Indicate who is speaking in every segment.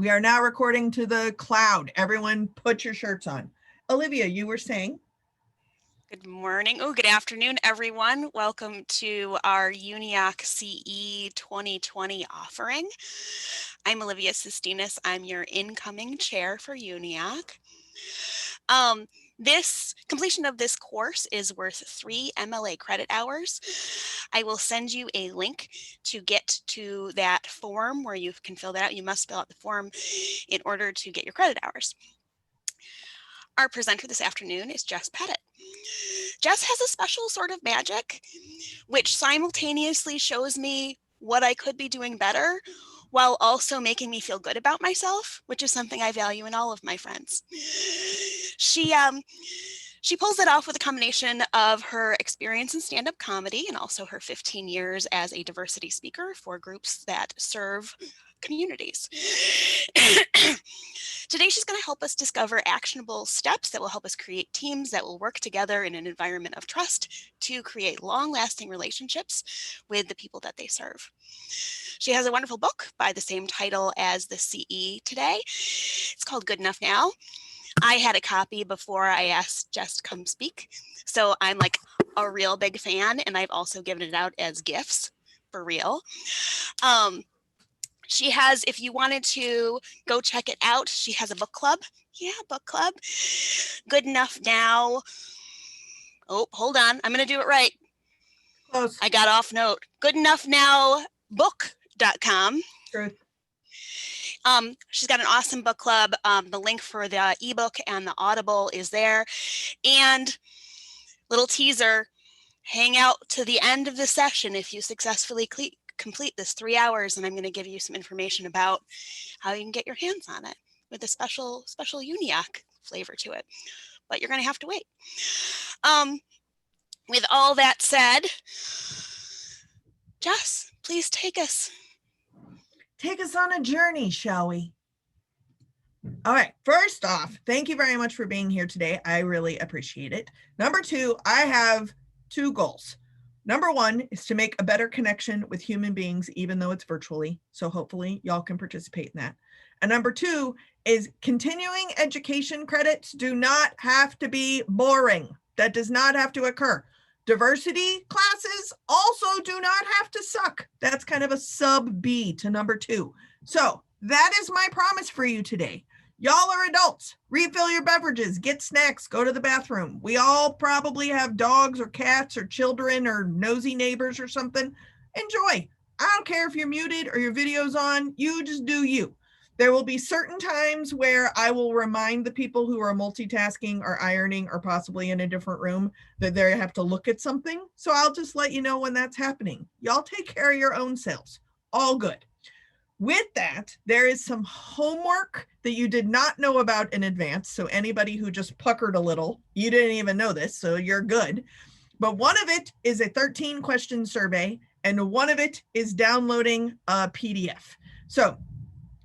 Speaker 1: We are now recording to the cloud. Everyone put your shirts on. Olivia, you were saying?
Speaker 2: Good morning. Oh, good afternoon, everyone. Welcome to our UNIAC CE 2020 offering. I'm Olivia Sestinas. I'm your incoming chair for UNIAC. This completion of this course is worth 3 MLA credit hours. I will send you a link to get to that form where you can fill that out. You must fill out the form in order to get your credit hours. Our presenter this afternoon is Jess Pettit. Jess has a special sort of magic, which simultaneously shows me what I could be doing better while also making me feel good about myself, which is something I value in all of my friends. She pulls it off with a combination of her experience in stand-up comedy and also her 15 years as a diversity speaker for groups that serve communities. Today, she's going to help us discover actionable steps that will help us create teams that will work together in an environment of trust to create long-lasting relationships with the people that they serve. She has a wonderful book by the same title as the CE today. It's called Good Enough Now. I had a copy before I asked Jess to come speak, so I'm like a real big fan, and I've also given it out as gifts for real. She has, if you wanted to go check it out, she has a book club. Yeah, book club. Good Enough Now. Oh, hold on. I'm going to do it right.
Speaker 1: Close.
Speaker 2: I got off note. goodenoughnow.book.com.
Speaker 1: Truth.
Speaker 2: She's got an awesome book club. The link for the ebook and the Audible is there. And little teaser, hang out to the end of the session if you successfully complete this 3 hours, and I'm going to give you some information about how you can get your hands on it with a special UNIAC flavor to it. But you're going to have to wait. With all that said, Jess, please take us.
Speaker 1: Take us on a journey, shall we? All right. First off, thank you very much for being here today. I really appreciate it. Number 2, I have 2 goals. Number 1 is to make a better connection with human beings, even though it's virtually. So hopefully y'all can participate in that. And number 2 is continuing education credits do not have to be boring. That does not have to occur. Diversity classes also do not have to suck. That's kind of a sub B to number 2. So that is my promise for you today. Y'all are adults. Refill your beverages, get snacks, go to the bathroom. We all probably have dogs or cats or children or nosy neighbors or something. Enjoy. I don't care if you're muted or your video's on. You just do you. There will be certain times where I will remind the people who are multitasking or ironing or possibly in a different room that they have to look at something. So I'll just let you know when that's happening. Y'all take care of your own selves. All good. With that, there is some homework that you did not know about in advance. So anybody who just puckered a little, you didn't even know this, so you're good. But one of it is a 13-question survey, and one of it is downloading a PDF. So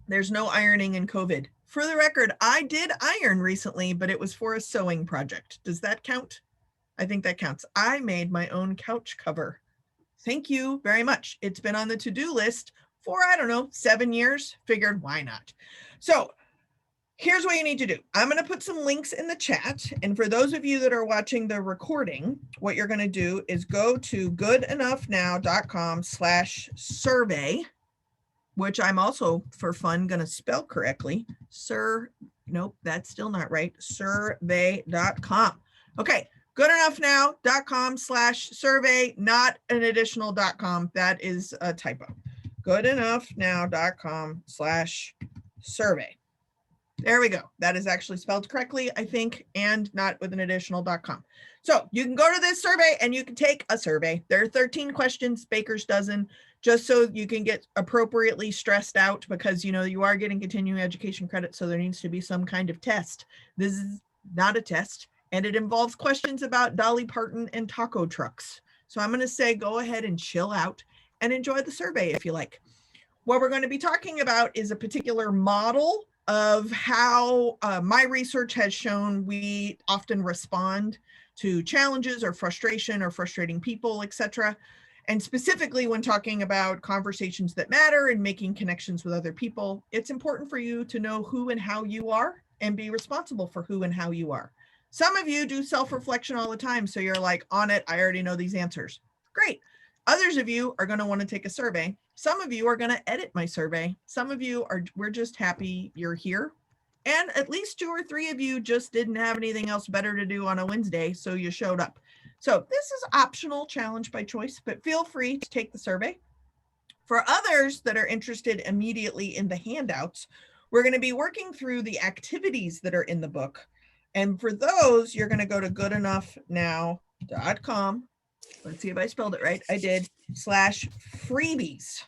Speaker 1: there's no ironing in COVID. For the record, I did iron recently, but it was for a sewing project. Does that count? I think that counts. I made my own couch cover. Thank you very much. It's been on the to-do list for, I don't know, 7 years. Figured why not? So here's what you need to do. I'm going to put some links in the chat. And for those of you that are watching the recording, what you're going to do is go to goodenoughnow.com/survey, which I'm also, for fun, going to spell correctly. Nope, that's still not right. Survey.com. Okay. goodenoughnow.com/survey, not an additional.com. That is a typo. goodenoughnow.com/survey. There we go. That is actually spelled correctly, I think, and not with an additional.com. So you can go to this survey and you can take a survey. There are 13 questions, baker's dozen, just so you can get appropriately stressed out because, you know, you are getting continuing education credit. So there needs to be some kind of test. This is not a test, and it involves questions about Dolly Parton and taco trucks. So I'm going to say, go ahead and chill out and enjoy the survey if you like. What we're going to be talking about is a particular model of how my research has shown we often respond to challenges or frustration or frustrating people, etc. And specifically when talking about conversations that matter and making connections with other people, it's important for you to know who and how you are and be responsible for who and how you are. Some of you do self-reflection all the time. So you're like, on it, I already know these answers. Great. Others of you are going to want to take a survey. Some of you are going to edit my survey. Some of you are, we're just happy you're here. And at least 2 or 3 of you just didn't have anything else better to do on a Wednesday, so you showed up. So this is optional, challenge by choice, but feel free to take the survey. For others that are interested immediately in the handouts, we're going to be working through the activities that are in the book. And for those, you're going to go to goodenoughnow.com. Let's see if I spelled it right. I did /freebies.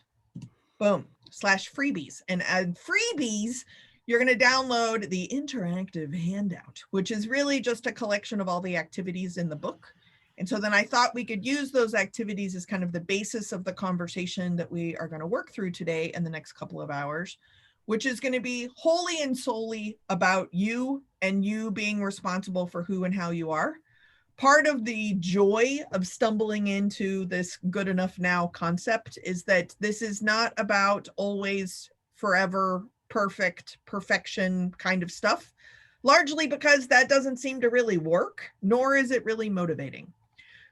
Speaker 1: Boom, /freebies. And add freebies, you're going to download the interactive handout, which is really just a collection of all the activities in the book. And so then I thought we could use those activities as kind of the basis of the conversation that we are going to work through today in the next couple of hours, which is going to be wholly and solely about you and you being responsible for who and how you are. Part of the joy of stumbling into this good enough now concept is that this is not about always forever perfection kind of stuff, largely because that doesn't seem to really work, nor is it really motivating.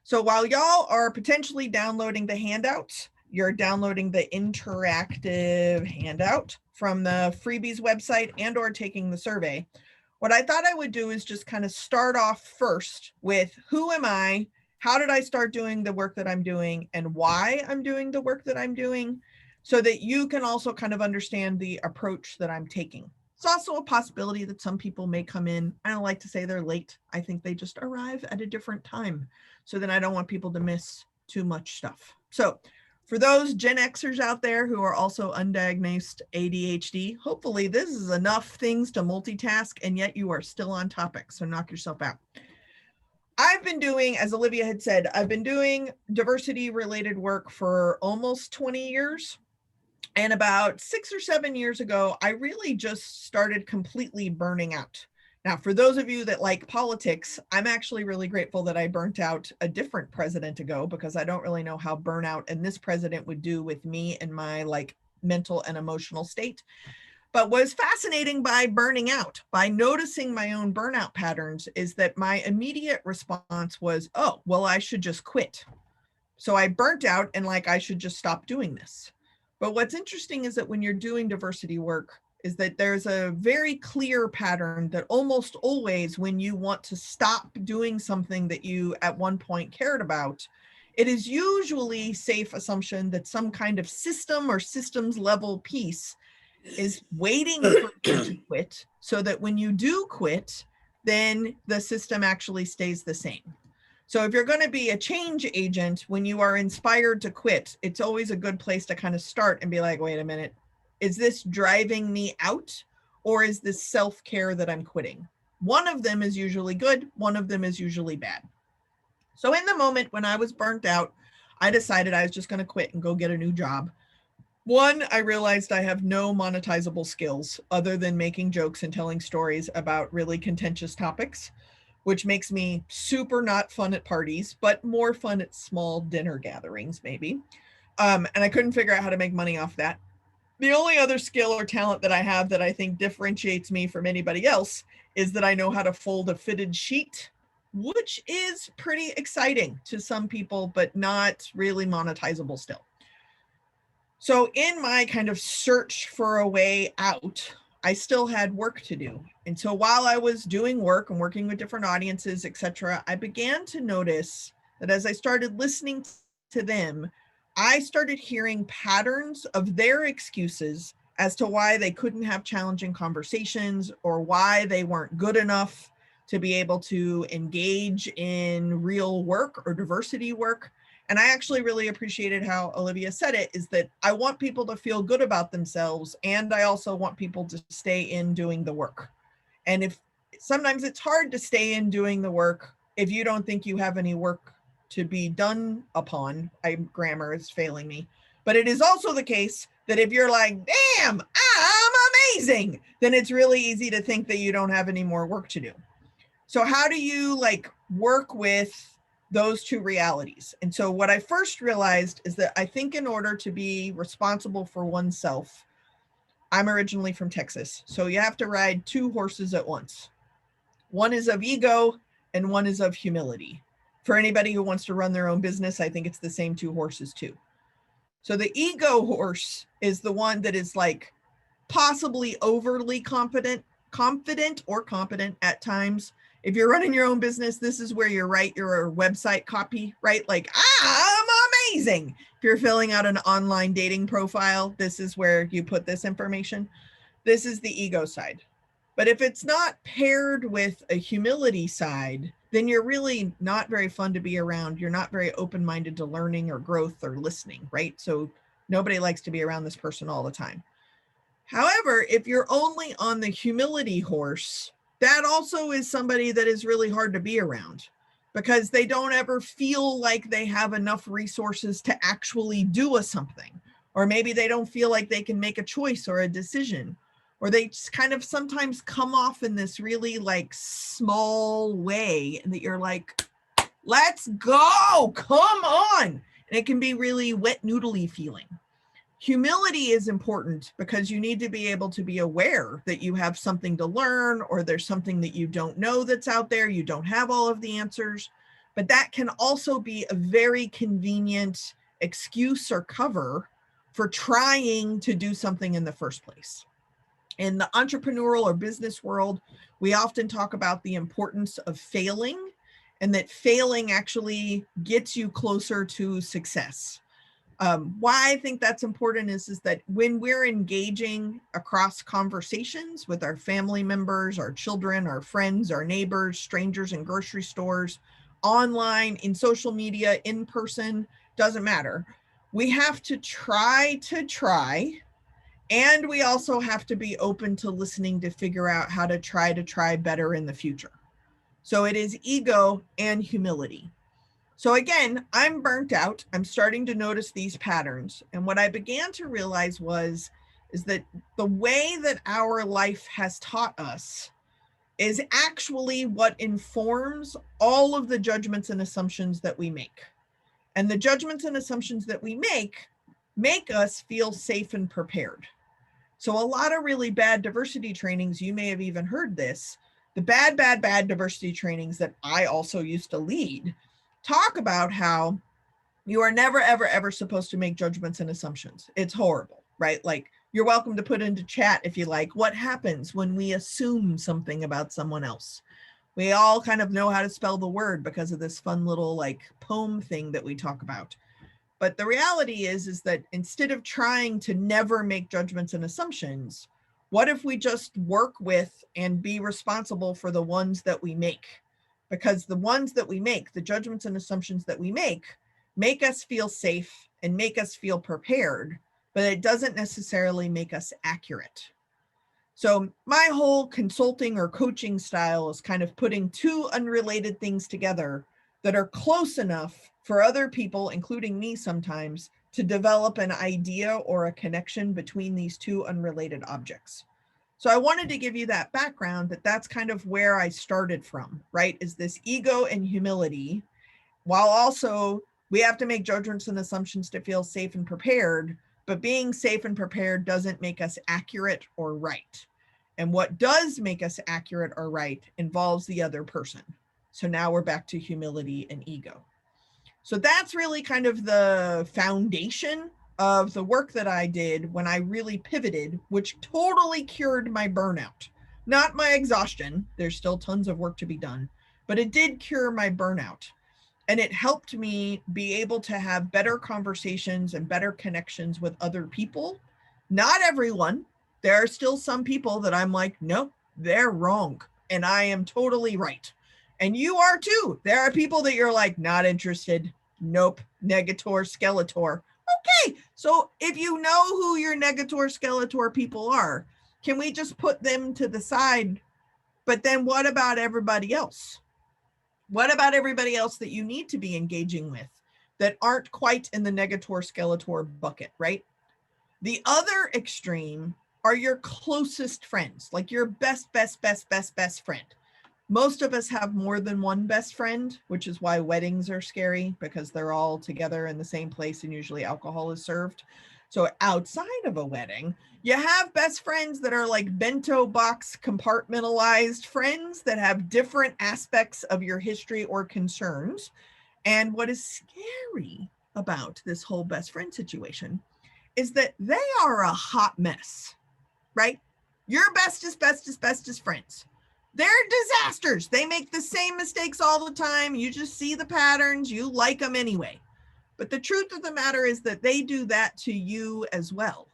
Speaker 1: So while y'all are potentially downloading the handouts, you're downloading the interactive handout from the freebies website and or taking the survey. What I thought I would do is just kind of start off first with who am I, how did I start doing the work that I'm doing, and why I'm doing the work that I'm doing, so that you can also kind of understand the approach that I'm taking. It's also a possibility that some people may come in. I don't like to say they're late. I think they just arrive at a different time. So then I don't want people to miss too much stuff. So for those Gen Xers out there who are also undiagnosed ADHD, hopefully this is enough things to multitask and yet you are still on topic. So knock yourself out. I've been doing, as Olivia had said, I've been doing diversity related work for almost 20 years. And about 6 or 7 years ago, I really just started completely burning out. Now, for those of you that like politics, I'm actually really grateful that I burnt out a different president ago, because I don't really know how burnout and this president would do with me and my like mental and emotional state. But what's fascinating by burning out, by noticing my own burnout patterns, is that my immediate response was, oh, well, I should just quit. So I burnt out and like, I should just stop doing this. But what's interesting is that when you're doing diversity work, is that there's a very clear pattern that almost always when you want to stop doing something that you at one point cared about, it is usually safe assumption that some kind of system or systems level piece is waiting for you to quit, so that when you do quit, then the system actually stays the same. So if you're going to be a change agent, when you are inspired to quit, it's always a good place to kind of start and be like, wait a minute, is this driving me out, or is this self-care that I'm quitting? One of them is usually good. One of them is usually bad. So in the moment when I was burnt out, I decided I was just going to quit and go get a new job. One, I realized I have no monetizable skills other than making jokes and telling stories about really contentious topics, which makes me super not fun at parties, but more fun at small dinner gatherings, maybe. And I couldn't figure out how to make money off that. The only other skill or talent that I have that I think differentiates me from anybody else is that I know how to fold a fitted sheet, which is pretty exciting to some people, but not really monetizable still. So in my kind of search for a way out, I still had work to do. And so while I was doing work and working with different audiences, etc., I began to notice that as I started listening to them, I started hearing patterns of their excuses as to why they couldn't have challenging conversations or why they weren't good enough to be able to engage in real work or diversity work. And I actually really appreciated how Olivia said it, is that I want people to feel good about themselves. And I also want people to stay in doing the work. And if sometimes it's hard to stay in doing the work if you don't think you have any work to be done upon. Grammar is failing me. But it is also the case that if you're like, damn, I'm amazing, then it's really easy to think that you don't have any more work to do. So how do you like work with those two realities. And so what I first realized is that I think in order to be responsible for oneself, I'm originally from Texas, so you have to ride two horses at once. One is of ego and one is of humility. For anybody who wants to run their own business, I think it's the same two horses too. So the ego horse is the one that is like possibly overly confident or competent at times. If you're running your own business, this is where you write your website copy, right? Like, I'm amazing. If you're filling out an online dating profile, this is where you put this information. This is the ego side. But if it's not paired with a humility side, then you're really not very fun to be around. You're not very open-minded to learning or growth or listening, right? So nobody likes to be around this person all the time. However, if you're only on the humility horse, that also is somebody that is really hard to be around because they don't ever feel like they have enough resources to actually do something. Or maybe they don't feel like they can make a choice or a decision. Or they just kind of sometimes come off in this really like small way and that you're like, let's go, come on. And it can be really wet noodly feeling. Humility is important because you need to be able to be aware that you have something to learn or there's something that you don't know that's out there. You don't have all of the answers, but that can also be a very convenient excuse or cover for trying to do something in the first place. In the entrepreneurial or business world, we often talk about the importance of failing and that failing actually gets you closer to success. Why I think that's important is that when we're engaging across conversations with our family members, our children, our friends, our neighbors, strangers in grocery stores, online, in social media, in person, doesn't matter. We have to try, and we also have to be open to listening to figure out how to try better in the future. So it is ego and humility. So again, I'm burnt out. I'm starting to notice these patterns. And what I began to realize is that the way that our life has taught us is actually what informs all of the judgments and assumptions that we make. And the judgments and assumptions that we make us feel safe and prepared. So a lot of really bad diversity trainings, you may have even heard this, the bad diversity trainings that I also used to lead, talk about how you are never, ever supposed to make judgments and assumptions. It's horrible, right? Like, you're welcome to put into chat if you like, what happens when we assume something about someone else? We all kind of know how to spell the word because of this fun little like poem thing that we talk about. But the reality is that instead of trying to never make judgments and assumptions, what if we just work with and be responsible for the ones that we make? Because the ones that we make, the judgments and assumptions that we make us feel safe and make us feel prepared, but it doesn't necessarily make us accurate. So my whole consulting or coaching style is kind of putting two unrelated things together that are close enough for other people, including me sometimes, to develop an idea or a connection between these two unrelated objects. So I wanted to give you that background that that's kind of where I started from, right? Is this ego and humility, while also we have to make judgments and assumptions to feel safe and prepared, but being safe and prepared doesn't make us accurate or right. And what does make us accurate or right involves the other person. So now we're back to humility and ego. So that's really kind of the foundation of the work that I did when I really pivoted, which totally cured my burnout. Not my exhaustion. There's still tons of work to be done, but it did cure my burnout. And it helped me be able to have better conversations and better connections with other people. Not everyone. There are still some people that I'm like, nope, they're wrong. And I am totally right. And you are too. There are people that you're like, not interested. Nope. Negator, Skeletor. Okay. So if you know who your Negator, Skeletor people are, can we just put them to the side? But then what about everybody else? What about everybody else that you need to be engaging with that aren't quite in the Negator, Skeletor bucket, right? The other extreme are your closest friends, like your best friend. Most of us have more than one best friend, which is why weddings are scary, because they're all together in the same place and usually alcohol is served. So outside of a wedding, you have best friends that are like bento box compartmentalized friends that have different aspects of your history or concerns. And what is scary about this whole best friend situation is that they are a hot mess, right? Your bestest friends. They're disasters. They make the same mistakes all the time. You just see the patterns. You like them anyway. But the truth of the matter is that they do that to you as well.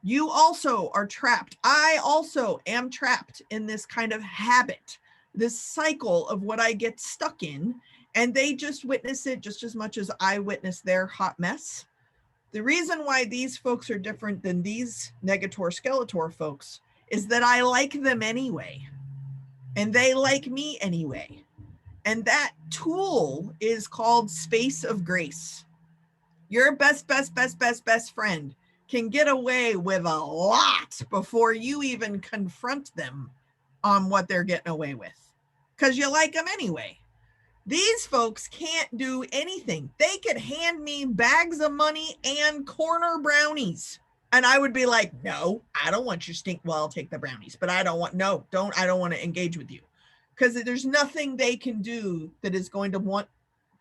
Speaker 1: You also are trapped. I also am trapped in this kind of habit, this cycle of what I get stuck in. And they just witness it just as much as I witness their hot mess. The reason why these folks are different than these Negator Skeletor folks is that I like them anyway. And they like me anyway. And that tool is called Space of Grace. Your best friend can get away with a lot before you even confront them on what they're getting away with, because you like them anyway. These folks can't do anything. They could hand me bags of money and corner brownies. And I would be like, no, I don't want your stink. Well, I'll take the brownies, but I don't want to engage with you, because there's nothing they can do that is going to want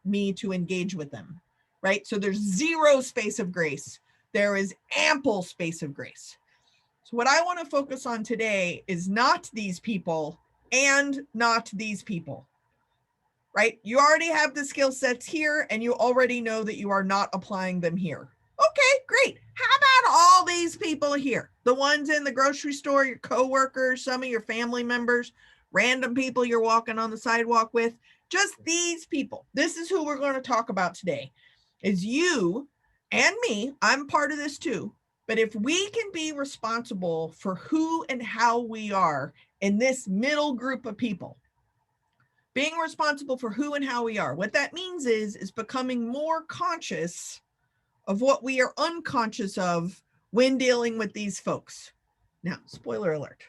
Speaker 1: me to engage with them, right? So there's zero space of grace. There is ample space of grace. So what I want to focus on today is not these people and not these people, right? You already have the skill sets here and you already know that you are not applying them here. Okay, great. How about all these people here? The ones in the grocery store, your coworkers, some of your family members, random people you're walking on the sidewalk with, just these people. This is who we're going to talk about today, is you and me. I'm part of this too. But if we can be responsible for who and how we are in this middle group of people, being responsible for who and how we are, what that means is becoming more conscious of what we are unconscious of when dealing with these folks. Now, spoiler alert,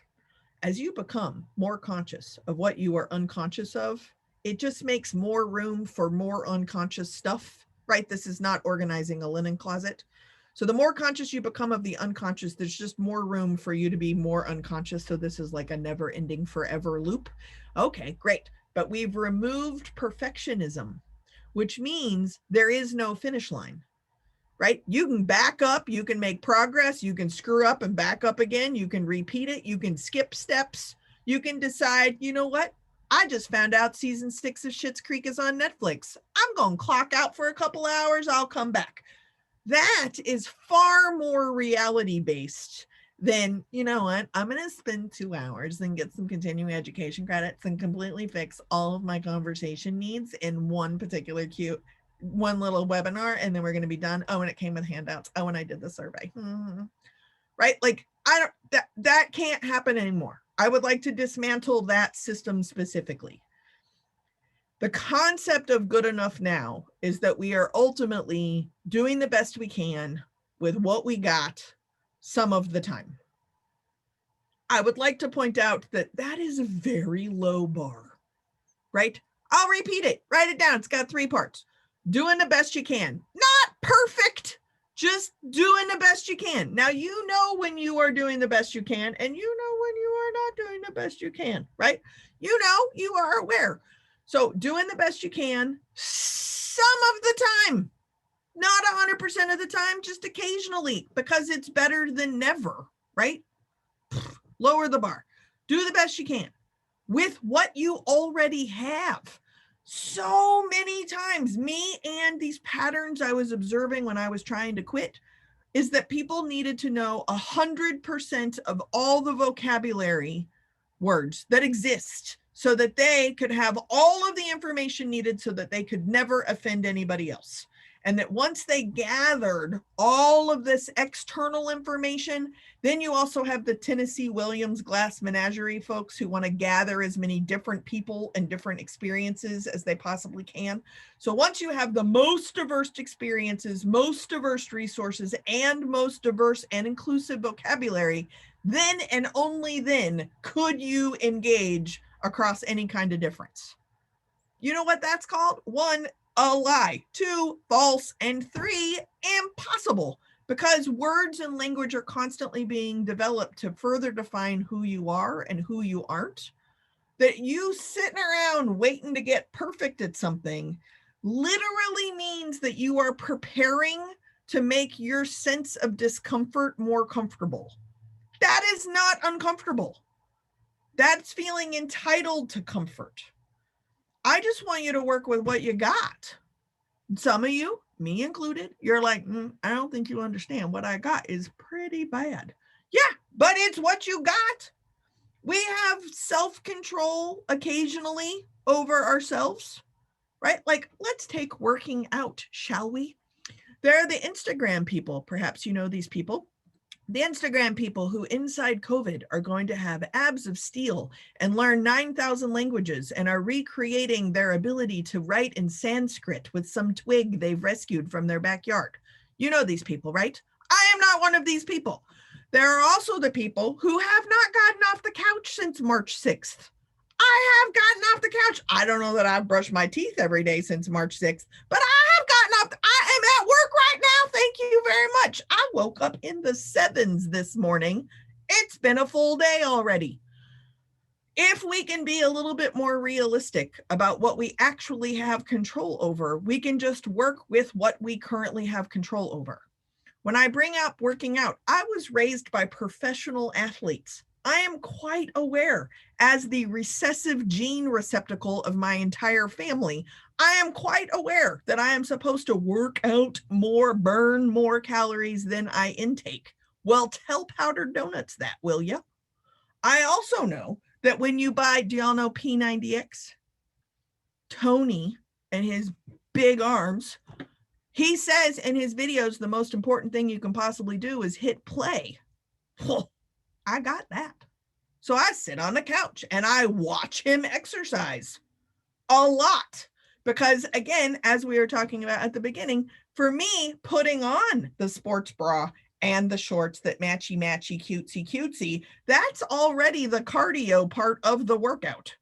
Speaker 1: as you become more conscious of what you are unconscious of, it just makes more room for more unconscious stuff, right? This is not organizing a linen closet. So the more conscious you become of the unconscious, there's just more room for you to be more unconscious. So this is like a never ending forever loop. Okay, great. But we've removed perfectionism, which means there is no finish line, right? You can back up, you can make progress, you can screw up and back up again, you can repeat it, you can skip steps, you can decide, you know what? I just found out season 6 of Schitt's Creek is on Netflix. I'm going to clock out for a couple hours, I'll come back. That is far more reality-based than, you know what, I'm going to spend 2 hours and get some continuing education credits and completely fix all of my conversation needs in one particular one little webinar, and then we're going to be done. Oh, and it came with handouts. Oh, and I did the survey. Right? Like, that can't happen anymore. I would like to dismantle that system specifically. The concept of good enough now is that we are ultimately doing the best we can with what we got some of the time. I would like to point out that that is a very low bar, right? I'll repeat it. Write it down. It's got 3 parts. Doing the best you can. Not perfect, just doing the best you can. Now, you know when you are doing the best you can, and you know when you are not doing the best you can, right? You know, you are aware. So doing the best you can some of the time, not 100% of the time, just occasionally, because it's better than never, right? Lower the bar. Do the best you can with what you already have. So many times, me and these patterns I was observing when I was trying to quit, is that people needed to know 100% of all the vocabulary words that exist so that they could have all of the information needed so that they could never offend anybody else. And that once they gathered all of this external information, then you also have the Tennessee Williams Glass Menagerie folks who want to gather as many different people and different experiences as they possibly can. So once you have the most diverse experiences, most diverse resources, and most diverse and inclusive vocabulary, then and only then could you engage across any kind of difference. You know what that's called? 1, a lie. 2, false. And 3, impossible. Because words and language are constantly being developed to further define who you are and who you aren't. That you sitting around waiting to get perfect at something literally means that you are preparing to make your sense of discomfort more comfortable. That is not uncomfortable. That's feeling entitled to comfort. I just want you to work with what you got. Some of you, me included, you're like, I don't think you understand. What I got is pretty bad. Yeah, but it's what you got. We have self-control occasionally over ourselves, right? Like, let's take working out, shall we? There are the Instagram people. Perhaps you know these people. The Instagram people who inside COVID are going to have abs of steel and learn 9,000 languages and are recreating their ability to write in Sanskrit with some twig they've rescued from their backyard. You know these people, right? I am not one of these people. There are also the people who have not gotten off the couch since March 6th. I have gotten off the couch. I don't know that I've brushed my teeth every day since March 6th, but I have gotten off. I am at work right now. Thank you very much. I woke up in the 7s this morning. It's been a full day already. If we can be a little bit more realistic about what we actually have control over, we can just work with what we currently have control over. When I bring up working out, I was raised by professional athletes. I am quite aware, as the recessive gene receptacle of my entire family, I am quite aware that I am supposed to work out more, burn more calories than I intake. Well, tell powdered donuts that, will you? I also know that when you buy, do y'all know P90X? Tony and his big arms, he says in his videos, the most important thing you can possibly do is hit play. I got that. So I sit on the couch and I watch him exercise a lot. Because again, as we were talking about at the beginning, for me, putting on the sports bra and the shorts that matchy, cutesy, that's already the cardio part of the workout.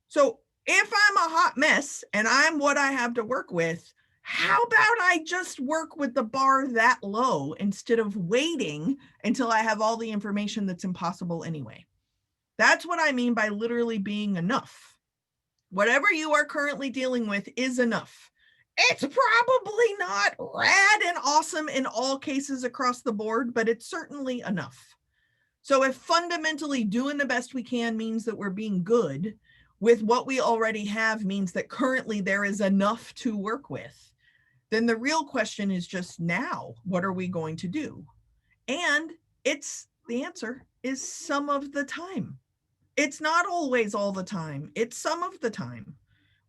Speaker 1: So if I'm a hot mess and I'm what I have to work with, how about I just work with the bar that low instead of waiting until I have all the information that's impossible anyway? That's what I mean by literally being enough. Whatever you are currently dealing with is enough. It's probably not rad and awesome in all cases across the board, but it's certainly enough. So if fundamentally doing the best we can means that we're being good with what we already have means that currently there is enough to work with, then the real question is just now, what are we going to do? And the answer is some of the time. It's not always all the time. It's some of the time.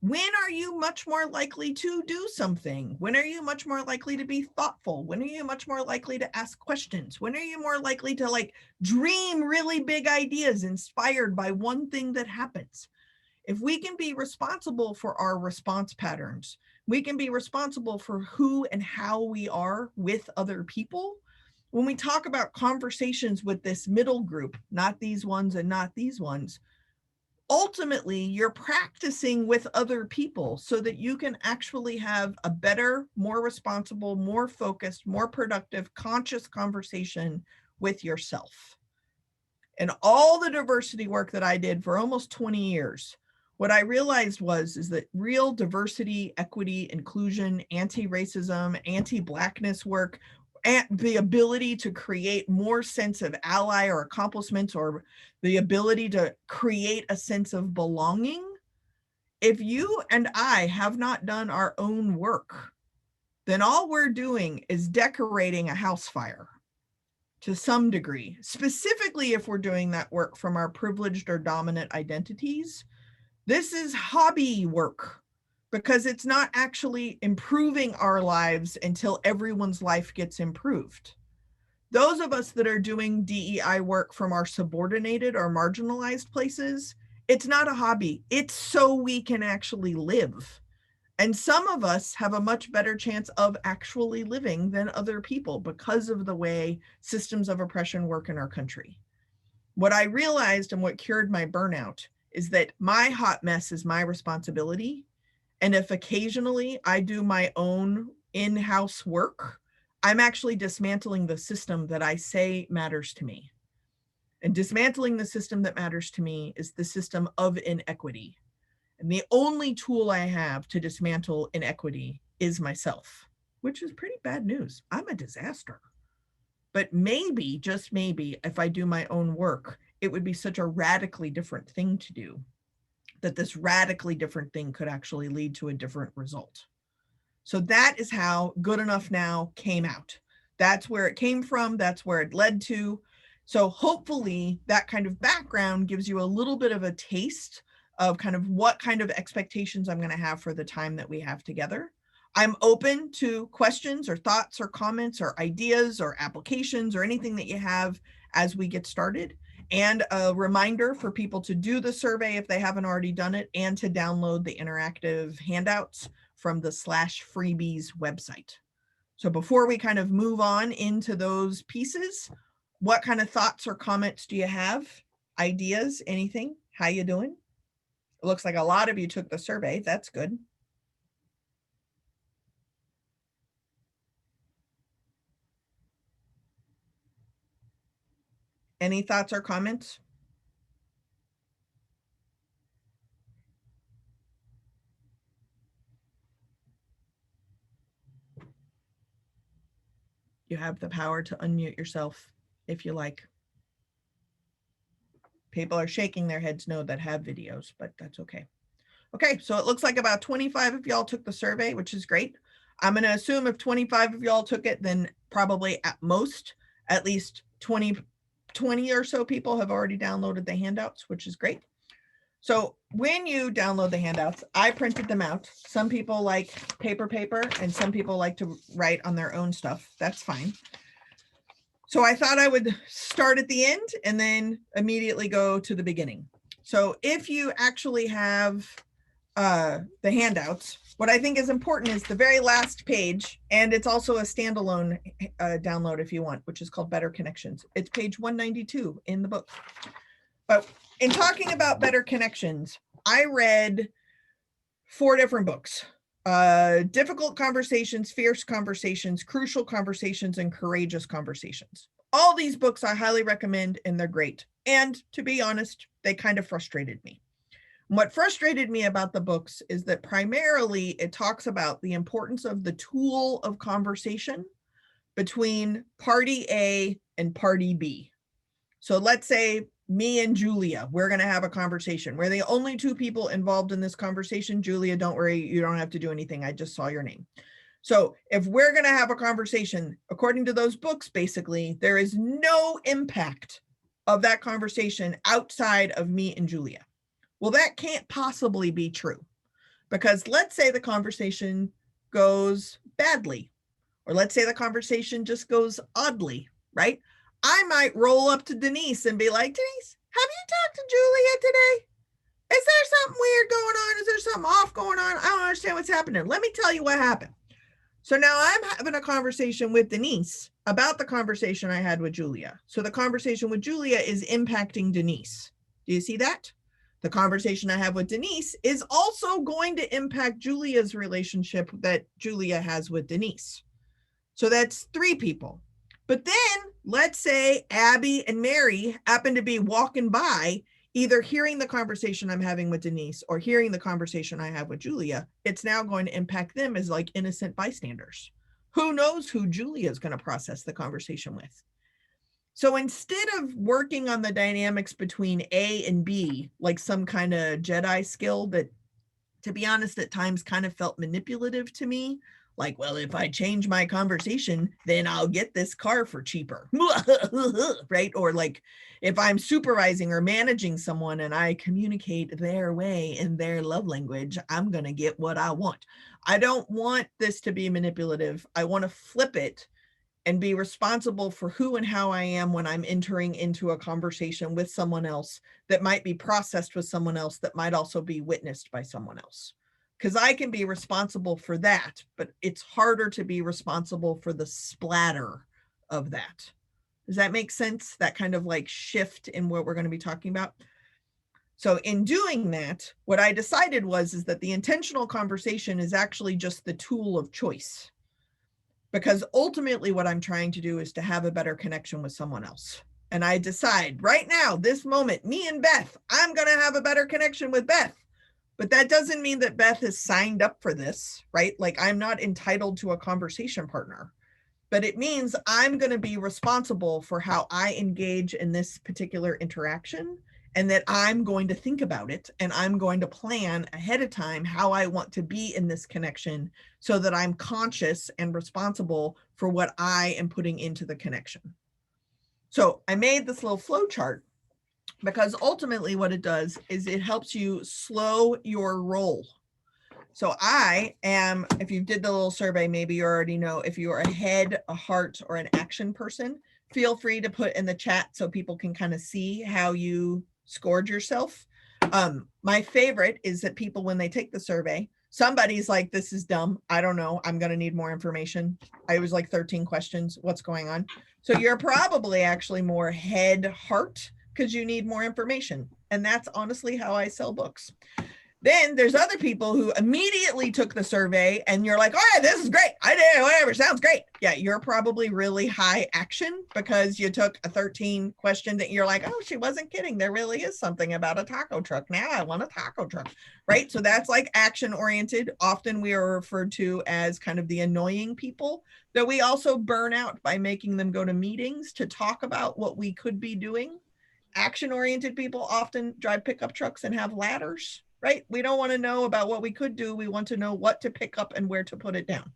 Speaker 1: When are you much more likely to do something? When are you much more likely to be thoughtful? When are you much more likely to ask questions? When are you more likely to dream really big ideas inspired by one thing that happens? If we can be responsible for our response patterns, we can be responsible for who and how we are with other people. When we talk about conversations with this middle group, not these ones and not these ones, ultimately you're practicing with other people so that you can actually have a better, more responsible, more focused, more productive, conscious conversation with yourself. And all the diversity work that I did for almost 20 years, what I realized is that real diversity, equity, inclusion, anti-racism, anti-Blackness work, and the ability to create more sense of ally or accomplishments, or the ability to create a sense of belonging. If you and I have not done our own work, then all we're doing is decorating a house fire to some degree, specifically if we're doing that work from our privileged or dominant identities. This is hobby work because it's not actually improving our lives until everyone's life gets improved. Those of us that are doing DEI work from our subordinated or marginalized places, it's not a hobby. It's so we can actually live. And some of us have a much better chance of actually living than other people because of the way systems of oppression work in our country. What I realized and what cured my burnout is that my hot mess is my responsibility. And if occasionally I do my own in-house work, I'm actually dismantling the system that I say matters to me. And dismantling the system that matters to me is the system of inequity. And the only tool I have to dismantle inequity is myself, which is pretty bad news. I'm a disaster. But maybe, just maybe, if I do my own work, it would be such a radically different thing to do that this radically different thing could actually lead to a different result. So that is how Good Enough Now came out. That's where it came from. That's where it led to. So hopefully that kind of background gives you a little bit of a taste of kind of what kind of expectations I'm going to have for the time that we have together. I'm open to questions or thoughts or comments or ideas or applications or anything that you have as we get started. And a reminder for people to do the survey if they haven't already done it, and to download the interactive handouts from the /freebies website. So before we kind of move on into those pieces, what kind of thoughts or comments do you have? Ideas, anything? How you doing? It looks like a lot of you took the survey. That's good. Any thoughts or comments? You have the power to unmute yourself if you like. People are shaking their heads no that have videos, but that's okay. Okay, so it looks like about 25 of y'all took the survey, which is great. I'm going to assume if 25 of y'all took it, then probably at most, at least 20 or so people have already downloaded the handouts, which is great. So when you download the handouts, I printed them out. Some people like paper, and some people like to write on their own stuff. That's fine. So I thought I would start at the end and then immediately go to the beginning. So if you actually have the handouts, what I think is important is the very last page, and it's also a standalone download if you want, which is called Better Connections. It's page 192 in the book. But in talking about better connections, I read 4 different books. Difficult Conversations, Fierce Conversations, Crucial Conversations, and Courageous Conversations. All these books I highly recommend, and they're great. And to be honest, they kind of frustrated me. What frustrated me about the books is that primarily it talks about the importance of the tool of conversation between party A and party B. So let's say me and Julia, we're going to have a conversation. We're the only 2 people involved in this conversation. Julia, don't worry, you don't have to do anything. I just saw your name. So if we're going to have a conversation, according to those books, basically, there is no impact of that conversation outside of me and Julia. Well, that can't possibly be true, because let's say the conversation goes badly, or let's say the conversation just goes oddly, right? I might roll up to Denise and be like, Denise, have you talked to Julia today? Is there something weird going on? Is there something off going on? I don't understand what's happening. Let me tell you what happened. So now I'm having a conversation with Denise about the conversation I had with Julia. So the conversation with Julia is impacting Denise. Do you see that? The conversation I have with Denise is also going to impact Julia's relationship that Julia has with Denise. So that's 3 people. But then let's say Abby and Mary happen to be walking by, either hearing the conversation I'm having with Denise or hearing the conversation I have with Julia. It's now going to impact them as like innocent bystanders. Who knows who Julia is going to process the conversation with? So instead of working on the dynamics between A and B, like some kind of Jedi skill that, to be honest, at times kind of felt manipulative to me, like, well, if I change my conversation, then I'll get this car for cheaper, right? Or like, if I'm supervising or managing someone and I communicate their way in their love language, I'm going to get what I want. I don't want this to be manipulative. I want to flip it and be responsible for who and how I am when I'm entering into a conversation with someone else that might be processed with someone else that might also be witnessed by someone else. Because I can be responsible for that, but it's harder to be responsible for the splatter of that. Does that make sense? That kind of like shift in what we're going to be talking about. So in doing that, what I decided is that the intentional conversation is actually just the tool of choice. Because ultimately what I'm trying to do is to have a better connection with someone else. And I decide right now, this moment, me and Beth, I'm going to have a better connection with Beth. But that doesn't mean that Beth is signed up for this, right? Like I'm not entitled to a conversation partner. But it means I'm going to be responsible for how I engage in this particular interaction, and that I'm going to think about it, and I'm going to plan ahead of time how I want to be in this connection so that I'm conscious and responsible for what I am putting into the connection. So I made this little flow chart because ultimately what it does is it helps you slow your roll. So I am, if you did the little survey, maybe you already know if you are a head, a heart, or an action person. Feel free to put in the chat so people can kind of see how you scored yourself. My favorite is that people, when they take the survey, somebody's like, this is dumb. I don't know. I'm going to need more information. I was like 13 questions. What's going on? So you're probably actually more head, heart, because you need more information. And that's honestly how I sell books. Then there's other people who immediately took the survey and you're like, oh yeah, this is great. I did whatever, sounds great. Yeah, you're probably really high action because you took a 13 question that you're like, oh, she wasn't kidding. There really is something about a taco truck. Now I want a taco truck, right? So that's like action oriented. Often we are referred to as kind of the annoying people that we also burn out by making them go to meetings to talk about what we could be doing. Action oriented people often drive pickup trucks and have ladders. Right? We don't want to know about what we could do. We want to know what to pick up and where to put it down.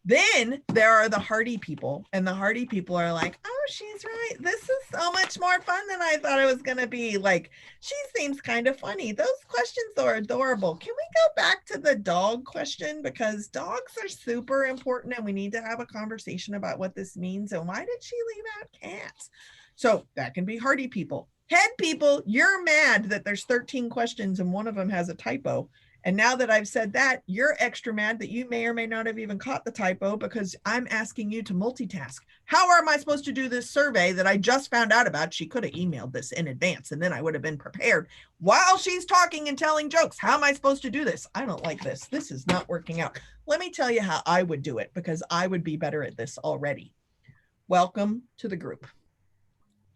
Speaker 1: Then there are the hardy people, and the hardy people are like, oh, she's right. This is so much more fun than I thought it was going to be. Like, she seems kind of funny. Those questions are adorable. Can we go back to the dog question? Because dogs are super important and we need to have a conversation about what this means. And why did she leave out cats? So that can be hardy people. Head people, you're mad that there's 13 questions and one of them has a typo. And now that I've said that, you're extra mad that you may or may not have even caught the typo because I'm asking you to multitask. How am I supposed to do this survey that I just found out about? She could have emailed this in advance and then I would have been prepared while she's talking and telling jokes. How am I supposed to do this? I don't like this. This is not working out. Let me tell you how I would do it because I would be better at this already. Welcome to the group.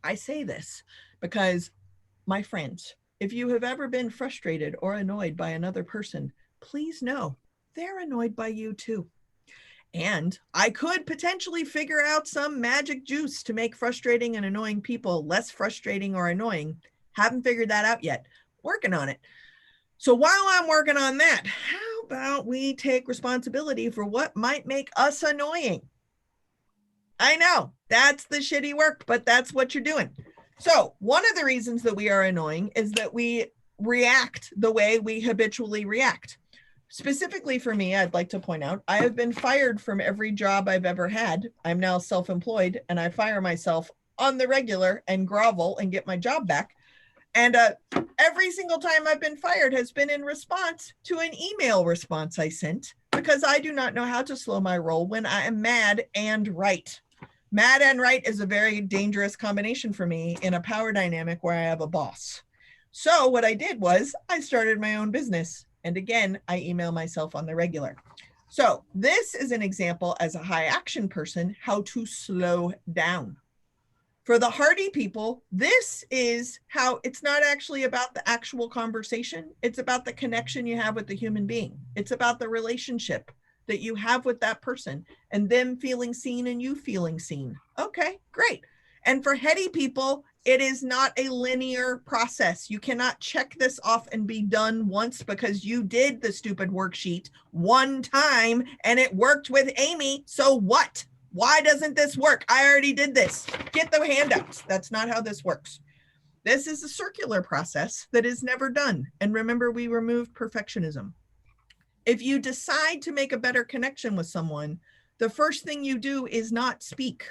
Speaker 1: I say this because, my friends, if you have ever been frustrated or annoyed by another person, please know they're annoyed by you too. And I could potentially figure out some magic juice to make frustrating and annoying people less frustrating or annoying. Haven't figured that out yet. Working on it. So while I'm working on that, how about we take responsibility for what might make us annoying? I know that's the shitty work, but that's what you're doing. So one of the reasons that we are annoying is that we react the way we habitually react. Specifically for me, I'd like to point out, I have been fired from every job I've ever had. I'm now self-employed and I fire myself on the regular and grovel and get my job back. And every single time I've been fired has been in response to an email response I sent because I do not know how to slow my roll when I am mad and right. Mad and right is a very dangerous combination for me in a power dynamic where I have a boss. So what I did was I started my own business. And again, I email myself on the regular. So this is an example as a high action person, how to slow down. For the hardy people, this is how it's not actually about the actual conversation. It's about the connection you have with the human being. It's about the relationship that you have with that person and them feeling seen and you feeling seen. Okay, great. And for heady people, it is not a linear process. You cannot check this off and be done once because you did the stupid worksheet one time and it worked with Amy. So what? Why doesn't this work? I already did this. Get the handouts. That's not how this works. This is a circular process that is never done. And remember, we removed perfectionism. If you decide to make a better connection with someone, the first thing you do is not speak.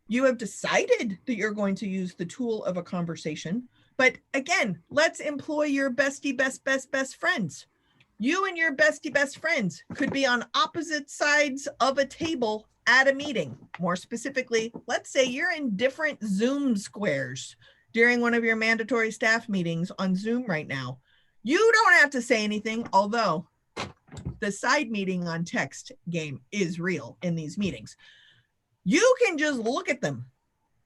Speaker 1: You have decided that you're going to use the tool of a conversation. But again, let's employ your bestie, best friends. You and your bestie, best friends could be on opposite sides of a table at a meeting. More specifically, let's say you're in different Zoom squares during one of your mandatory staff meetings on Zoom right now. You don't have to say anything, although the side meeting on text game is real in these meetings. You can just look at them,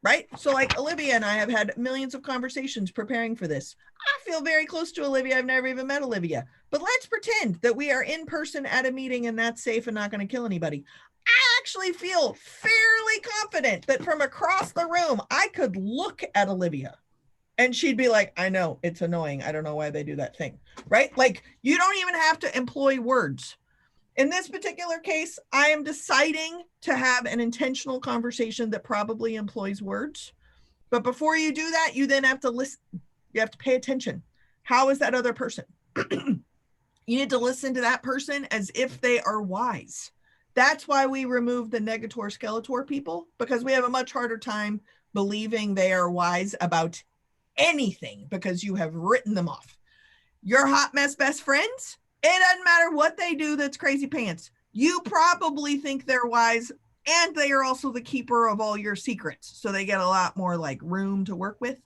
Speaker 1: right? So like Olivia and I have had millions of conversations preparing for this. I feel very close to Olivia. I've never even met Olivia, but let's pretend that we are in person at a meeting and that's safe and not going to kill anybody. I actually feel fairly confident that from across the room, I could look at Olivia and she'd be like, I know it's annoying. I don't know why they do that thing, right? Like you don't even have to employ words. In this particular case, I am deciding to have an intentional conversation that probably employs words. But before you do that, you then have to listen. You have to pay attention. How is that other person? You need to listen to that person as if they are wise. That's why we remove the negator skeletor people, because we have a much harder time believing they are wise about anything because you have written them off. Your hot mess best friends, it doesn't matter what they do that's crazy pants. You probably think they're wise and they are also the keeper of all your secrets. So they get a lot more like room to work with.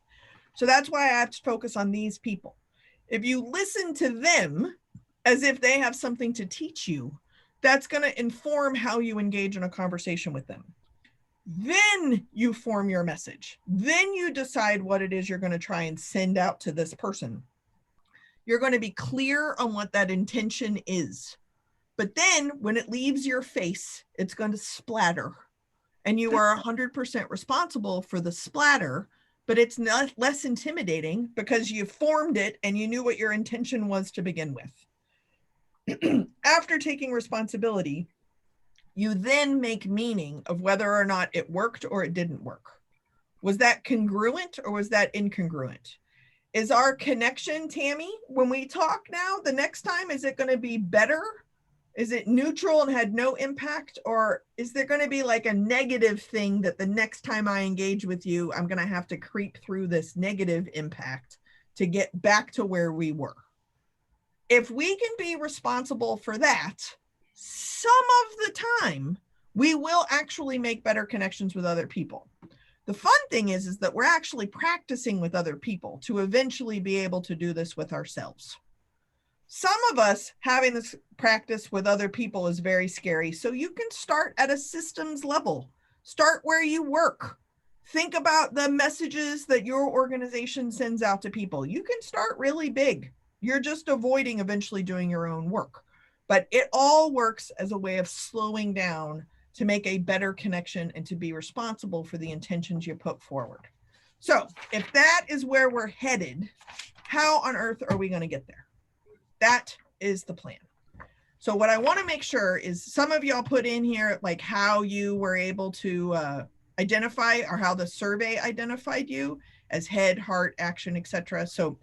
Speaker 1: So that's why I have to focus on these people. If you listen to them as if they have something to teach you, that's going to inform how you engage in a conversation with them. Then you form your message. Then you decide what it is you're going to try and send out to this person. You're going to be clear on what that intention is. But then when it leaves your face, it's going to splatter. And you are 100% responsible for the splatter, but it's not less intimidating because you formed it and you knew what your intention was to begin with. After taking responsibility, you then make meaning of whether or not it worked or it didn't work. Was that congruent or was that incongruent? Is our connection, Tammy, when we talk now, the next time, is it going to be better? Is it neutral and had no impact? Or is there going to be like a negative thing that the next time I engage with you, I'm going to have to creep through this negative impact to get back to where we were? If we can be responsible for that, some of the time, we will actually make better connections with other people. The fun thing is that we're actually practicing with other people to eventually be able to do this with ourselves. Some of us having this practice with other people is very scary. So you can start at a systems level. Start where you work. Think about the messages that your organization sends out to people. You can start really big. You're just avoiding eventually doing your own work. But it all works as a way of slowing down to make a better connection and to be responsible for the intentions you put forward. So if that is where we're headed, how on earth are we going to get there? That is the plan. So what I want to make sure is some of y'all put in here like how you were able to identify or how the survey identified you as head, heart, action, etc. So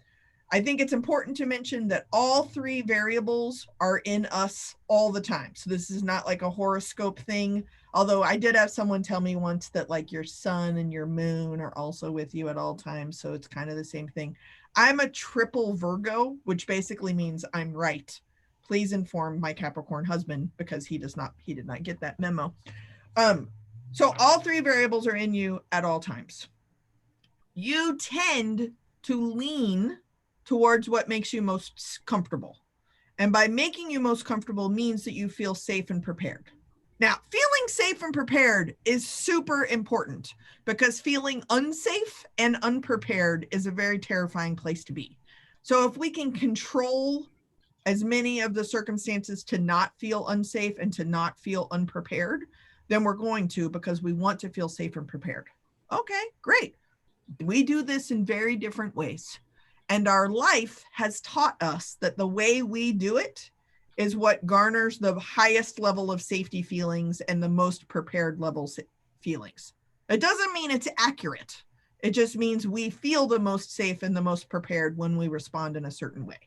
Speaker 1: I think it's important to mention that all three variables are in us all the time. So this is not like a horoscope thing. Although I did have someone tell me once that like your sun and your moon are also with you at all times. So it's kind of the same thing. I'm a triple Virgo, which basically means I'm right. Please inform my Capricorn husband because he did not get that memo. So all three variables are in you at all times. You tend to lean towards what makes you most comfortable. And by making you most comfortable means that you feel safe and prepared. Now, feeling safe and prepared is super important because feeling unsafe and unprepared is a very terrifying place to be. So if we can control as many of the circumstances to not feel unsafe and to not feel unprepared, then we're going to, because we want to feel safe and prepared. Okay, great. We do this in very different ways. And our life has taught us that the way we do it is what garners the highest level of safety feelings and the most prepared levels feelings. It doesn't mean it's accurate. It just means we feel the most safe and the most prepared when we respond in a certain way.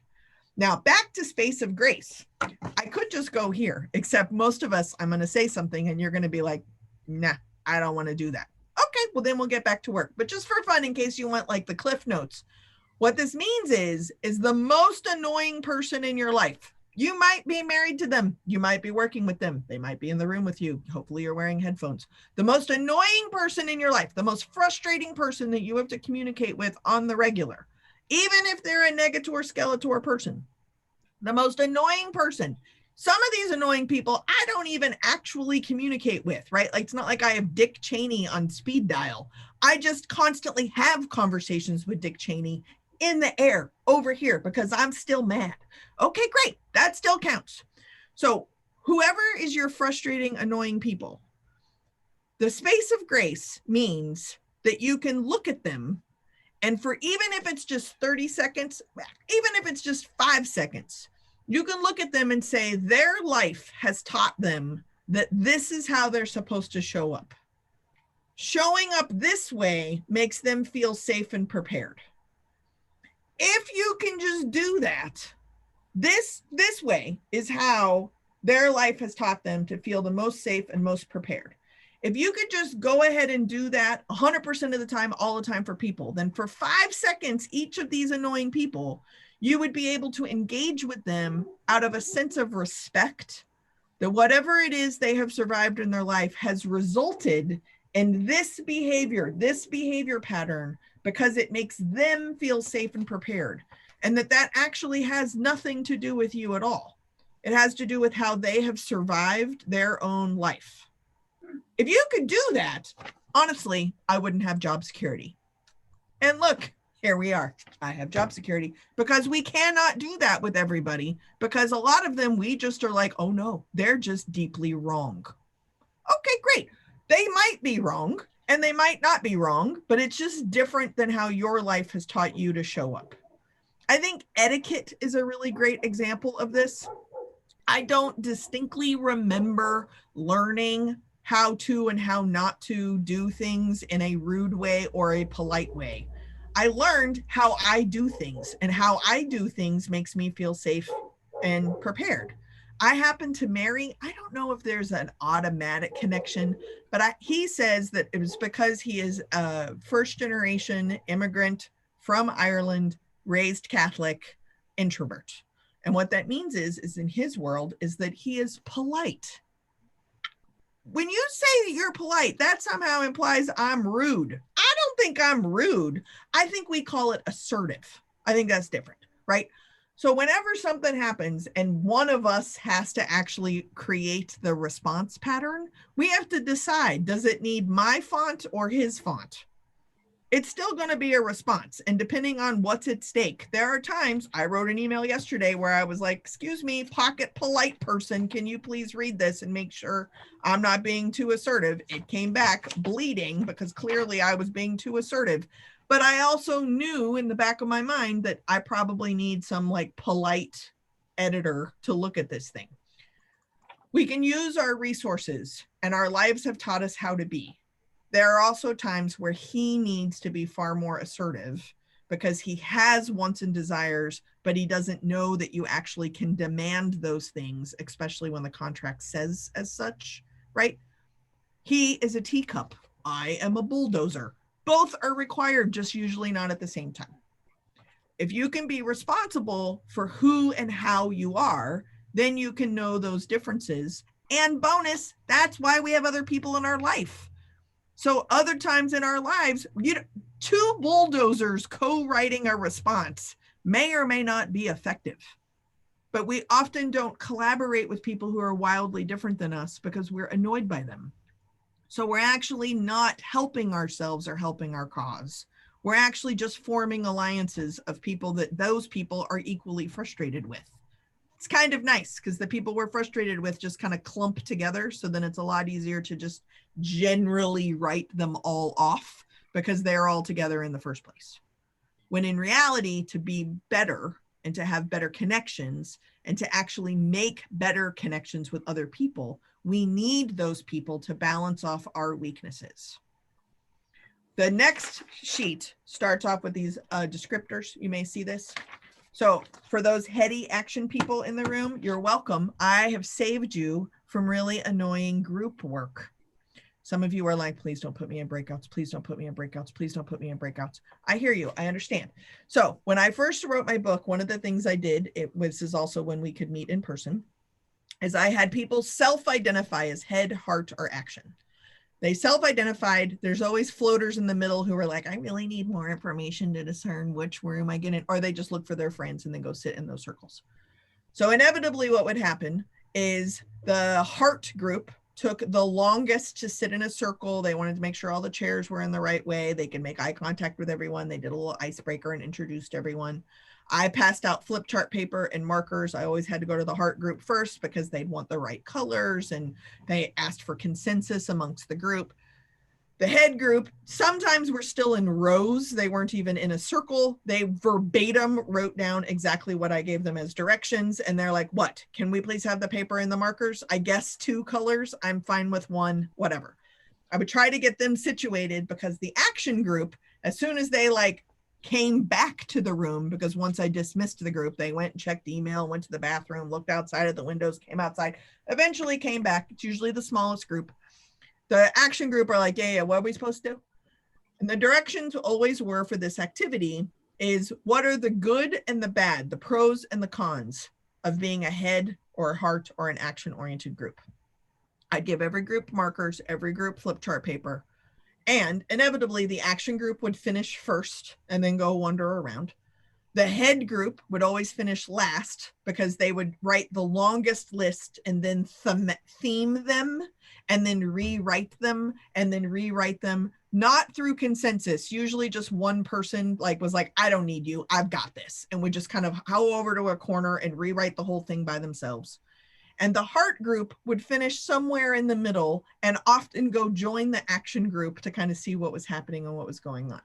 Speaker 1: Now, back to space of grace. I could just go here, except most of us, I'm going to say something and you're going to be like, nah, I don't want to do that. Okay, well then we'll get back to work. But just for fun, in case you want like the Cliff Notes, what this means is the most annoying person in your life, You might be married to them. You might be working with them. They might be in the room with you. Hopefully you're wearing headphones. The most annoying person in your life, the most frustrating person that you have to communicate with on the regular, even if they're a negator skeletor person, the most annoying person. Some of these annoying people I don't even actually communicate with, right? Like, it's not like I have Dick Cheney on speed dial. I just constantly have conversations with Dick Cheney in the air over here because I'm still mad. Okay, great. That still counts. So whoever is your frustrating, annoying people, the space of grace means that you can look at them, and for even if it's just 30 seconds, even if it's just 5 seconds, you can look at them and say their life has taught them that this is how they're supposed to show up. Showing up this way makes them feel safe and prepared. If you can just do that, this way is how their life has taught them to feel the most safe and most prepared. If you could just go ahead and do that 100% of the time, all the time for people, then for 5 seconds, each of these annoying people, you would be able to engage with them out of a sense of respect that whatever it is they have survived in their life has resulted in this behavior pattern, because it makes them feel safe and prepared. And that actually has nothing to do with you at all. It has to do with how they have survived their own life. If you could do that, honestly, I wouldn't have job security. And look, here we are. I have job security because we cannot do that with everybody, because a lot of them, we just are like, oh no, they're just deeply wrong. Okay, great. They might be wrong and they might not be wrong, but it's just different than how your life has taught you to show up. I think etiquette is a really great example of this. I don't distinctly remember learning how to and how not to do things in a rude way or a polite way. I learned how I do things, and how I do things makes me feel safe and prepared. I happen to marry, I don't know if there's an automatic connection, but he says that it was because he is a first generation immigrant from Ireland, raised Catholic, introvert. And what that means is in his world, is that he is polite. When you say that you're polite, that somehow implies I'm rude. I don't think I'm rude. I think we call it assertive. I think that's different, right? So whenever something happens and one of us has to actually create the response pattern, we have to decide, does it need my font or his font? It's still going to be a response. And depending on what's at stake, there are times, I wrote an email yesterday where I was like, excuse me, pocket polite person, can you please read this and make sure I'm not being too assertive? It came back bleeding because clearly I was being too assertive. But I also knew in the back of my mind that I probably need some like polite editor to look at this thing. We can use our resources, and our lives have taught us how to be. There are also times where he needs to be far more assertive because he has wants and desires, but he doesn't know that you actually can demand those things, especially when the contract says as such, right? He is a teacup. I am a bulldozer. Both are required, just usually not at the same time. If you can be responsible for who and how you are, then you can know those differences. And bonus, that's why we have other people in our life. So other times in our lives, two bulldozers co-writing a response may or may not be effective. But we often don't collaborate with people who are wildly different than us because we're annoyed by them. So we're actually not helping ourselves or helping our cause. We're actually just forming alliances of people that those people are equally frustrated with. It's kind of nice because the people we're frustrated with just kind of clump together. So then it's a lot easier to just generally write them all off because they're all together in the first place. When in reality, to be better and to have better connections and to actually make better connections with other people, we need those people to balance off our weaknesses. The next sheet starts off with these descriptors. You may see this. So for those heady action people in the room, you're welcome. I have saved you from really annoying group work. Some of you are like, please don't put me in breakouts. Please don't put me in breakouts. Please don't put me in breakouts. I hear you. I understand. So when I first wrote my book, one of the things I did, this is also when we could meet in person, is I had people self-identify as head, heart, or action. They self-identified. There's always floaters in the middle who are like, I really need more information to discern which room I get in, or they just look for their friends and then go sit in those circles. So inevitably what would happen is the heart group took the longest to sit in a circle. They wanted to make sure all the chairs were in the right way. They could make eye contact with everyone. They did a little icebreaker and introduced everyone. I passed out flip chart paper and markers. I always had to go to the heart group first because they'd want the right colors, and they asked for consensus amongst the group. The head group sometimes were still in rows. They weren't even in a circle. They verbatim wrote down exactly what I gave them as directions. And they're like, what? Can we please have the paper and the markers? I guess 2 colors. I'm fine with 1, whatever. I would try to get them situated, because the action group, as soon as they came back to the room, because once I dismissed the group, they went and checked email, went to the bathroom, looked outside at the windows, came outside, eventually came back. It's usually the smallest group. The action group are like, yeah, what are we supposed to do? And the directions always were for this activity is, what are the good and the bad, the pros and the cons of being a head or a heart or an action-oriented group? I'd give every group markers, every group flip chart paper, and inevitably the action group would finish first and then go wander around. The head group would always finish last, because they would write the longest list and then theme them and then rewrite them and then rewrite them, not through consensus. Usually just one person was like, I don't need you, I've got this, and would just kind of go over to a corner and rewrite the whole thing by themselves. And the heart group would finish somewhere in the middle and often go join the action group to kind of see what was happening and what was going on.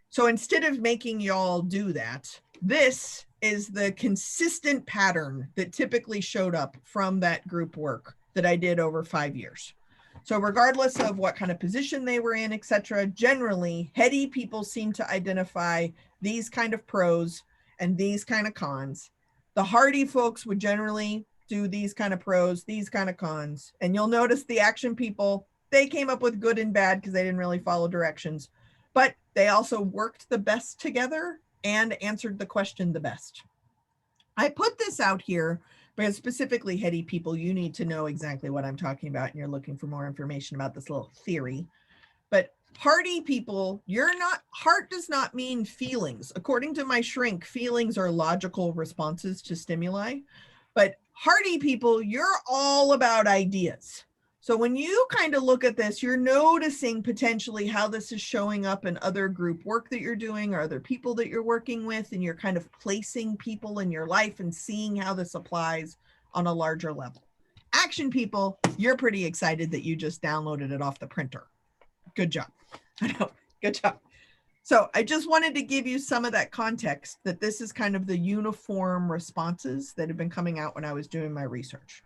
Speaker 1: So instead of making y'all do that, this is the consistent pattern that typically showed up from that group work that I did over 5 years. So regardless of what kind of position they were in, etc., generally heady people seem to identify these kind of pros and these kind of cons. The hearty folks would generally do these kind of pros, these kind of cons. And you'll notice the action people, they came up with good and bad because they didn't really follow directions, but they also worked the best together and answered the question the best. I put this out here because specifically heady people, you need to know exactly what I'm talking about, and you're looking for more information about this little theory. But hearty people, heart does not mean feelings. According to my shrink, feelings are logical responses to stimuli. But hearty people, you're all about ideas. So when you kind of look at this, you're noticing potentially how this is showing up in other group work that you're doing or other people that you're working with, and you're kind of placing people in your life and seeing how this applies on a larger level. Action people, you're pretty excited that you just downloaded it off the printer. Good job. I know, good job. So I just wanted to give you some of that context, that this is kind of the uniform responses that have been coming out when I was doing my research.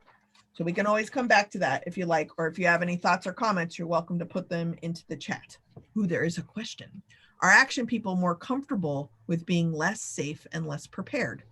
Speaker 1: So we can always come back to that if you like, or if you have any thoughts or comments, you're welcome to put them into the chat. Ooh, there is a question. Are action people more comfortable with being less safe and less prepared?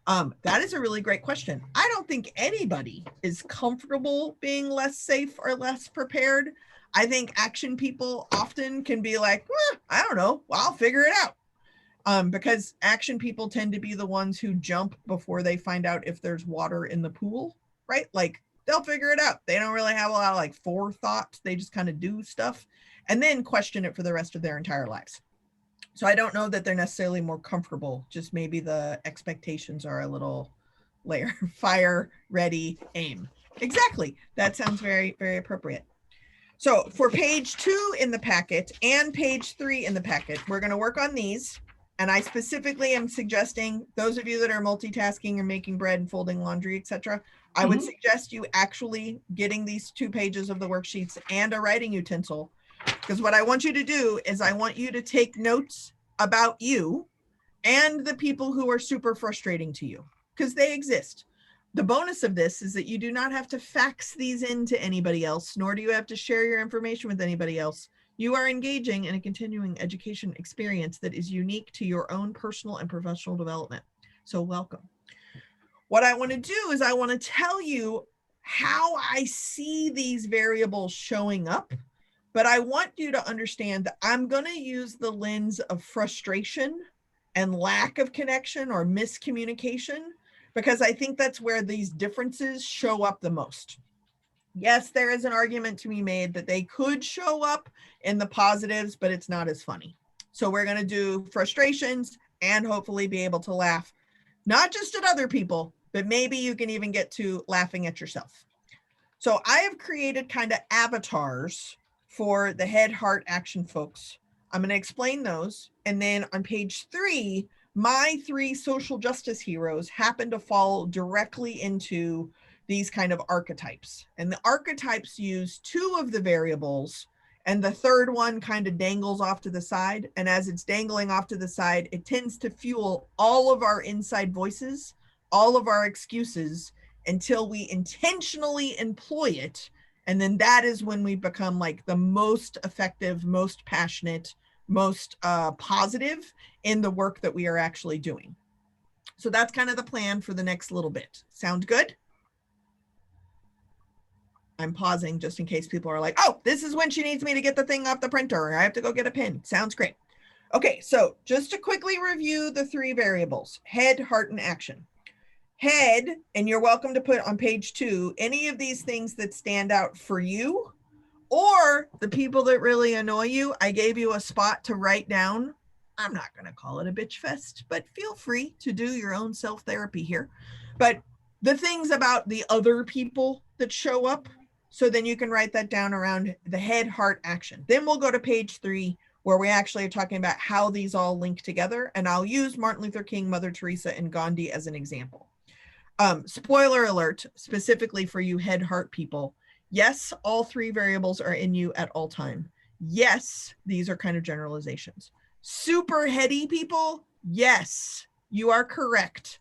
Speaker 1: That is a really great question. I don't think anybody is comfortable being less safe or less prepared. I think action people often can be like, I don't know, well, I'll figure it out. Because action people tend to be the ones who jump before they find out if there's water in the pool, right? Like, they'll figure it out. They don't really have a lot of forethought. They just kind of do stuff and then question it for the rest of their entire lives. So I don't know that they're necessarily more comfortable, just maybe the expectations are a little layer. Fire, ready, aim. Exactly. That sounds very, very appropriate. So for page 2 in the packet and page 3 in the packet, we're going to work on these. And I specifically am suggesting those of you that are multitasking or making bread and folding laundry, etc., I would suggest you actually getting these 2 pages of the worksheets and a writing utensil, because what I want you to do is I want you to take notes about you and the people who are super frustrating to you, because they exist. The bonus of this is that you do not have to fax these in to anybody else, nor do you have to share your information with anybody else. You are engaging in a continuing education experience that is unique to your own personal and professional development. So welcome. What I want to do is I want to tell you how I see these variables showing up, but I want you to understand that I'm going to use the lens of frustration and lack of connection or miscommunication, because I think that's where these differences show up the most. Yes, there is an argument to be made that they could show up in the positives, but it's not as funny. So we're going to do frustrations and hopefully be able to laugh, not just at other people, but maybe you can even get to laughing at yourself. So I have created kind of avatars for the head, heart, action folks. I'm going to explain those. And then on page 3, my 3 social justice heroes happen to fall directly into these kind of archetypes. And the archetypes use 2 of the variables, and the third one kind of dangles off to the side. And as it's dangling off to the side, it tends to fuel all of our inside voices, all of our excuses, until we intentionally employ it. And then that is when we become like the most effective, most passionate, most positive in the work that we are actually doing. So that's kind of the plan for the next little bit. Sound good? I'm pausing just in case people are like, oh, this is when she needs me to get the thing off the printer, or I have to go get a pen. Sounds great. Okay, so just to quickly review the 3 variables: head, heart, and action. Head, and you're welcome to put on page 2 any of these things that stand out for you or the people that really annoy you. I gave you a spot to write down. I'm not going to call it a bitch fest, but feel free to do your own self-therapy here. But the things about the other people that show up, so then you can write that down around the head, heart, action. Then we'll go to page 3, where we actually are talking about how these all link together. And I'll use Martin Luther King, Mother Teresa, and Gandhi as an example. Spoiler alert, specifically for you head, heart people. Yes, all 3 variables are in you at all time. Yes, these are kind of generalizations. Super heady people, yes, you are correct.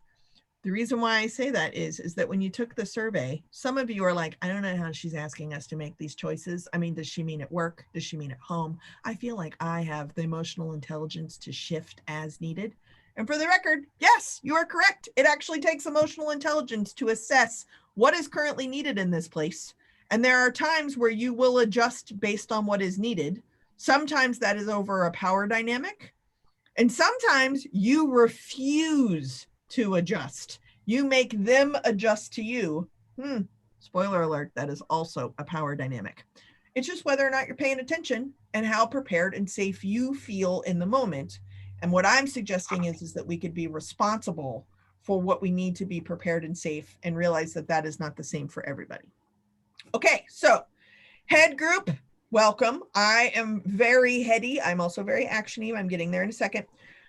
Speaker 1: The reason why I say that is that when you took the survey, some of you are like, I don't know how she's asking us to make these choices. I mean, does she mean at work? Does she mean at home? I feel like I have the emotional intelligence to shift as needed. And for the record, yes, you are correct. It actually takes emotional intelligence to assess what is currently needed in this place. And there are times where you will adjust based on what is needed. Sometimes that is over a power dynamic. And sometimes you refuse to adjust. You make them adjust to you. Spoiler alert, that is also a power dynamic. It's just whether or not you're paying attention and how prepared and safe you feel in the moment. And what I'm suggesting is that we could be responsible for what we need to be prepared and safe, and realize that that is not the same for everybody. Okay, so head group, welcome. I am very heady. I'm also very actiony. I'm getting there in a second.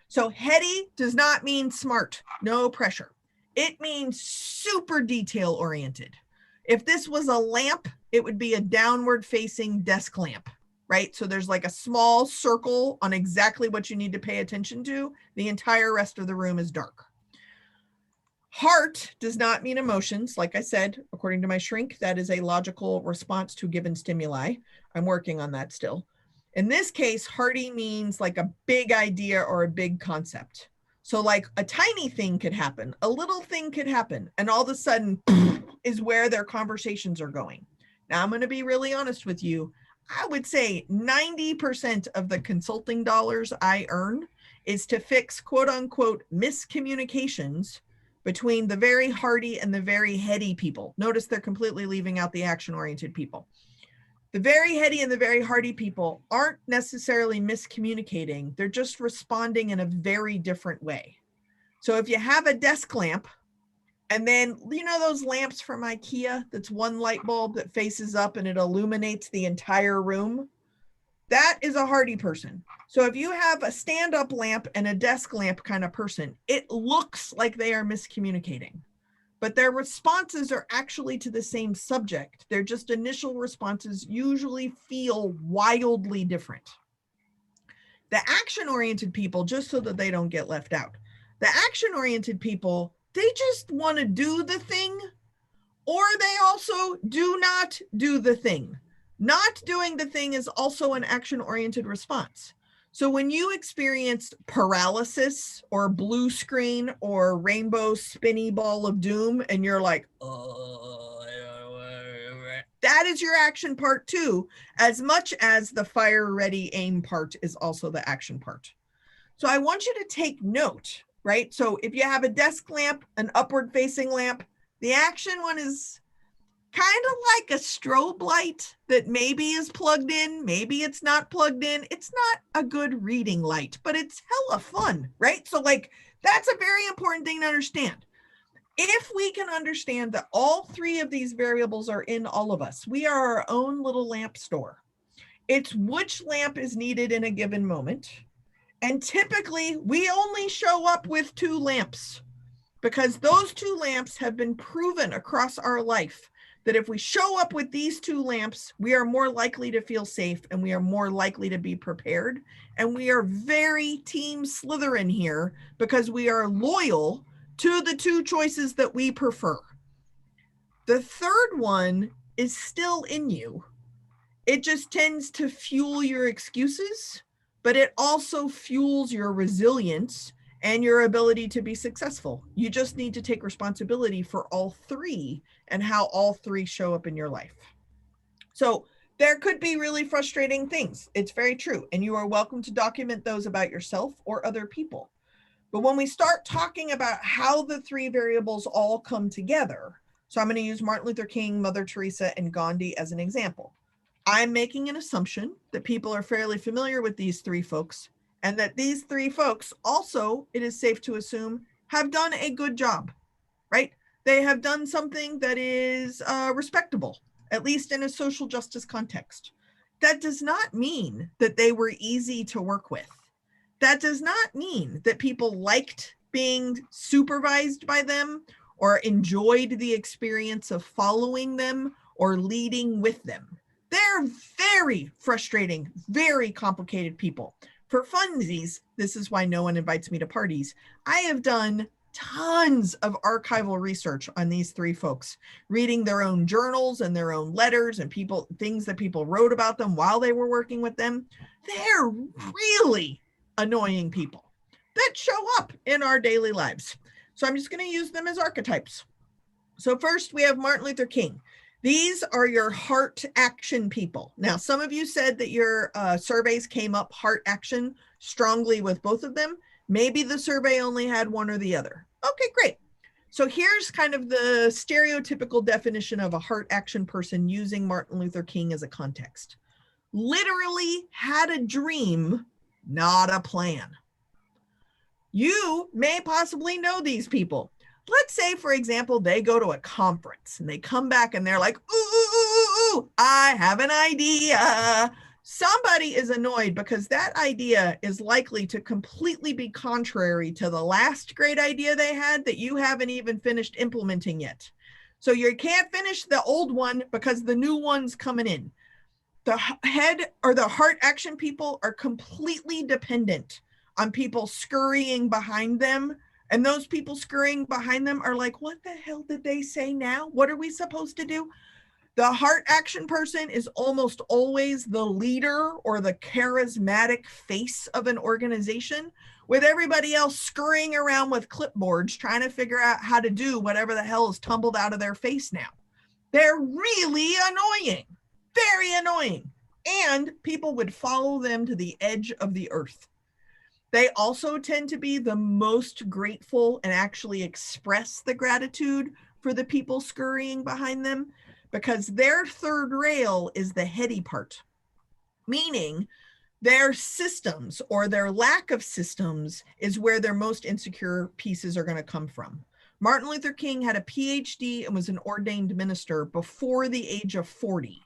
Speaker 1: So heady does not mean smart, no pressure. It means super detail oriented. If this was a lamp, it would be a downward facing desk lamp, right? So there's like a small circle on exactly what you need to pay attention to. The entire rest of the room is dark. Heart does not mean emotions. Like I said, according to my shrink, that is a logical response to given stimuli. I'm working on that still. In this case, hearty means like a big idea or a big concept. So like a tiny thing could happen, a little thing could happen, and all of a sudden is where their conversations are going. Now I'm going to be really honest with you. I would say 90% of the consulting dollars I earn is to fix quote unquote miscommunications between the very hearty and the very heady people. Notice they're completely leaving out the action-oriented people. The very heady and the very hearty people aren't necessarily miscommunicating. They're just responding in a very different way. So if you have a desk lamp, and then, you know, those lamps from IKEA, that's one light bulb that faces up and it illuminates the entire room, that is a hearty person. So if you have a stand-up lamp and a desk lamp kind of person, it looks like they are miscommunicating, but their responses are actually to the same subject. Their just initial responses usually feel wildly different. The action-oriented people, just so that they don't get left out, the action-oriented people, they just want to do the thing, or they also do not do the thing. Not doing the thing is also an action-oriented response. So when you experience paralysis or blue screen or rainbow spinny ball of doom, and you're like, oh, That is your action part too, as much as the fire, ready, aim part is also the action part. So I want you to take note, right? So if you have a desk lamp, an upward facing lamp, the action one is kind of like a strobe light that maybe is plugged in, maybe it's not plugged in. It's not a good reading light, but it's hella fun, right? So like, that's a very important thing to understand. If we can understand that all three of these variables are in all of us, we are our own little lamp store. It's which lamp is needed in a given moment. And typically we only show up with 2 lamps because those 2 lamps have been proven across our life that if we show up with these 2 lamps, we are more likely to feel safe and we are more likely to be prepared. And we are very Team Slytherin here because we are loyal to the 2 choices that we prefer. The third one is still in you. It just tends to fuel your excuses, but it also fuels your resilience and your ability to be successful. You just need to take responsibility for all 3 and how all 3 show up in your life. So there could be really frustrating things. It's very true. And you are welcome to document those about yourself or other people. But when we start talking about how the 3 variables all come together, so I'm going to use Martin Luther King, Mother Teresa, and Gandhi as an example. I'm making an assumption that people are fairly familiar with these 3 folks, and that these 3 folks also, it is safe to assume, have done a good job, right? They have done something that is respectable, at least in a social justice context. That does not mean that they were easy to work with. That does not mean that people liked being supervised by them or enjoyed the experience of following them or leading with them. They're very frustrating, very complicated people. For funsies, this is why no one invites me to parties. I have done tons of archival research on these 3 folks, reading their own journals and their own letters and things that people wrote about them while they were working with them. They're really annoying people that show up in our daily lives. So I'm just going to use them as archetypes. So first we have Martin Luther King. These are your heart action people. Now, some of you said that your surveys came up heart action strongly with both of them. Maybe the survey only had one or the other. Okay, great. So here's kind of the stereotypical definition of a heart action person using Martin Luther King as a context. Literally had a dream, not a plan. You may possibly know these people. Let's say, for example, they go to a conference and they come back and they're like, ooh, I have an idea. Somebody is annoyed because that idea is likely to completely be contrary to the last great idea they had that you haven't even finished implementing yet. So you can't finish the old one because the new one's coming in. The head or the heart action people are completely dependent on people scurrying behind them. And those people scurrying behind them are like, what the hell did they say now? What are we supposed to do? The heart action person is almost always the leader or the charismatic face of an organization, with everybody else scurrying around with clipboards trying to figure out how to do whatever the hell is tumbled out of their face now. They're really annoying, very annoying. And people would follow them to the edge of the earth. They also tend to be the most grateful and actually express the gratitude for the people scurrying behind them, because their third rail is the heady part, meaning their systems or their lack of systems is where their most insecure pieces are going to come from. Martin Luther King had a PhD and was an ordained minister before the age of 40.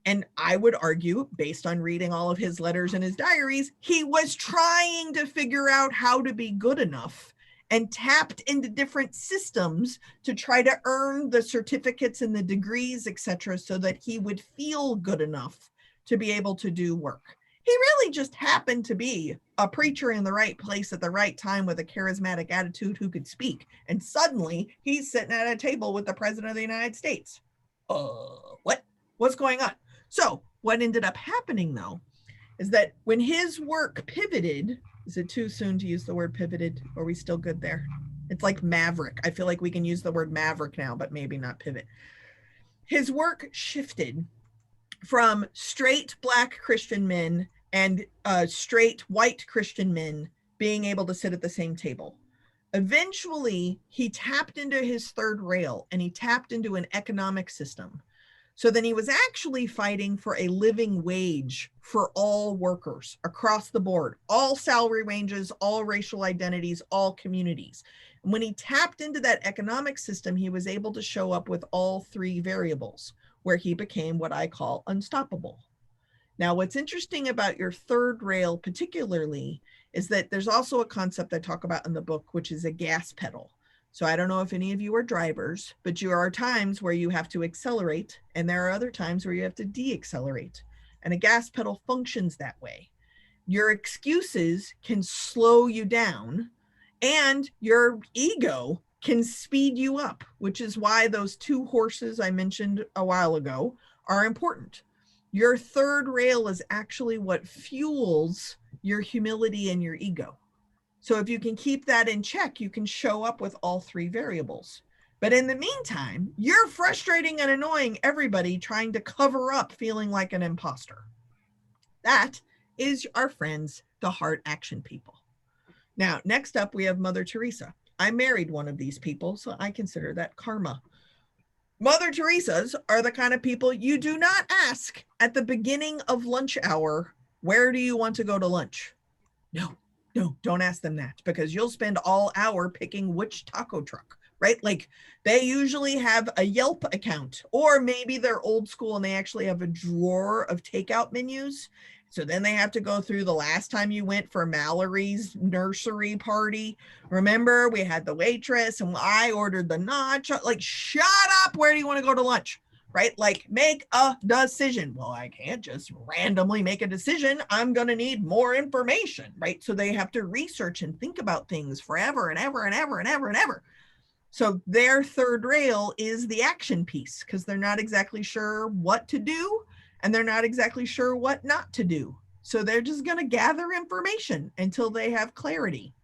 Speaker 1: And I would argue, based on reading all of his letters and his diaries, he was trying to figure out how to be good enough and tapped into different systems to try to earn the certificates and the degrees, etc., so that he would feel good enough to be able to do work. He really just happened to be a preacher in the right place at the right time with a charismatic attitude who could speak. And suddenly he's sitting at a table with the president of the United States. What's going on? So what ended up happening, though, is that when his work pivoted, is it too soon to use the word pivoted? Or are we still good there? It's like maverick. I feel like we can use the word maverick now, but maybe not pivot. his work shifted from straight Black Christian men and straight white Christian men being able to sit at the same table. Eventually, he tapped into his third rail and he tapped into an economic system. So then he was actually fighting for a living wage for all workers across the board, all salary ranges, all racial identities, all communities. And when he tapped into that economic system, he was able to show up with all three variables, where he became what I call unstoppable. Now, what's interesting about your third rail particularly is that there's also a concept I talk about in the book, which is a gas pedal. So I don't know if any of you are drivers, but there are times where you have to accelerate, and there are other times where you have to de-accelerate. And a gas pedal functions that way. Your excuses can slow you down, and your ego can speed you up, which is why those two horses I mentioned a while ago are important. Your third rail is actually what fuels your humility and your ego. So if you can keep that in check, you can show up with all three variables. But in the meantime, you're frustrating and annoying everybody trying to cover up feeling like an imposter. That is our friends, the heart action people. Now, next up, we have Mother Teresa. I married one of these people, so I consider that karma. Mother Teresa's are the kind of people you do not ask at the beginning of lunch hour, where do you want to go to lunch? No, don't ask them that, because you'll spend all hour picking which taco truck, right? Like, they usually have a Yelp account, or maybe they're old school and they actually have a drawer of takeout menus. So then they have to go through the last time you went for Mallory's nursery party. Remember, we had the waitress and I ordered the nacho. Like, shut up. Where do you want to go to lunch? Right? Like, make a decision. Well, I can't just randomly make a decision. I'm going to need more information, right? So they have to research and think about things forever and ever and ever and ever and ever. So their third rail is the action piece, because they're not exactly sure what to do and they're not exactly sure what not to do. So they're just going to gather information until they have clarity.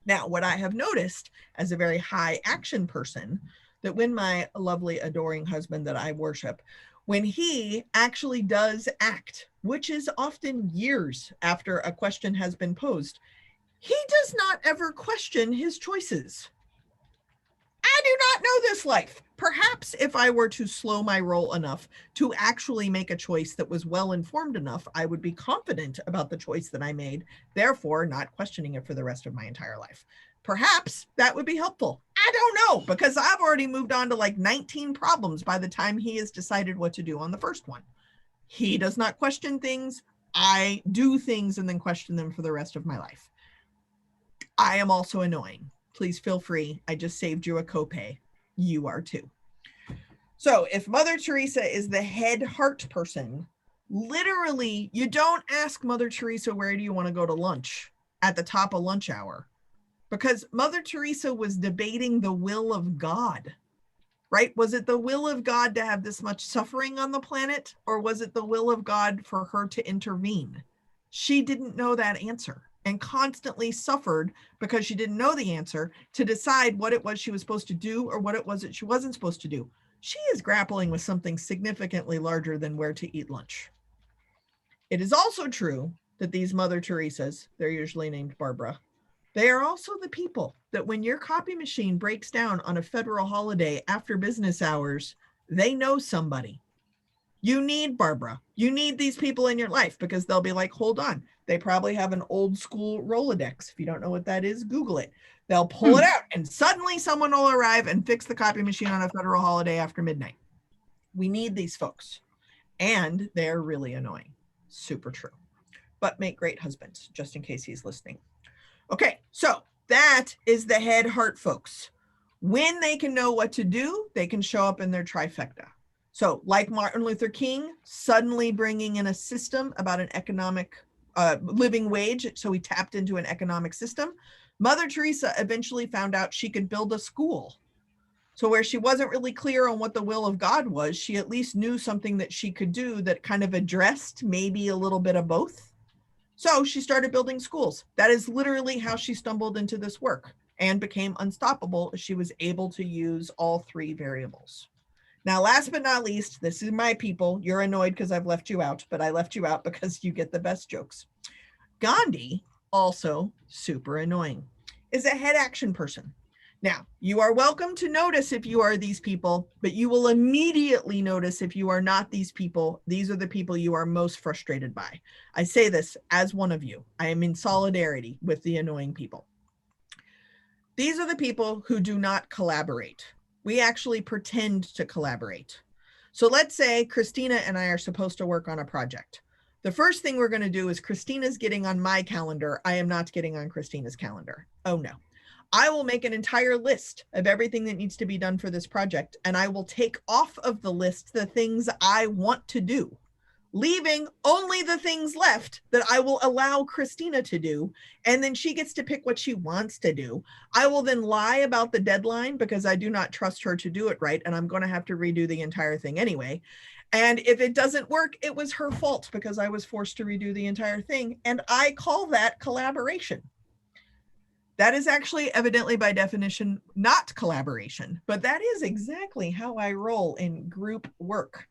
Speaker 1: Now, what I have noticed as a very high action person, that when my lovely, adoring husband that I worship, when he actually does act, which is often years after a question has been posed, he does not ever question his choices. I do not know this life. Perhaps if I were to slow my roll enough to actually make a choice that was well informed enough, I would be confident about the choice that I made, therefore not questioning it for the rest of my entire life. Perhaps that would be helpful. I don't know, because I've already moved on to like 19 problems by the time he has decided what to do on the first one. He does not question things. I do things and then question them for the rest of my life. I am also annoying. Please feel free. I just saved you a copay. You are too. So if Mother Teresa is the head heart person, literally, you don't ask Mother Teresa, where do you want to go to lunch at the top of lunch hour? Because Mother Teresa was debating the will of God, right? Was it the will of God to have this much suffering on the planet, or was it the will of God for her to intervene? She didn't know that answer and constantly suffered because she didn't know the answer to decide what it was she was supposed to do or what it was that she wasn't supposed to do. She is grappling with something significantly larger than where to eat lunch. It is also true that these Mother Teresas, they're usually named Barbara, they are also the people that when your copy machine breaks down on a federal holiday after business hours, they know somebody. You need Barbara. You need these people in your life, because they'll be like, hold on. They probably have an old school Rolodex. If you don't know what that is, Google it. They'll pull it out and suddenly someone will arrive and fix the copy machine on a federal holiday after midnight. We need these folks. And they're really annoying. Super true. But make great husbands, just in case he's listening. Okay, so that is the head heart folks. When they can know what to do, they can show up in their trifecta. So like Martin Luther King, suddenly bringing in a system about an economic living wage. So he tapped into an economic system. Mother Teresa eventually found out she could build a school. So where she wasn't really clear on what the will of God was, she at least knew something that she could do that kind of addressed maybe a little bit of both. So she started building schools. That is literally how she stumbled into this work and became unstoppable. She was able to use all three variables. Now, last but not least, this is my people. You're annoyed because I've left you out, but I left you out because you get the best jokes. Gandhi, also super annoying, is a head action person. Now, you are welcome to notice if you are these people, but you will immediately notice if you are not these people. These are the people you are most frustrated by. I say this as one of you. I am in solidarity with the annoying people. These are the people who do not collaborate. We actually pretend to collaborate. So let's say Christina and I are supposed to work on a project. The first thing we're going to do is Christina's getting on my calendar. I am not getting on Christina's calendar. Oh no. I will make an entire list of everything that needs to be done for this project, and I will take off of the list the things I want to do, leaving only the things left that I will allow Christina to do. And then she gets to pick what she wants to do. I will then lie about the deadline because I do not trust her to do it right. And I'm going to have to redo the entire thing anyway. And if it doesn't work, it was her fault because I was forced to redo the entire thing. And I call that collaboration. That is actually evidently by definition not collaboration, but that is exactly how I roll in group work.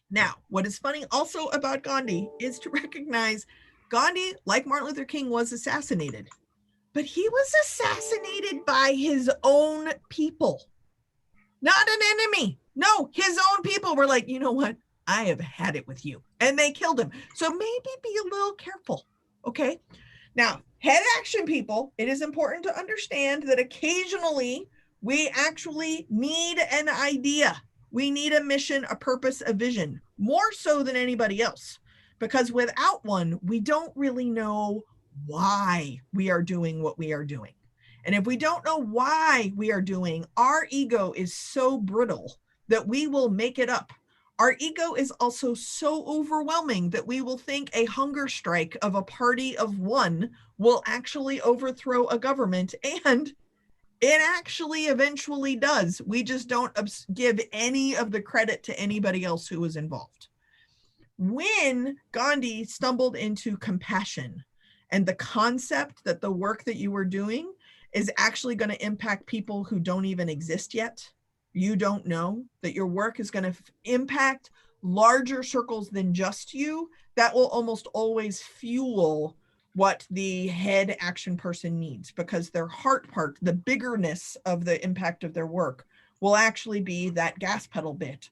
Speaker 1: Now, what is funny also about Gandhi is to recognize Gandhi, like Martin Luther King, was assassinated, but he was assassinated by his own people, not an enemy. No, his own people were like, you know what? I have had it with you. And they killed him. So maybe be a little careful. Okay. Now, head action people, it is important to understand that occasionally we actually need an idea. We need a mission, a purpose, a vision, more so than anybody else, because without one, we don't really know why we are doing what we are doing. And if we don't know why we are doing, our ego is so brittle that we will make it up. Our ego is also so overwhelming that we will think a hunger strike of a party of one will actually overthrow a government, and it actually eventually does. We just don't give any of the credit to anybody else who was involved. When Gandhi stumbled into compassion and the concept that the work that you were doing is actually going to impact people who don't even exist yet, you don't know that your work is going to impact larger circles than just you, that will almost always fuel what the head action person needs, because their heart part, the biggerness of the impact of their work, will actually be that gas pedal bit,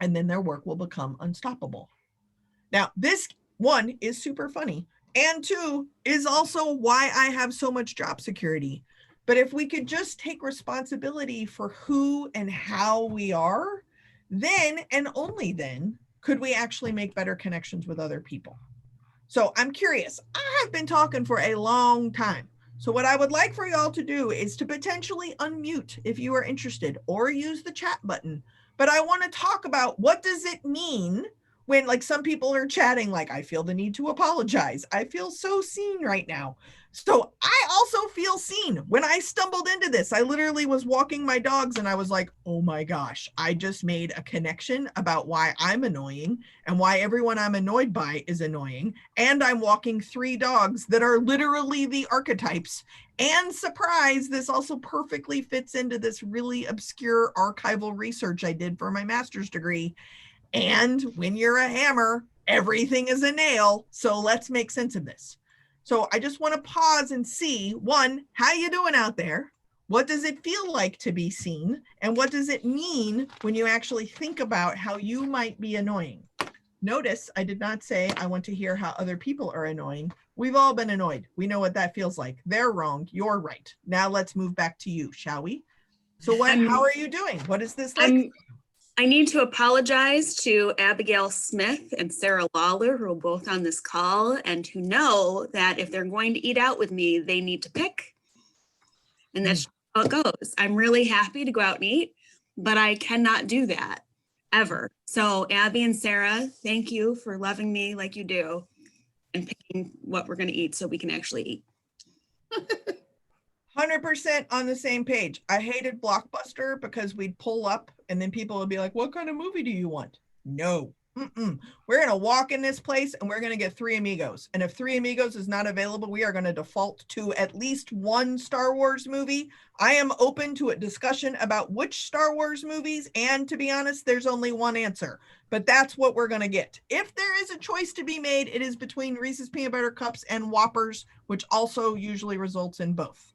Speaker 1: and then their work will become unstoppable. Now, this one is super funny, and two is also why I have so much job security. But if we could just take responsibility for who and how we are, then and only then could we actually make better connections with other people. So I'm curious. I have been talking for a long time. So what I would like for y'all to do is to potentially unmute if you are interested, or use the chat button. But I want to talk about, what does it mean when, like, some people are chatting like, I feel the need to apologize. I feel so seen right now. So I also feel seen. When I stumbled into this, I literally was walking my dogs and I was like, oh my gosh, I just made a connection about why I'm annoying and why everyone I'm annoyed by is annoying. And I'm walking 3 dogs that are literally the archetypes. And surprise, this also perfectly fits into this really obscure archival research I did for my master's degree. And when you're a hammer, everything is a nail. So let's make sense of this. So I just want to pause and see, one, how you doing out there? What does it feel like to be seen? And what does it mean when you actually think about how you might be annoying? Notice I did not say I want to hear how other people are annoying. We've all been annoyed. We know what that feels like. They're wrong. You're right. Now let's move back to you, shall we? So how are you doing? What is this like?
Speaker 3: I need to apologize to Abigail Smith and Sarah Lawler, who are both on this call and who know that if they're going to eat out with me, they need to pick. And that's how it goes. I'm really happy to go out and eat, but I cannot do that ever. So Abby and Sarah, thank you for loving me like you do and picking what we're going to eat so we can actually eat.
Speaker 1: 100% on the same page. I hated Blockbuster because we'd pull up and then people would be like, what kind of movie do you want? No, We're going to walk in this place and we're going to get Three Amigos. And if Three Amigos is not available, we are going to default to at least one Star Wars movie. I am open to a discussion about which Star Wars movies. And to be honest, there's only one answer, but that's what we're going to get. If there is a choice to be made, it is between Reese's Peanut Butter Cups and Whoppers, which also usually results in both.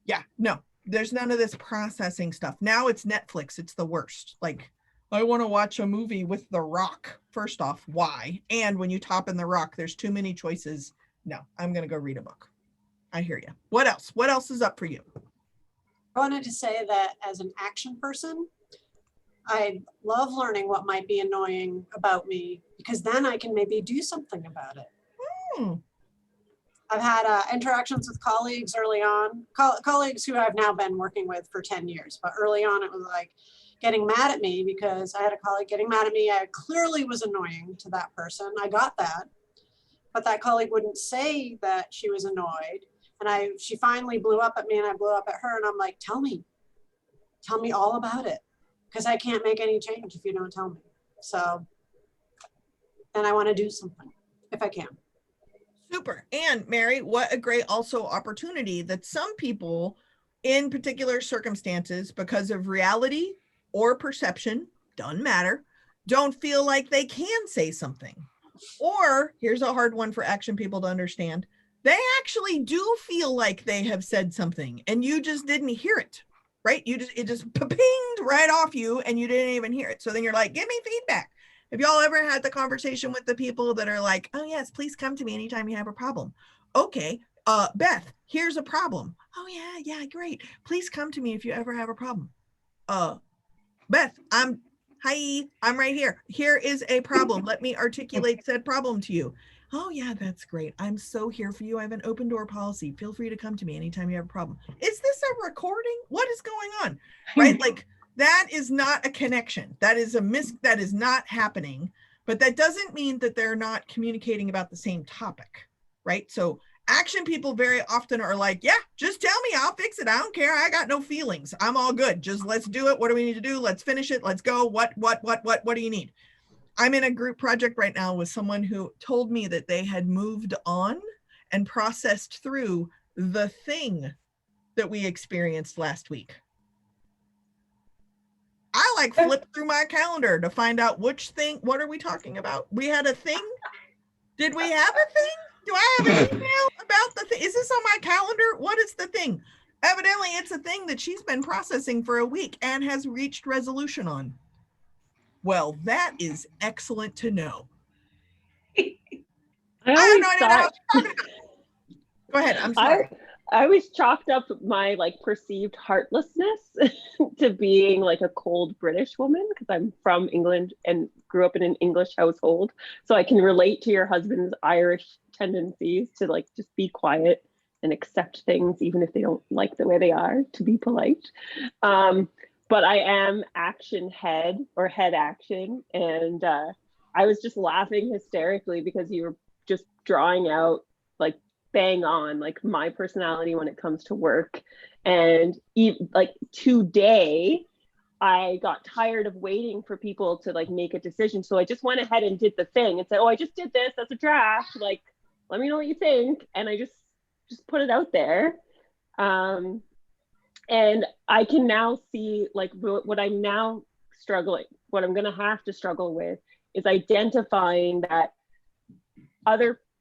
Speaker 1: Yeah, no, there's none of this processing stuff. Now it's Netflix. It's the worst. Like, I want to watch a movie with The Rock. First off, why? And when you top in The Rock, there's too many choices. No, I'm going to go read a book. I hear you. What else? What else is up for you?
Speaker 4: I wanted to say that as an action person, I love learning what might be annoying about me, because then I can maybe do something about it. I've had interactions with colleagues early on, colleagues who I've now been working with for 10 years. But early on, it was like getting mad at me because I had a colleague getting mad at me. I clearly was annoying to that person. I got that. But that colleague wouldn't say that she was annoyed. And she finally blew up at me and I blew up at her. And I'm like, tell me all about it. Because I can't make any change if you don't tell me. So then I want to do something if I can.
Speaker 1: Super. And Mary, what a great also opportunity that some people in particular circumstances, because of reality or perception, doesn't matter, don't feel like they can say something. Or here's a hard one for action people to understand. They actually do feel like they have said something and you just didn't hear it, right? It just pinged right off you and you didn't even hear it. So then you're like, give me feedback. Have y'all ever had the conversation with the people that are like, oh yes, please come to me anytime you have a problem. Okay, Beth, here's a problem. Oh yeah, great. Please come to me if you ever have a problem. Beth, I'm right here. Here is a problem. Let me articulate said problem to you. Oh yeah, that's great. I'm so here for you. I have an open door policy. Feel free to come to me anytime you have a problem. Is this a recording? What is going on? Right? Like, that is not a connection. That is that is not happening, but that doesn't mean that they're not communicating about the same topic, right? So action people very often are like, yeah, just tell me, I'll fix it. I don't care. I got no feelings. I'm all good. Just let's do it. What do we need to do? Let's finish it. Let's go. What do you need? I'm in a group project right now with someone who told me that they had moved on and processed through the thing that we experienced last week. I like flipped through my calendar to find out which thing, what are we talking about? We had a thing? Did we have a thing? Do I have an email about the thing? Is this on my calendar? What is the thing? Evidently, it's a thing that she's been processing for a week and has reached resolution on. Well, that is excellent to know. I have no idea what you're talking about. Go ahead, I'm sorry.
Speaker 5: I always chalked up my like perceived heartlessness to being like a cold British woman because I'm from England and grew up in an English household. So I can relate to your husband's Irish tendencies to like just be quiet and accept things even if they don't like the way they are, to be polite. But I am action head or head action. And I was just laughing hysterically because you were just drawing out like bang on like my personality when it comes to work. And like today I got tired of waiting for people to like make a decision, so I just went ahead and did the thing and said, oh, I just did this, that's a draft, like let me know what you think. And I just put it out there. And I can now see like what I'm now struggling, what I'm going to have to struggle with is identifying that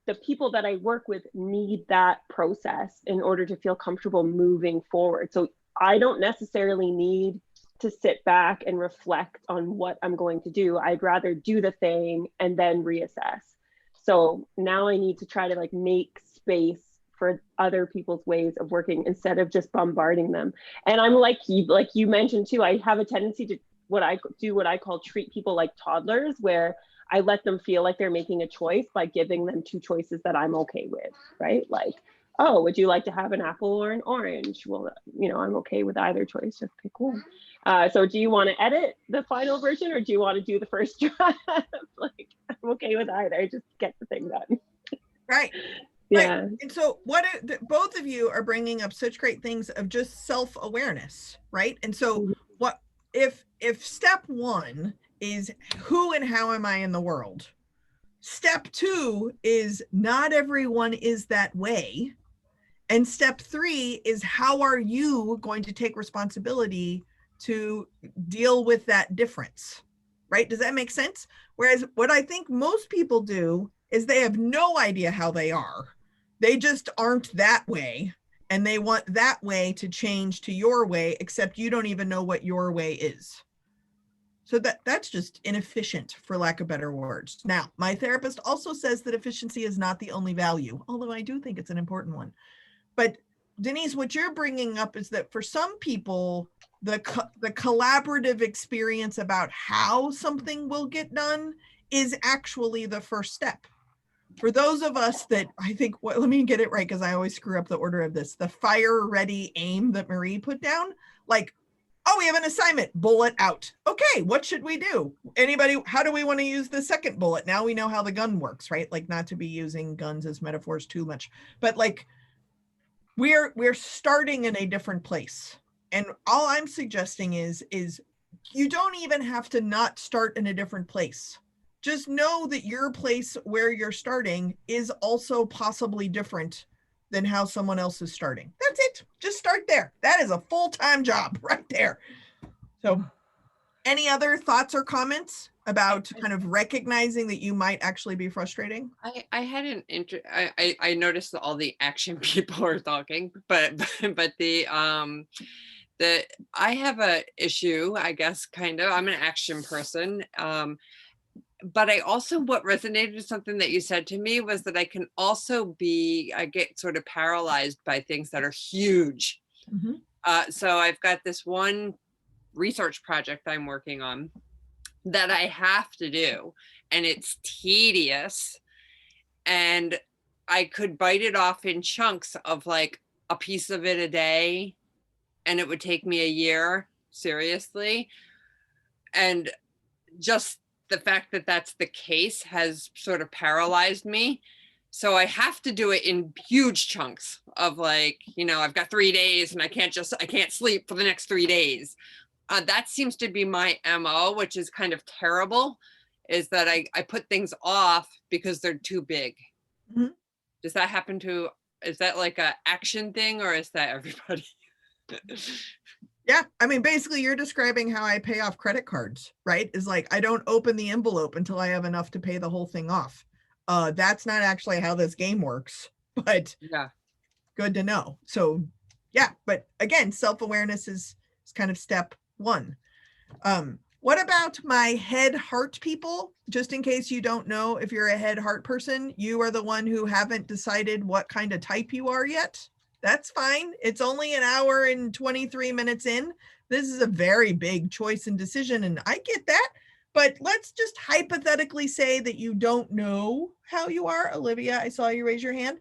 Speaker 5: the people that I work with need that process in order to feel comfortable moving forward. So I don't necessarily need to sit back and reflect on what I'm going to do. I'd rather do the thing and then reassess. So now I need to try to like make space for other people's ways of working instead of just bombarding them. And I'm like you mentioned too, I have a tendency to what I call treat people like toddlers, where I let them feel like they're making a choice by giving them two choices that I'm okay with, right? Like, oh, would you like to have an apple or an orange? Well, you know, I'm okay with either choice, just pick one. So do you want to edit the final version or do you want to do the first draft? Like, I'm okay with either, just get the thing done.
Speaker 1: Right.
Speaker 5: Yeah.
Speaker 1: Right. And so both of you are bringing up such great things of just self-awareness, right? And so what if step one is who and how am I in the world? Step 2 is not everyone is that way. And step 3 is how are you going to take responsibility to deal with that difference, right? Does that make sense? Whereas what I think most people do is they have no idea how they are. They just aren't that way. And they want that way to change to your way, except you don't even know what your way is. So that's just inefficient, for lack of better words. Now, my therapist also says that efficiency is not the only value, although I do think it's an important one. But Denise, what you're bringing up is that for some people, the collaborative experience about how something will get done is actually the first step. For those of us that I think, let me get it right, because I always screw up the order of this, the fire, ready, aim that Marie put down, like, oh, we have an assignment, bullet out. Okay, what should we do? Anybody, how do we want to use the second bullet? Now we know how the gun works, right? Like, not to be using guns as metaphors too much, but like, we're starting in a different place. And all I'm suggesting is you don't even have to not start in a different place. Just know that your place where you're starting is also possibly different than how someone else is starting. That's it. Just start there. That is a full-time job right there. So any other thoughts or comments about kind of recognizing that you might actually be frustrating?
Speaker 6: I had an I noticed that all the action people are talking, but the I have a issue, I guess, kind of. I'm an action person. But I also, what resonated with something that you said to me was that I can also I get sort of paralyzed by things that are huge.
Speaker 1: Mm-hmm.
Speaker 6: So I've got this one research project I'm working on that I have to do, and it's tedious, and I could bite it off in chunks of like a piece of it a day, and it would take me a year, seriously. And just the fact that that's the case has sort of paralyzed me. So I have to do it in huge chunks of like, I've got 3 days and I can't sleep for the next 3 days. That seems to be my MO, which is kind of terrible, is that I put things off because they're too big.
Speaker 1: Mm-hmm.
Speaker 6: Does that happen is that like a action thing, or is that everybody?
Speaker 1: Yeah, I mean, basically you're describing how I pay off credit cards, right? Is like, I don't open the envelope until I have enough to pay the whole thing off. That's not actually how this game works, but
Speaker 6: yeah,
Speaker 1: good to know. So yeah, but again, self-awareness is kind of step 1. What about my head heart people? Just in case you don't know, if you're a head heart person, you are the one who haven't decided what kind of type you are yet. That's fine. It's only an hour and 23 minutes in. This is a very big choice and decision, and I get that. But let's just hypothetically say that you don't know how you are. Olivia, I saw you raise your hand.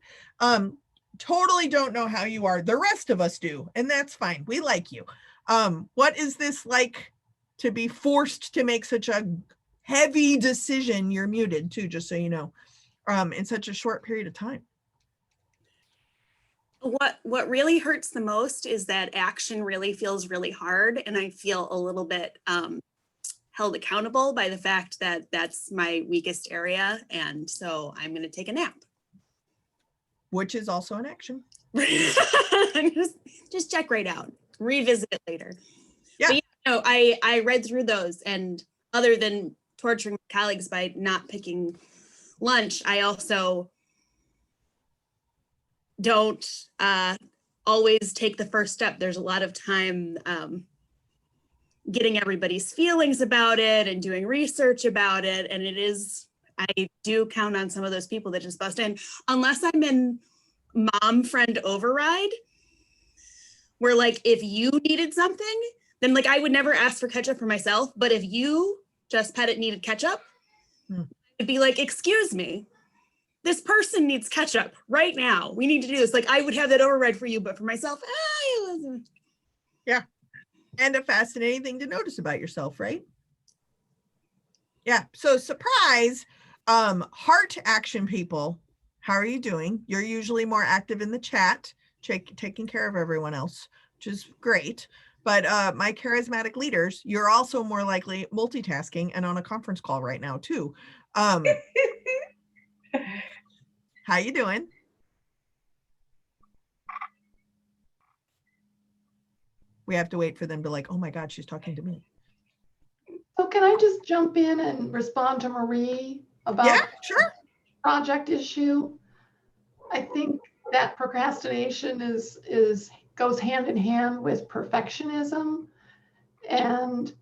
Speaker 1: Totally don't know how you are. The rest of us do, and that's fine. We like you. What is this like to be forced to make such a heavy decision? You're muted too, just so you know, in such a short period of time.
Speaker 3: What really hurts the most is that action really feels really hard, and I feel a little bit held accountable by the fact that that's my weakest area, and so I'm going to take a nap.
Speaker 1: Which is also an action.
Speaker 3: just check right out. Revisit it later.
Speaker 1: Yeah.
Speaker 3: But, I read through those, and other than torturing my colleagues by not picking lunch, I also don't always take the first step. There's a lot of time getting everybody's feelings about it and doing research about it. And I do count on some of those people that just bust in, unless I'm in mom friend override, where like, if you needed something, then like I would never ask for ketchup for myself. But if you, Just Pettit, needed ketchup, it'd be like, excuse me, this person needs ketchup right now. We need to do this. Like, I would have that override for you, but for myself,
Speaker 1: yeah. And a fascinating thing to notice about yourself, right? Yeah. So surprise, heart action people, how are you doing? You're usually more active in the chat, taking care of everyone else, which is great. But my charismatic leaders, you're also more likely multitasking and on a conference call right now too. How you doing? We have to wait for them to like, oh my God, she's talking to me.
Speaker 7: So can I just jump in and respond to Marie about
Speaker 1: Yeah, sure.
Speaker 7: project issue? I think that procrastination goes hand in hand with perfectionism. And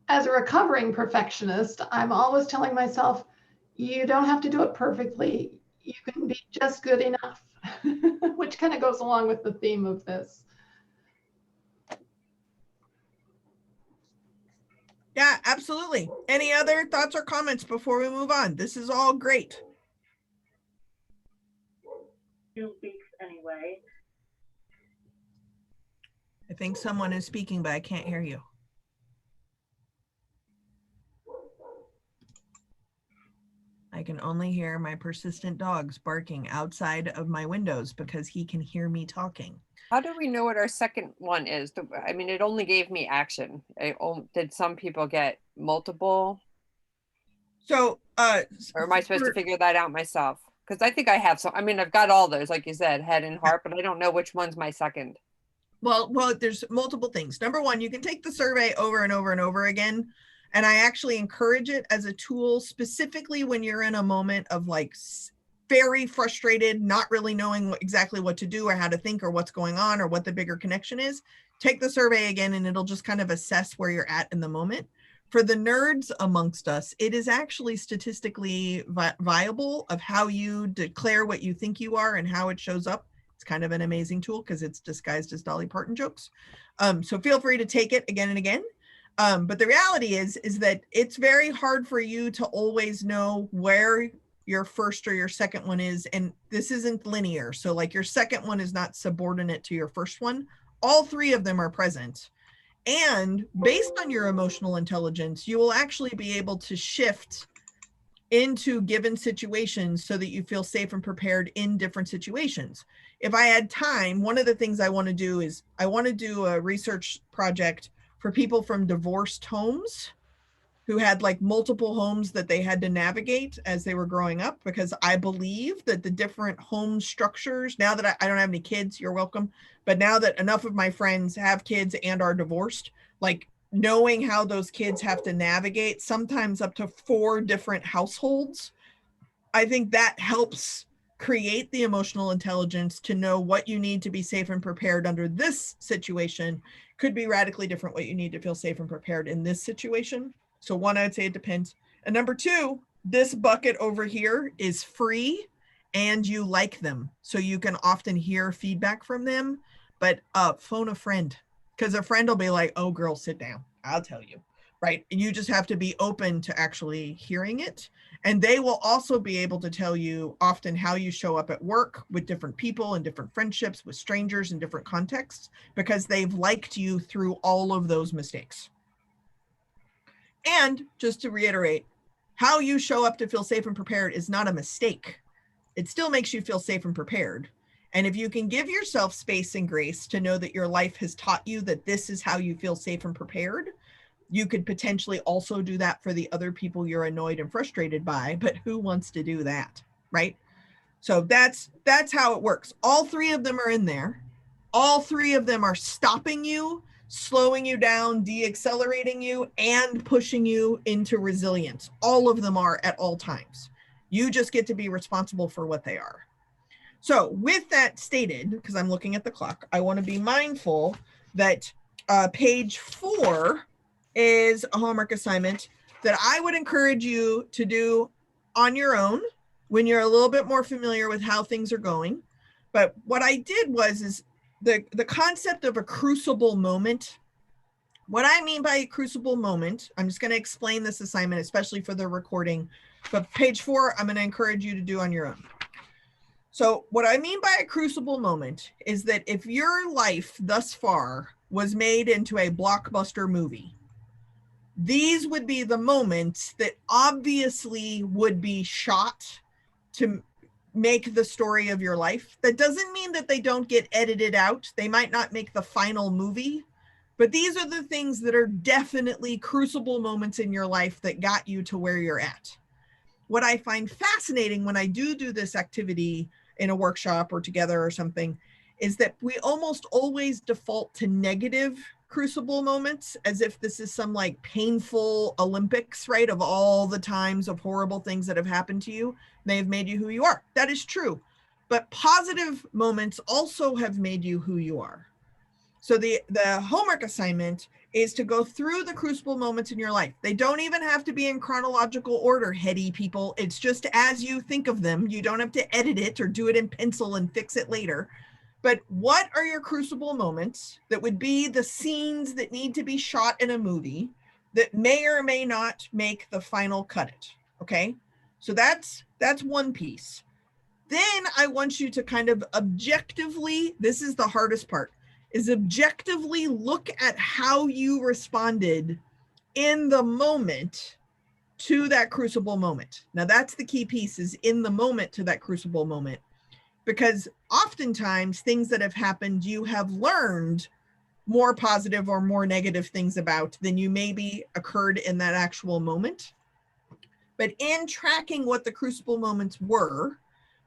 Speaker 7: as a recovering perfectionist, I'm always telling myself, you don't have to do it perfectly. You can be just good enough, which kind of goes along with the theme of this.
Speaker 1: Yeah, absolutely. Any other thoughts or comments before we move on? This is all great.
Speaker 8: 2 weeks anyway.
Speaker 1: I think someone is speaking, but I can't hear you. I can only hear my persistent dogs barking outside of my windows because he can hear me talking.
Speaker 6: How do we know what our second one is? I mean, it only gave me action. Did some people get multiple?
Speaker 1: So,
Speaker 6: or am I supposed to figure that out myself? Because I think I have some. I mean, I've got all those, like you said, head and heart, but I don't know which one's my second.
Speaker 1: Well, there's multiple things. Number one, you can take the survey over and over and over again. And I actually encourage it as a tool, specifically when you're in a moment of like very frustrated, not really knowing exactly what to do or how to think or what's going on or what the bigger connection is. Take the survey again and it'll just kind of assess where you're at in the moment. For the nerds amongst us, it is actually statistically viable of how you declare what you think you are and how it shows up. It's kind of an amazing tool because it's disguised as Dolly Parton jokes. So feel free to take it again and again. But the reality is that it's very hard for you to always know where your first or your second one is. And this isn't linear. So like your second one is not subordinate to your first one. All three of them are present. And based on your emotional intelligence, you will actually be able to shift into given situations so that you feel safe and prepared in different situations. If I had time, one of the things I want to do is I want to do a research project for people from divorced homes who had like multiple homes that they had to navigate as they were growing up, because I believe that the different home structures, now that I don't have any kids, you're welcome, but now that enough of my friends have kids and are divorced, like knowing how those kids have to navigate sometimes up to 4 different households, I think that helps create the emotional intelligence to know what you need to be safe and prepared under this situation could be radically different what you need to feel safe and prepared in this situation. So one, I'd say it depends. And number 2, this bucket over here is free and you like them. So you can often hear feedback from them, but phone a friend, because a friend will be like, oh girl, sit down, I'll tell you, right? And you just have to be open to actually hearing it. And they will also be able to tell you often how you show up at work with different people and different friendships with strangers in different contexts, because they've liked you through all of those mistakes. And just to reiterate, how you show up to feel safe and prepared is not a mistake. It still makes you feel safe and prepared. And if you can give yourself space and grace to know that your life has taught you that this is how you feel safe and prepared, you could potentially also do that for the other people you're annoyed and frustrated by, but who wants to do that, right? So that's how it works. All 3 of them are in there. All 3 of them are stopping you, slowing you down, deaccelerating you, and pushing you into resilience. All of them are at all times. You just get to be responsible for what they are. So with that stated, because I'm looking at the clock, I want to be mindful that page 4 is a homework assignment that I would encourage you to do on your own when you're a little bit more familiar with how things are going. But what I did is the concept of a crucible moment. What I mean by a crucible moment, I'm just going to explain this assignment, especially for the recording, but page 4, I'm going to encourage you to do on your own. So what I mean by a crucible moment is that if your life thus far was made into a blockbuster movie, these would be the moments that obviously would be shot to make the story of your life. That doesn't mean that they don't get edited out. They might not make the final movie, But these are the things that are definitely crucible moments in your life that got you to where you're at. What I find fascinating when I do this activity in a workshop or together or something is that we almost always default to negative crucible moments, as if this is some like painful Olympics, right? Of all the times of horrible things that have happened to you, they have made you who you are. That is true. But positive moments also have made you who you are. So the homework assignment is to go through the crucible moments in your life. They don't even have to be in chronological order, heady people. It's just as you think of them. You don't have to edit it or do it in pencil and fix it later. But what are your crucible moments that would be the scenes that need to be shot in a movie that may or may not make the final cut it? Okay, so that's one piece. Then I want you to kind of objectively, this is the hardest part, is objectively look at how you responded in the moment to that crucible moment. Now that's the key piece, is in the moment to that crucible moment. Because oftentimes things that have happened, you have learned more positive or more negative things about than you maybe occurred in that actual moment. But in tracking what the crucible moments were,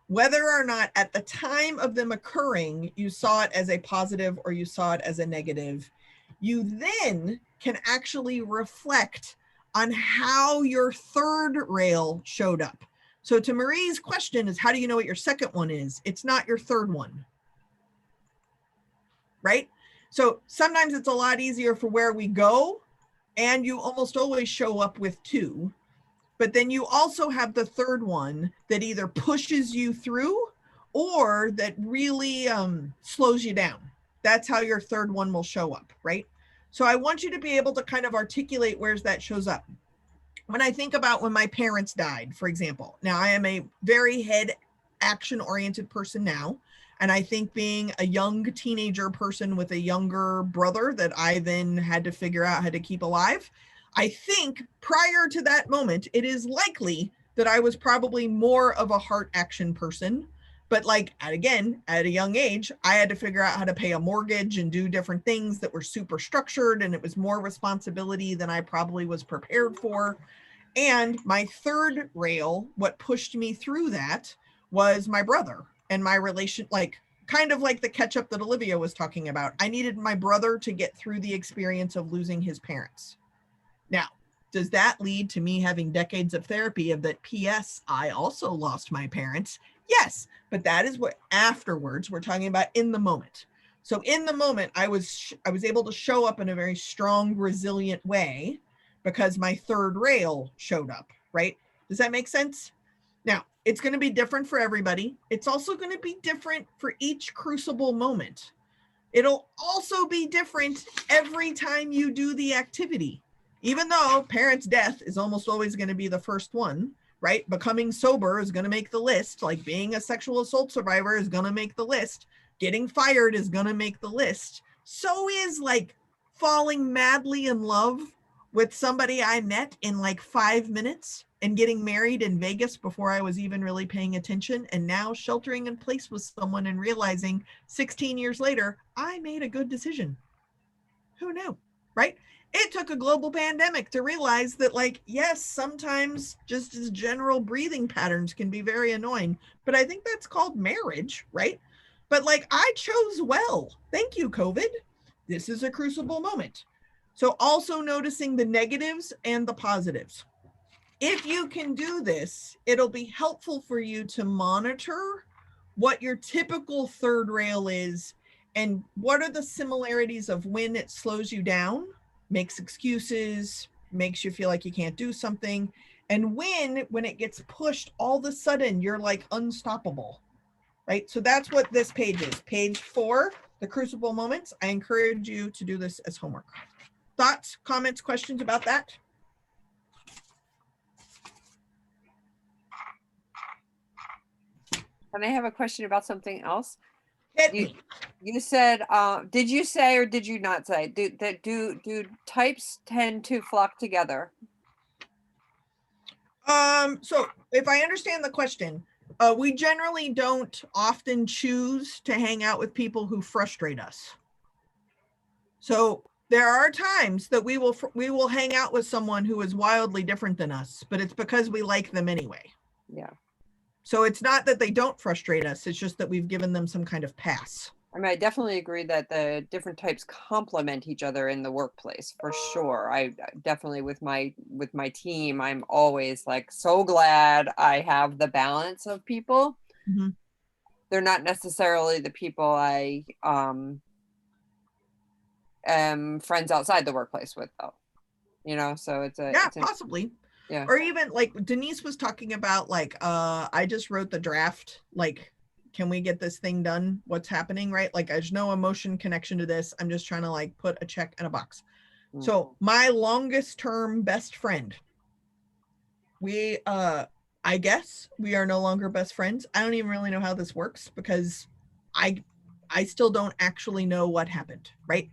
Speaker 1: whether or not at the time of them occurring, you saw it as a positive or you saw it as a negative, you then can actually reflect on how your third rail showed up. So to Marie's question is, how do you know what your second one is? It's not your third one, right? So sometimes it's a lot easier for where we go, and you almost always show up with two. But then you also have the third one that either pushes you through or that really slows you down. That's how your third one will show up, right? So I want you to be able to kind of articulate where that shows up. When I think about when my parents died, for example, now I am a very head action oriented person now. And I think being a young teenager person with a younger brother that I then had to figure out how to keep alive, I think prior to that moment, it is likely that I was probably more of a heart action person. But like, again, at a young age, I had to figure out how to pay a mortgage and do different things that were super structured. And it was more responsibility than I probably was prepared for. And my third rail, what pushed me through that was my brother and my relation, like kind of like the catch up that Olivia was talking about. I needed my brother to get through the experience of losing his parents. Now, does that lead to me having decades of therapy of that? P.S. I also lost my parents. Yes, but that is what afterwards we're talking about in the moment. So in the moment, I was able to show up in a very strong, resilient way because my third rail showed up, right? Does that make sense? Now, it's going to be different for everybody. It's also going to be different for each crucible moment. It'll also be different every time you do the activity. Even though parents' death is almost always going to be the first one, right? Becoming sober is going to make the list. Like being a sexual assault survivor is going to make the list. Getting fired is going to make the list. So is like falling madly in love with somebody I met in like 5 minutes and getting married in Vegas before I was even really paying attention. And now sheltering in place with someone and realizing 16 years later, I made a good decision. Who knew, right? It took a global pandemic to realize that, like, yes, sometimes just as general breathing patterns can be very annoying, but I think that's called marriage, right? But like, I chose well. Thank you, COVID. This is a crucible moment. So also noticing the negatives and the positives. If you can do this, it'll be helpful for you to monitor what your typical third rail is and what are the similarities of when it slows you down, makes excuses, makes you feel like you can't do something, and when it gets pushed, all of a sudden you're like unstoppable, right? So that's what this page is. Page 4, the crucible moments. I encourage you to do this as homework. Thoughts, comments, questions about that?
Speaker 6: And I have a question about something else.
Speaker 1: Hit me.
Speaker 6: You said, did you say or did you not say, do types tend to flock together?
Speaker 1: So if I understand the question, we generally don't often choose to hang out with people who frustrate us. So There are times that we will hang out with someone who is wildly different than us, but it's because we like them anyway.
Speaker 6: Yeah.
Speaker 1: So it's not that they don't frustrate us. It's just that we've given them some kind of pass.
Speaker 6: I mean, I definitely agree that the different types complement each other in the workplace for sure. I definitely with my team, I'm always like so glad I have the balance of people.
Speaker 1: Mhm.
Speaker 6: They're not necessarily the people I am friends outside the workplace with, though. You know, so it's a
Speaker 1: possibly.
Speaker 6: Yeah.
Speaker 1: Or even like Denise was talking about, like, I just wrote the draft, like, can we get this thing done? What's happening, right? Like, there's no emotion connection to this. I'm just trying to like put a check in a box. So my longest term best friend, we I guess we are no longer best friends. I don't even really know how this works because I still don't actually know what happened, right?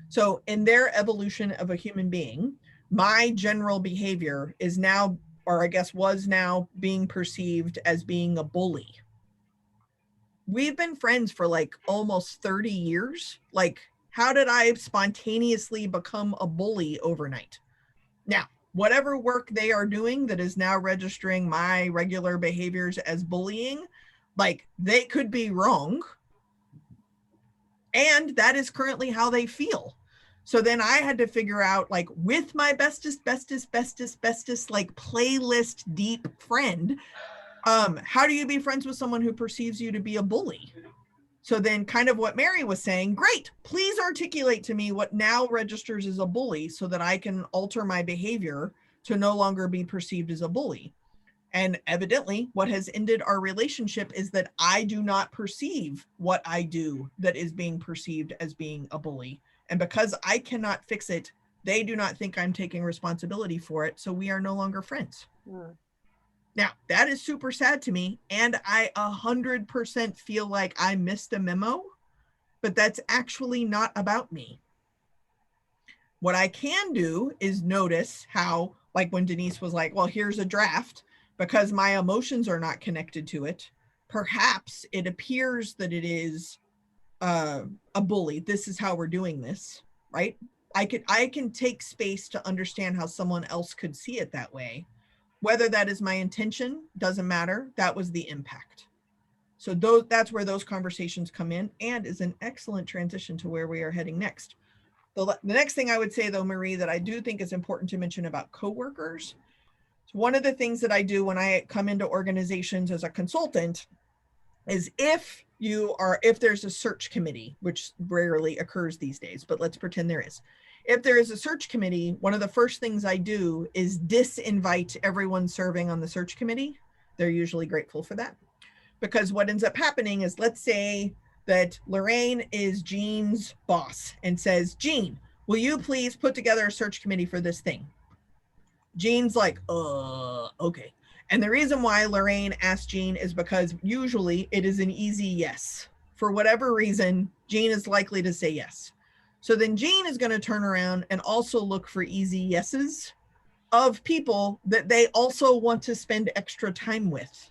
Speaker 1: So in their evolution of a human being, my general behavior is now, or I guess was now, being perceived as being a bully. We've been friends for like almost 30 years. Like, how did I spontaneously become a bully overnight? Now, whatever work they are doing that is now registering my regular behaviors as bullying, like, they could be wrong. And that is currently how they feel. So then I had to figure out, like, with my bestest, like playlist deep friend, how do you be friends with someone who perceives you to be a bully? So then kind of what Mary was saying, great, please articulate to me what now registers as a bully so that I can alter my behavior to no longer be perceived as a bully. And evidently what has ended our relationship is that I do not perceive what I do that is being perceived as being a bully. And because I cannot fix it, they do not think I'm taking responsibility for it. So we are no longer friends. Now, that is super sad to me. And I 100% feel like I missed a memo, but that's actually not about me. What I can do is notice how, like when Denise was like, well, here's a draft, because my emotions are not connected to it. Perhaps it appears that it is a bully. This is how we're doing this, right? I can take space to understand how someone else could see it that way. Whether that is my intention doesn't matter. That was the impact. So that's where those conversations come in, and is an excellent transition to where we are heading next. The next thing I would say, though, Marie, that I do think is important to mention about coworkers. One of the things that I do when I come into organizations as a consultant is if there's a search committee, which rarely occurs these days, but let's pretend there is. If there is a search committee, one of the first things I do is disinvite everyone serving on the search committee. They're usually grateful for that, because what ends up happening is, let's say that Lorraine is Jean's boss and says, Jean, will you please put together a search committee for this thing? Jean's like, okay. And the reason why Lorraine asked Jean is because usually it is an easy yes. For whatever reason, Jean is likely to say yes. So then Jean is going to turn around and also look for easy yeses of people that they also want to spend extra time with.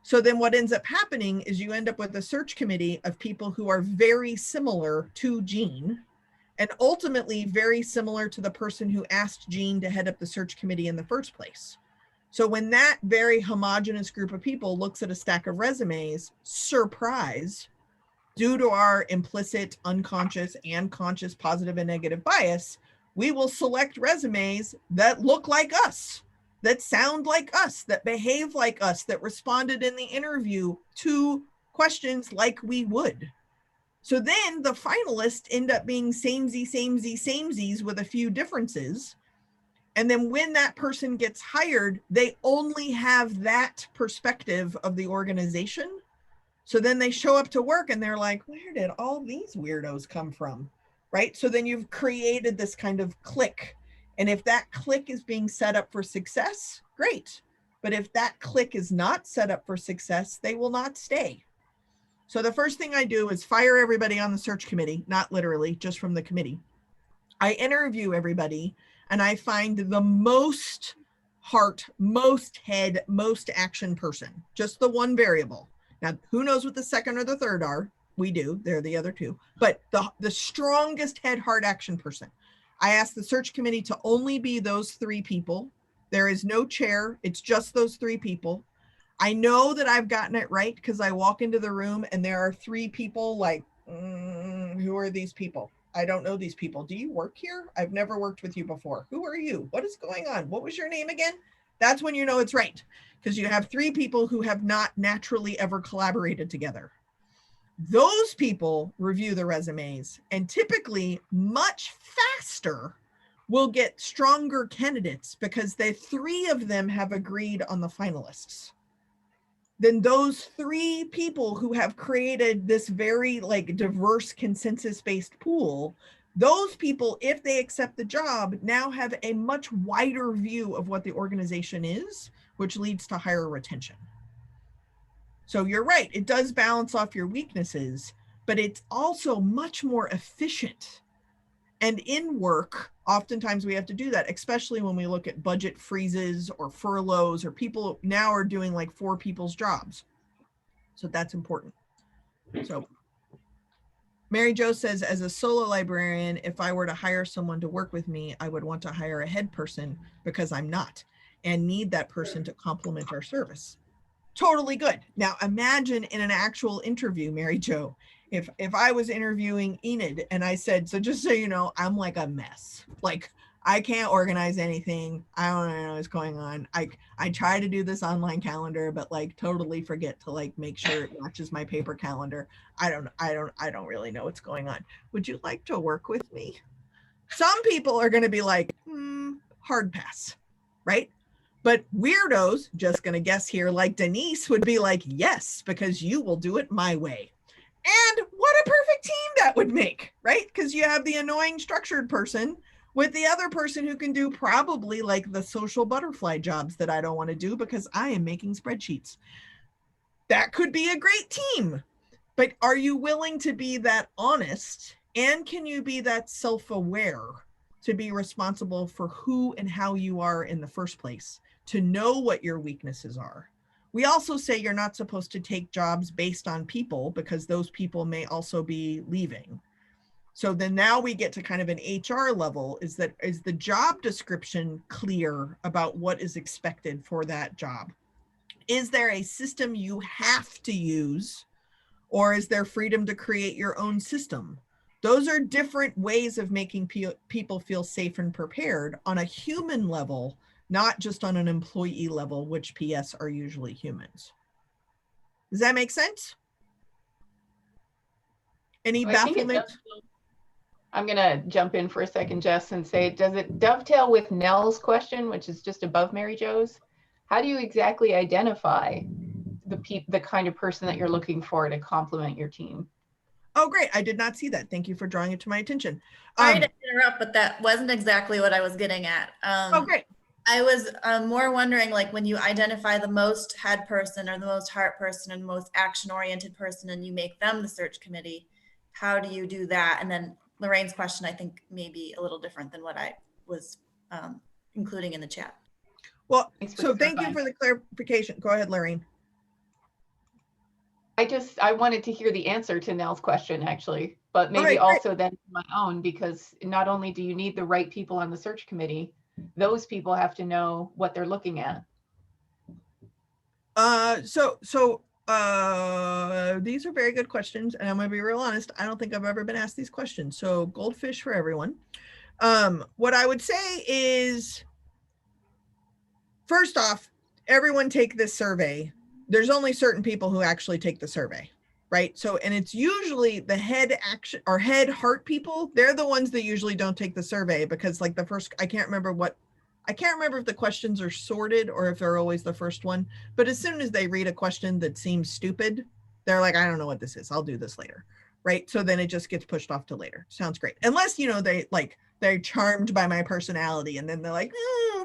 Speaker 1: So then what ends up happening is you end up with a search committee of people who are very similar to Jean, and ultimately very similar to the person who asked Jean to head up the search committee in the first place. So when that very homogenous group of people looks at a stack of resumes, surprise, due to our implicit, unconscious, and conscious positive and negative bias, we will select resumes that look like us, that sound like us, that behave like us, that responded in the interview to questions like we would. So then the finalists end up being samesies with a few differences. And then when that person gets hired, they only have that perspective of the organization. So then they show up to work and they're like, where did all these weirdos come from? Right? So then you've created this kind of clique. And if that clique is being set up for success, great. But if that clique is not set up for success, they will not stay. So the first thing I do is fire everybody on the search committee, not literally, just from the committee. I interview everybody and I find the most heart, most head, most action person, just the one variable. Now, who knows what the second or the third are? We do. They're the other two. But the strongest head heart action person. I asked the search committee to only be those 3 people. There is no chair. It's just those 3 people. I know that I've gotten it right because I walk into the room and there are 3 people like, who are these people? I don't know these people. Do you work here? I've never worked with you before. Who are you? What is going on? What was your name again? That's when you know it's right, because you have 3 people who have not naturally ever collaborated together. Those people review the resumes and typically much faster will get stronger candidates because the 3 of them have agreed on the finalists. Then those 3 people who have created this very like diverse consensus-based pool, those people, if they accept the job, now have a much wider view of what the organization is, which leads to higher retention. So you're right, it does balance off your weaknesses, but it's also much more efficient. And in work, oftentimes we have to do that, especially when we look at budget freezes or furloughs, or people now are doing like 4 people's jobs. So that's important. So Mary Jo says, as a solo librarian, if I were to hire someone to work with me, I would want to hire a head person because I'm not, and need that person to complement our service. Totally good. Now imagine in an actual interview, Mary Jo, if I was interviewing Enid and I said, so just so you know, I'm like a mess. Like I can't organize anything. I don't know what's going on. I try to do this online calendar, but like totally forget to like make sure it matches my paper calendar. I don't really know what's going on. Would you like to work with me? Some people are going to be like, hard pass, right? But weirdos, just going to guess here, like Denise would be like, yes, because you will do it my way. And what a perfect team that would make, right? Because you have the annoying structured person with the other person who can do probably like the social butterfly jobs that I don't want to do because I am making spreadsheets. That could be a great team. But are you willing to be that honest? And can you be that self-aware to be responsible for who and how you are in the first place, to know what your weaknesses are? We also say you're not supposed to take jobs based on people because those people may also be leaving. So then now we get to kind of an HR level. Is the job description clear about what is expected for that job? Is there a system you have to use, or is there freedom to create your own system? Those are different ways of making people feel safe and prepared on a human level, not just on an employee level, which PS are usually humans. Does that make sense? Any bafflement?
Speaker 9: I'm going to jump in for a second, Jess, and say, does it dovetail with Nell's question, which is just above Mary Jo's? How do you exactly identify the kind of person that you're looking for to complement your team?
Speaker 1: Oh, great. I did not see that. Thank you for drawing it to my attention.
Speaker 10: Sorry to interrupt, but that wasn't exactly what I was getting at.
Speaker 1: Oh, great.
Speaker 10: I was more wondering, like, when you identify the most head person or the most heart person and most action-oriented person and you make them the search committee, how do you do that? And then Lorraine's question, I think, may be a little different than what I was including in the chat.
Speaker 1: Well, so thank you for the clarification. Go ahead, Lorraine.
Speaker 9: I wanted to hear the answer to Nell's question, actually, but maybe also then my own, because not only do you need the right people on the search committee, those people have to know what they're looking at.
Speaker 1: These are very good questions, and I'm going to be real honest. I don't think I've ever been asked these questions. So goldfish for everyone. What I would say is, first off, everyone take this survey. There's only certain people who actually take the survey, right? So, and it's usually the head action or head heart people. They're the ones that usually don't take the survey because like the first, I can't remember if the questions are sorted or if they're always the first one, but as soon as they read a question that seems stupid, they're like, I don't know what this is. I'll do this later. Right. So then it just gets pushed off to later. Sounds great. Unless, you know, they're charmed by my personality and then they're like,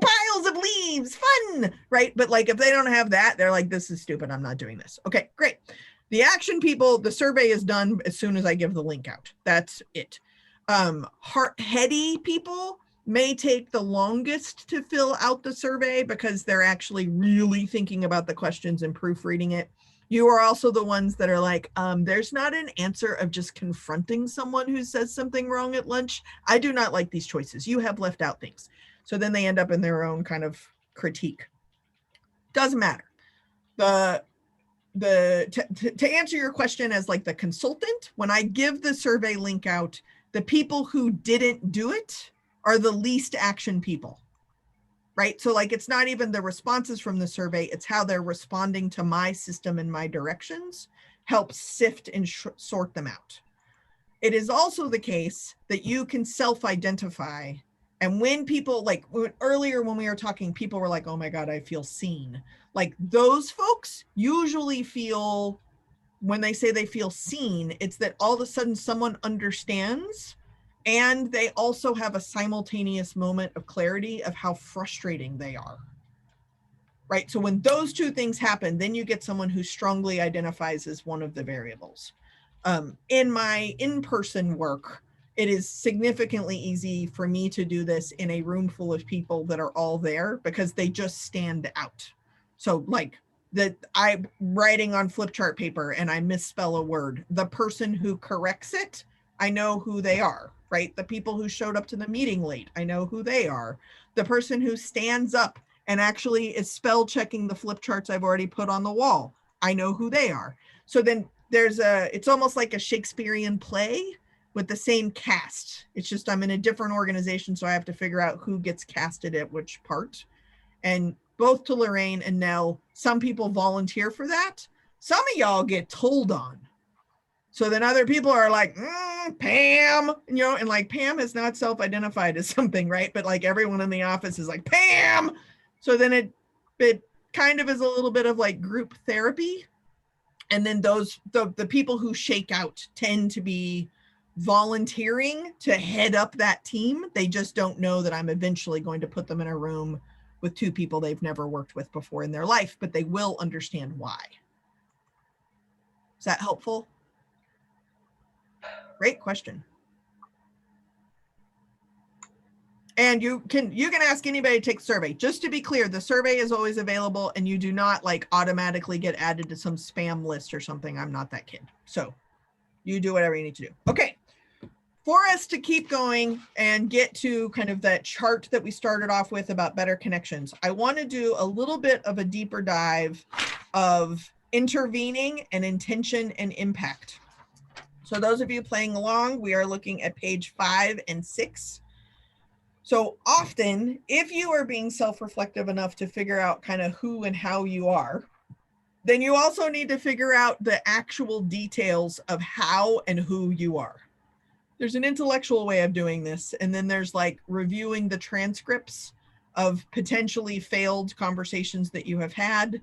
Speaker 1: piles of leaves, fun. Right. But like, if they don't have that, they're like, this is stupid. I'm not doing this. Okay, great. The action people, the survey is done as soon as I give the link out. That's it. Heady people may take the longest to fill out the survey because they're actually really thinking about the questions and proofreading it. You are also the ones that are like, there's not an answer of just confronting someone who says something wrong at lunch. I do not like these choices. You have left out things. So then they end up in their own kind of critique. Doesn't matter. To answer your question as like the consultant, when I give the survey link out, the people who didn't do it are the least action people, right? So like, it's not even the responses from the survey, it's how they're responding to my system and my directions helps sift and sort them out. It is also the case that you can self-identify. And when people earlier when we were talking, people were like, oh my God, I feel seen. Like those folks usually feel, when they say they feel seen, it's that all of a sudden someone understands and they also have a simultaneous moment of clarity of how frustrating they are. Right? So when those two things happen, then you get someone who strongly identifies as one of the variables. In my in-person work, it is significantly easy for me to do this in a room full of people that are all there because they just stand out. So like that I'm writing on flip chart paper and I misspell a word. The person who corrects it, I know who they are, right? The people who showed up to the meeting late, I know who they are. The person who stands up and actually is spell checking the flip charts I've already put on the wall, I know who they are. So then it's almost like a Shakespearean play with the same cast. It's just I'm in a different organization, so I have to figure out who gets casted at which part. And both to Lorraine and Nell, some people volunteer for that. Some of y'all get told on. So then other people are like, Pam, and like Pam is not self-identified as something, right? But like everyone in the office is like, Pam. So then it kind of is a little bit of like group therapy. And then the people who shake out tend to be volunteering to head up that team. They just don't know that I'm eventually going to put them in a room with two people they've never worked with before in their life, but they will understand why. Is that helpful? Great question. And you can ask anybody to take the survey. Just to be clear, the survey is always available and you do not like automatically get added to some spam list or something. I'm not that kid. So you do whatever you need to do. Okay. For us to keep going and get to kind of that chart that we started off with about better connections, I want to do a little bit of a deeper dive of intervening and intention and impact. So those of you playing along, we are looking at page 5 and 6. So often, if you are being self-reflective enough to figure out kind of who and how you are, then you also need to figure out the actual details of how and who you are. There's an intellectual way of doing this, and then there's like reviewing the transcripts of potentially failed conversations that you have had.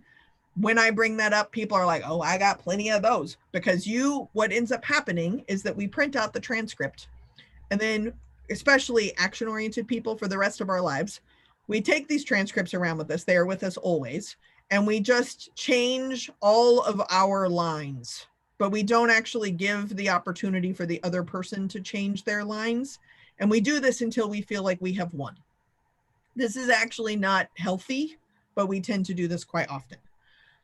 Speaker 1: When I bring that up, people are like, oh, I got plenty of those. Because what ends up happening is that we print out the transcript, and then especially action-oriented people for the rest of our lives, we take these transcripts around with us. They are with us always. And we just change all of our lines, but we don't actually give the opportunity for the other person to change their lines. And we do this until we feel like we have won. This is actually not healthy, but we tend to do this quite often.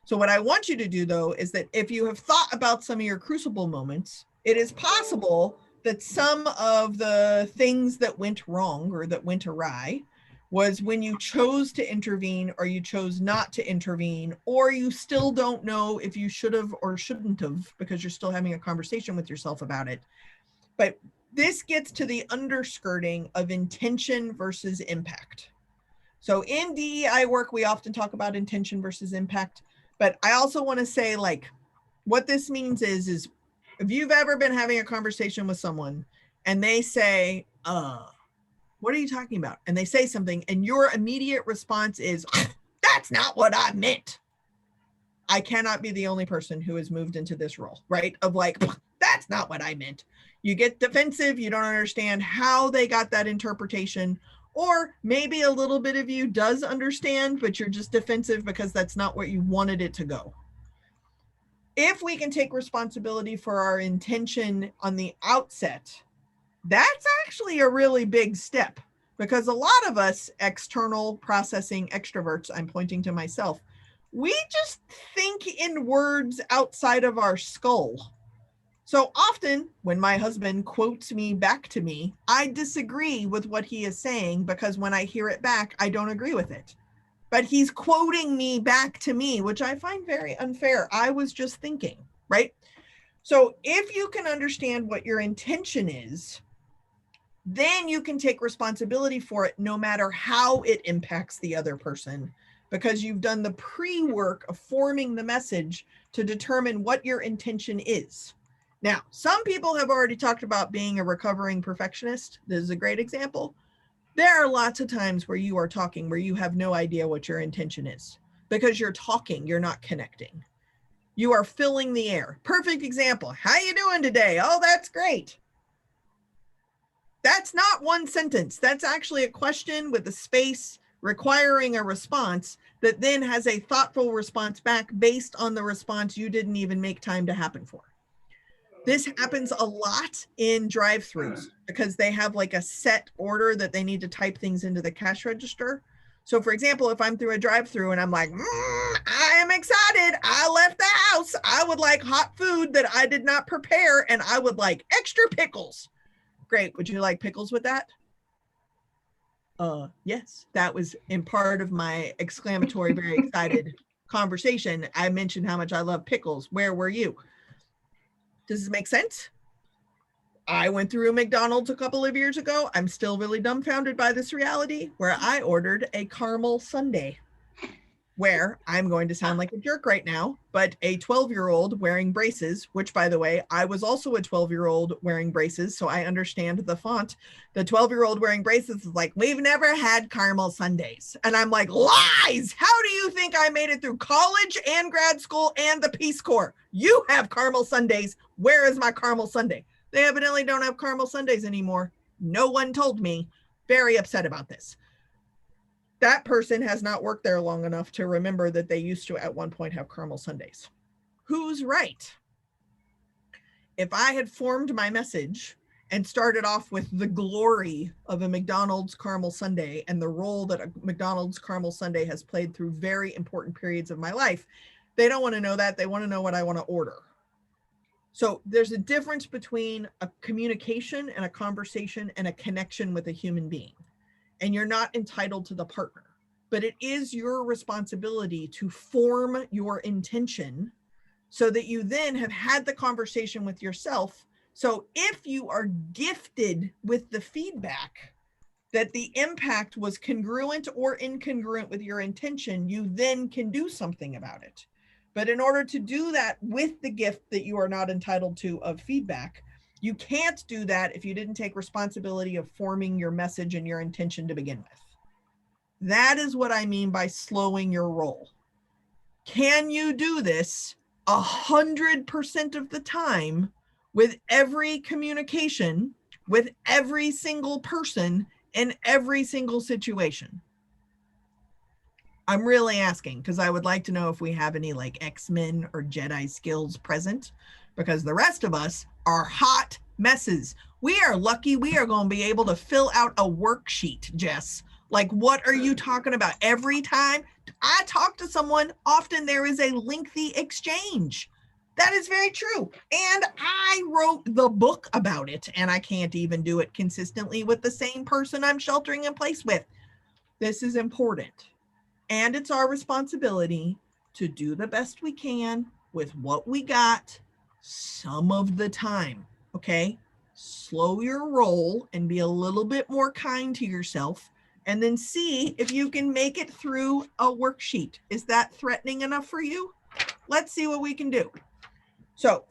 Speaker 1: So what I want you to do though, is that if you have thought about some of your crucible moments, it is possible that some of the things that went wrong or that went awry was when you chose to intervene or you chose not to intervene, or you still don't know if you should have or shouldn't have because you're still having a conversation with yourself about it. But this gets to the underskirting of intention versus impact. So in DEI work, we often talk about intention versus impact, but I also want to say like what this means is if you've ever been having a conversation with someone and they say, what are you talking about? And they say something and your immediate response is, that's not what I meant. I cannot be the only person who has moved into this role, right? Of like, that's not what I meant. You get defensive, you don't understand how they got that interpretation, or maybe a little bit of you does understand, but you're just defensive because that's not what you wanted it to go. If we can take responsibility for our intention on the outset, that's actually a really big step, because a lot of us external processing extroverts, I'm pointing to myself, we just think in words outside of our skull. So often when my husband quotes me back to me, I disagree with what he is saying because when I hear it back, I don't agree with it. But he's quoting me back to me, which I find very unfair. I was just thinking, right? So if you can understand what your intention is, then you can take responsibility for it no matter how it impacts the other person, because you've done the pre-work of forming the message to determine what your intention is. Now, some people have already talked about being a recovering perfectionist. This is a great example. There are lots of times where you are talking where you have no idea what your intention is because you're talking, you're not connecting. You are filling the air. Perfect example. How you doing today? Oh, that's great. That's not one sentence. That's actually a question with a space requiring a response that then has a thoughtful response back based on the response you didn't even make time to happen for. This happens a lot in drive-thrus because they have like a set order that they need to type things into the cash register. So for example, if I'm through a drive-thru and I'm like, I am excited, I left the house, I would like hot food that I did not prepare and I would like extra pickles. Great, would you like pickles with that? Yes, that was in part of my exclamatory, very excited conversation. I mentioned how much I love pickles. Where were you? Does this make sense? I went through a McDonald's a couple of years ago. I'm still really dumbfounded by this reality where I ordered a caramel sundae, where I'm going to sound like a jerk right now, but a 12-year-old wearing braces, which by the way, I was also a 12-year-old wearing braces, so I understand the font. The 12-year-old wearing braces is like, we've never had caramel sundaes. And I'm like, lies! How do you think I made it through college and grad school and the Peace Corps? You have caramel sundaes. Where is my caramel sundae? They evidently don't have caramel sundaes anymore. No one told me. Very upset about this. That person has not worked there long enough to remember that they used to at one point have caramel sundaes. Who's right? If I had formed my message and started off with the glory of a McDonald's caramel sundae and the role that a McDonald's caramel sundae has played through very important periods of my life, they don't want to know that. They want to know what I want to order. So there's a difference between a communication and a conversation and a connection with a human being. And you're not entitled to the partner, but it is your responsibility to form your intention so that you then have had the conversation with yourself. So if you are gifted with the feedback that the impact was congruent or incongruent with your intention, you then can do something about it. But in order to do that with the gift that you are not entitled to of feedback, you can't do that if you didn't take responsibility of forming your message and your intention to begin with. That is what I mean by slowing your roll. Can you do this 100% of the time with every communication, with every single person in every single situation? I'm really asking because I would like to know if we have any like X-Men or Jedi skills present, because the rest of us are hot messes. We are lucky we are going to be able to fill out a worksheet, Jess. Like, what are you talking about? Every time I talk to someone, often there is a lengthy exchange. That is very true. And I wrote the book about it, and I can't even do it consistently with the same person I'm sheltering in place with. This is important. And it's our responsibility to do the best we can with what we got some of the time, okay? Slow your roll and be a little bit more kind to yourself, and then see if you can make it through a worksheet. Is that threatening enough for you? Let's see what we can do. So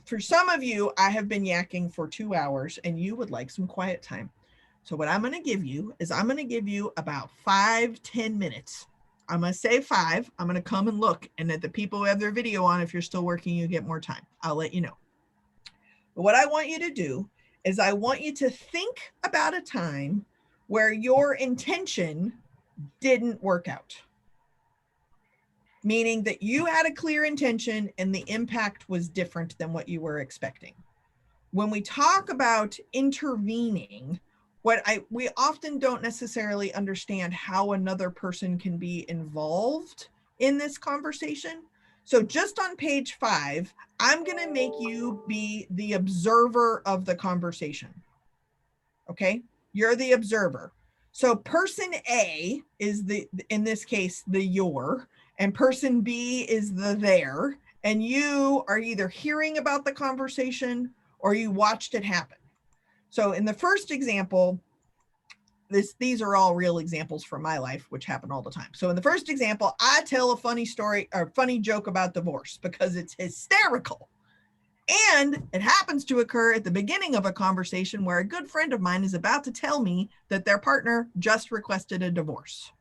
Speaker 1: for some of you, I have been yakking for 2 hours and you would like some quiet time. So what I'm going to give you is I'm going to give you about 5-10 minutes. I'm going to say 5. I'm going to come and look. And at the people who have their video on, if you're still working, you get more time. I'll let you know. But what I want you to do is I want you to think about a time where your intention didn't work out. Meaning that you had a clear intention and the impact was different than what you were expecting. When we talk about intervening, we often don't necessarily understand how another person can be involved in this conversation. So just on page 5, I'm going to make you be the observer of the conversation. Okay, you're the observer. So person A is in this case, the your, and person B is the their, and you are either hearing about the conversation or you watched it happen. So in the first example, these are all real examples from my life, which happen all the time. So in the first example, I tell a funny story or funny joke about divorce because it's hysterical. And it happens to occur at the beginning of a conversation where a good friend of mine is about to tell me that their partner just requested a divorce.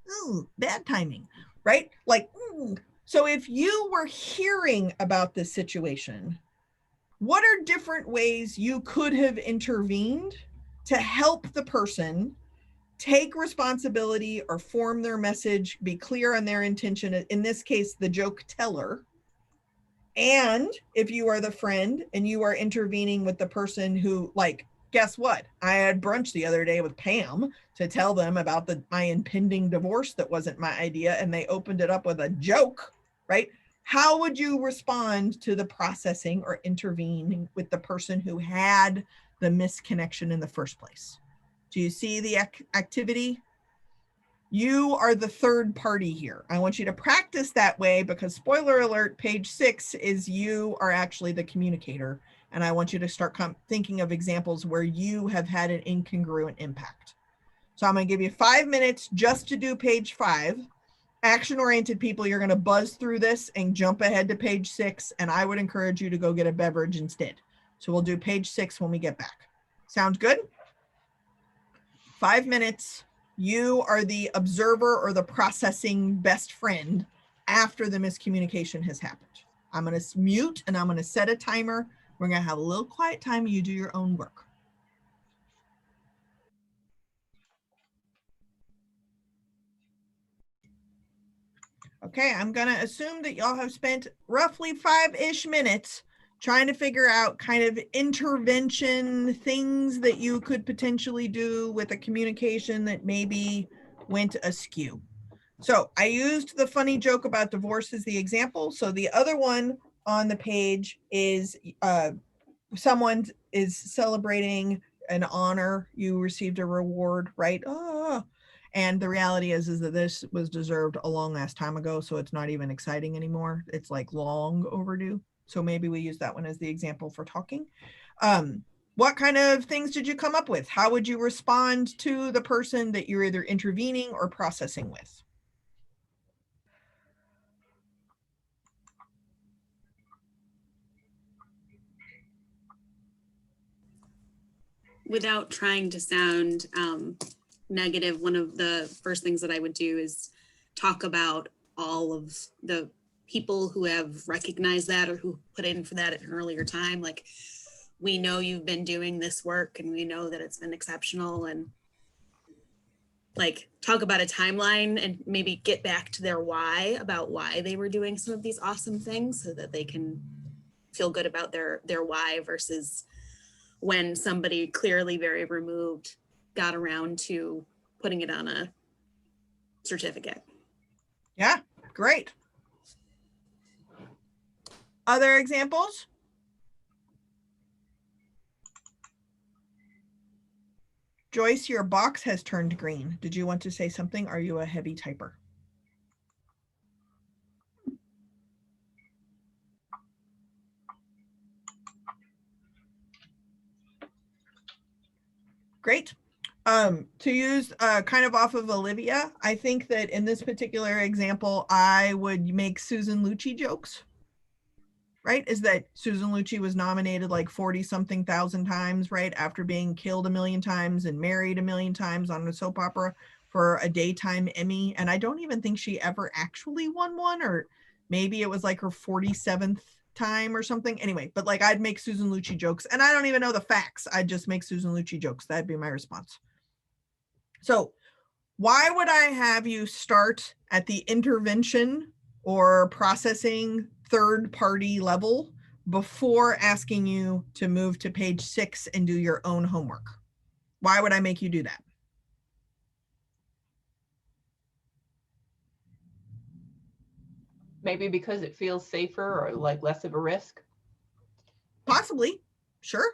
Speaker 1: Ooh, bad timing, right? Like, so if you were hearing about this situation, what are different ways you could have intervened to help the person take responsibility or form their message, be clear on their intention, in this case, the joke teller? And if you are the friend and you are intervening with the person who, like, guess what? I had brunch the other day with Pam to tell them about my impending divorce that wasn't my idea, and they opened it up with a joke, right? How would you respond to the processing or intervening with the person who had the misconnection in the first place? Do you see the activity? You are the third party here. I want you to practice that way because, spoiler alert, page 6 is you are actually the communicator. And I want you to start thinking of examples where you have had an incongruent impact. So I'm going to give you 5 minutes just to do page 5. Action-oriented people, you're going to buzz through this and jump ahead to page 6. And I would encourage you to go get a beverage instead. So we'll do page 6 when we get back. Sounds good? 5 minutes. You are the observer or the processing best friend after the miscommunication has happened. I'm going to mute and I'm going to set a timer. We're going to have a little quiet time. You do your own work. Okay, I'm going to assume that y'all have spent roughly 5-ish minutes trying to figure out kind of intervention things that you could potentially do with a communication that maybe went askew. So I used the funny joke about divorce as the example. So the other one on the page is someone is celebrating an honor. You received a reward, right? Oh. And the reality is that this was deserved a long ass time ago. So it's not even exciting anymore. It's like long overdue. So maybe we use that one as the example for talking. What kind of things did you come up with? How would you respond to the person that you're either intervening or processing with?
Speaker 3: Without trying to sound negative, one of the first things that I would do is talk about all of the people who have recognized that or who put in for that at an earlier time. Like, we know you've been doing this work and we know that it's been exceptional, and like talk about a timeline and maybe get back to their why about why they were doing some of these awesome things so that they can feel good about their why versus when somebody clearly very removed got around to putting it on a certificate.
Speaker 1: Yeah, great. Other examples? Joyce, your box has turned green. Did you want to say something? Are you a heavy typer? Great. To use kind of off of Olivia, I think that in this particular example, I would make Susan Lucci jokes. Right? Is that Susan Lucci was nominated like 40-something thousand times, right? After being killed 1 million times and married 1 million times on a soap opera for a daytime Emmy. And I don't even think she ever actually won one, or maybe it was like her 47th time or something. Anyway, but like I'd make Susan Lucci jokes and I don't even know the facts. I'd just make Susan Lucci jokes. That'd be my response. So why would I have you start at the intervention or processing third party level before asking you to move to page 6 and do your own homework? Why would I make you do that?
Speaker 9: Maybe because it feels safer or like less of a risk?
Speaker 1: Possibly, sure.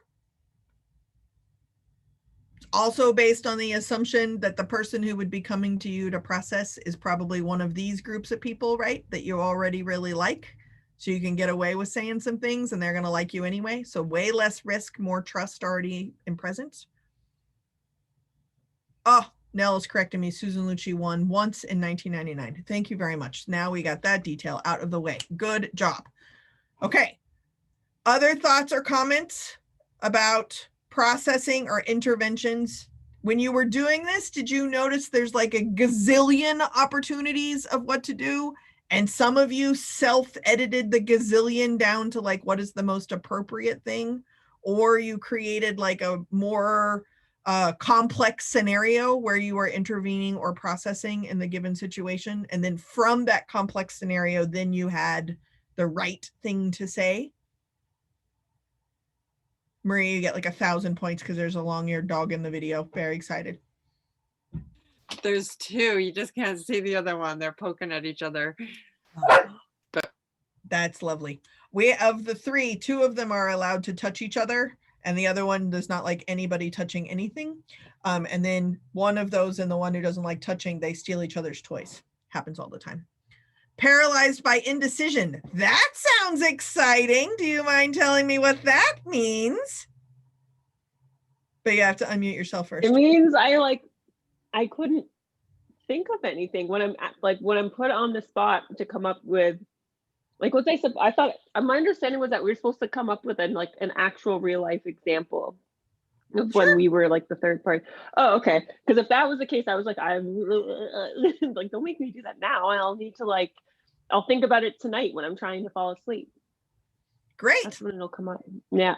Speaker 1: Also based on the assumption that the person who would be coming to you to process is probably one of these groups of people, right? That you already really like. So you can get away with saying some things and they're going to like you anyway. So way less risk, more trust already in presence. Oh, Nell is correcting me. Susan Lucci won once in 1999. Thank you very much. Now we got that detail out of the way. Good job. Okay. Other thoughts or comments about processing or interventions? When you were doing this, did you notice there's like a gazillion opportunities of what to do? And some of you self-edited the gazillion down to like, what is the most appropriate thing? Or you created like a more complex scenario where you are intervening or processing in the given situation. And then from that complex scenario, then you had the right thing to say. Maria, you get like 1,000 points because there's a long-eared dog in the video. Very excited.
Speaker 6: There's two. You just can't see the other one. They're poking at each other.
Speaker 1: That's lovely. We, of the three, two of them are allowed to touch each other, and the other one does not like anybody touching anything. And then one of those and the one who doesn't like touching, they steal each other's toys. Happens all the time. Paralyzed by indecision. That sounds exciting. Do you mind telling me what that means? But you have to unmute yourself first.
Speaker 5: It means I couldn't think of anything when I'm put on the spot to come up with, like what they said. I thought my understanding was that we were supposed to come up with an actual real life example of
Speaker 1: Sure.
Speaker 5: when we were like the third party. Oh, okay. Because if that was the case, I was like, I'm like, don't make me do that now. I'll think about it tonight when I'm trying to fall asleep.
Speaker 1: Great.
Speaker 5: That's when it'll come up. Yeah.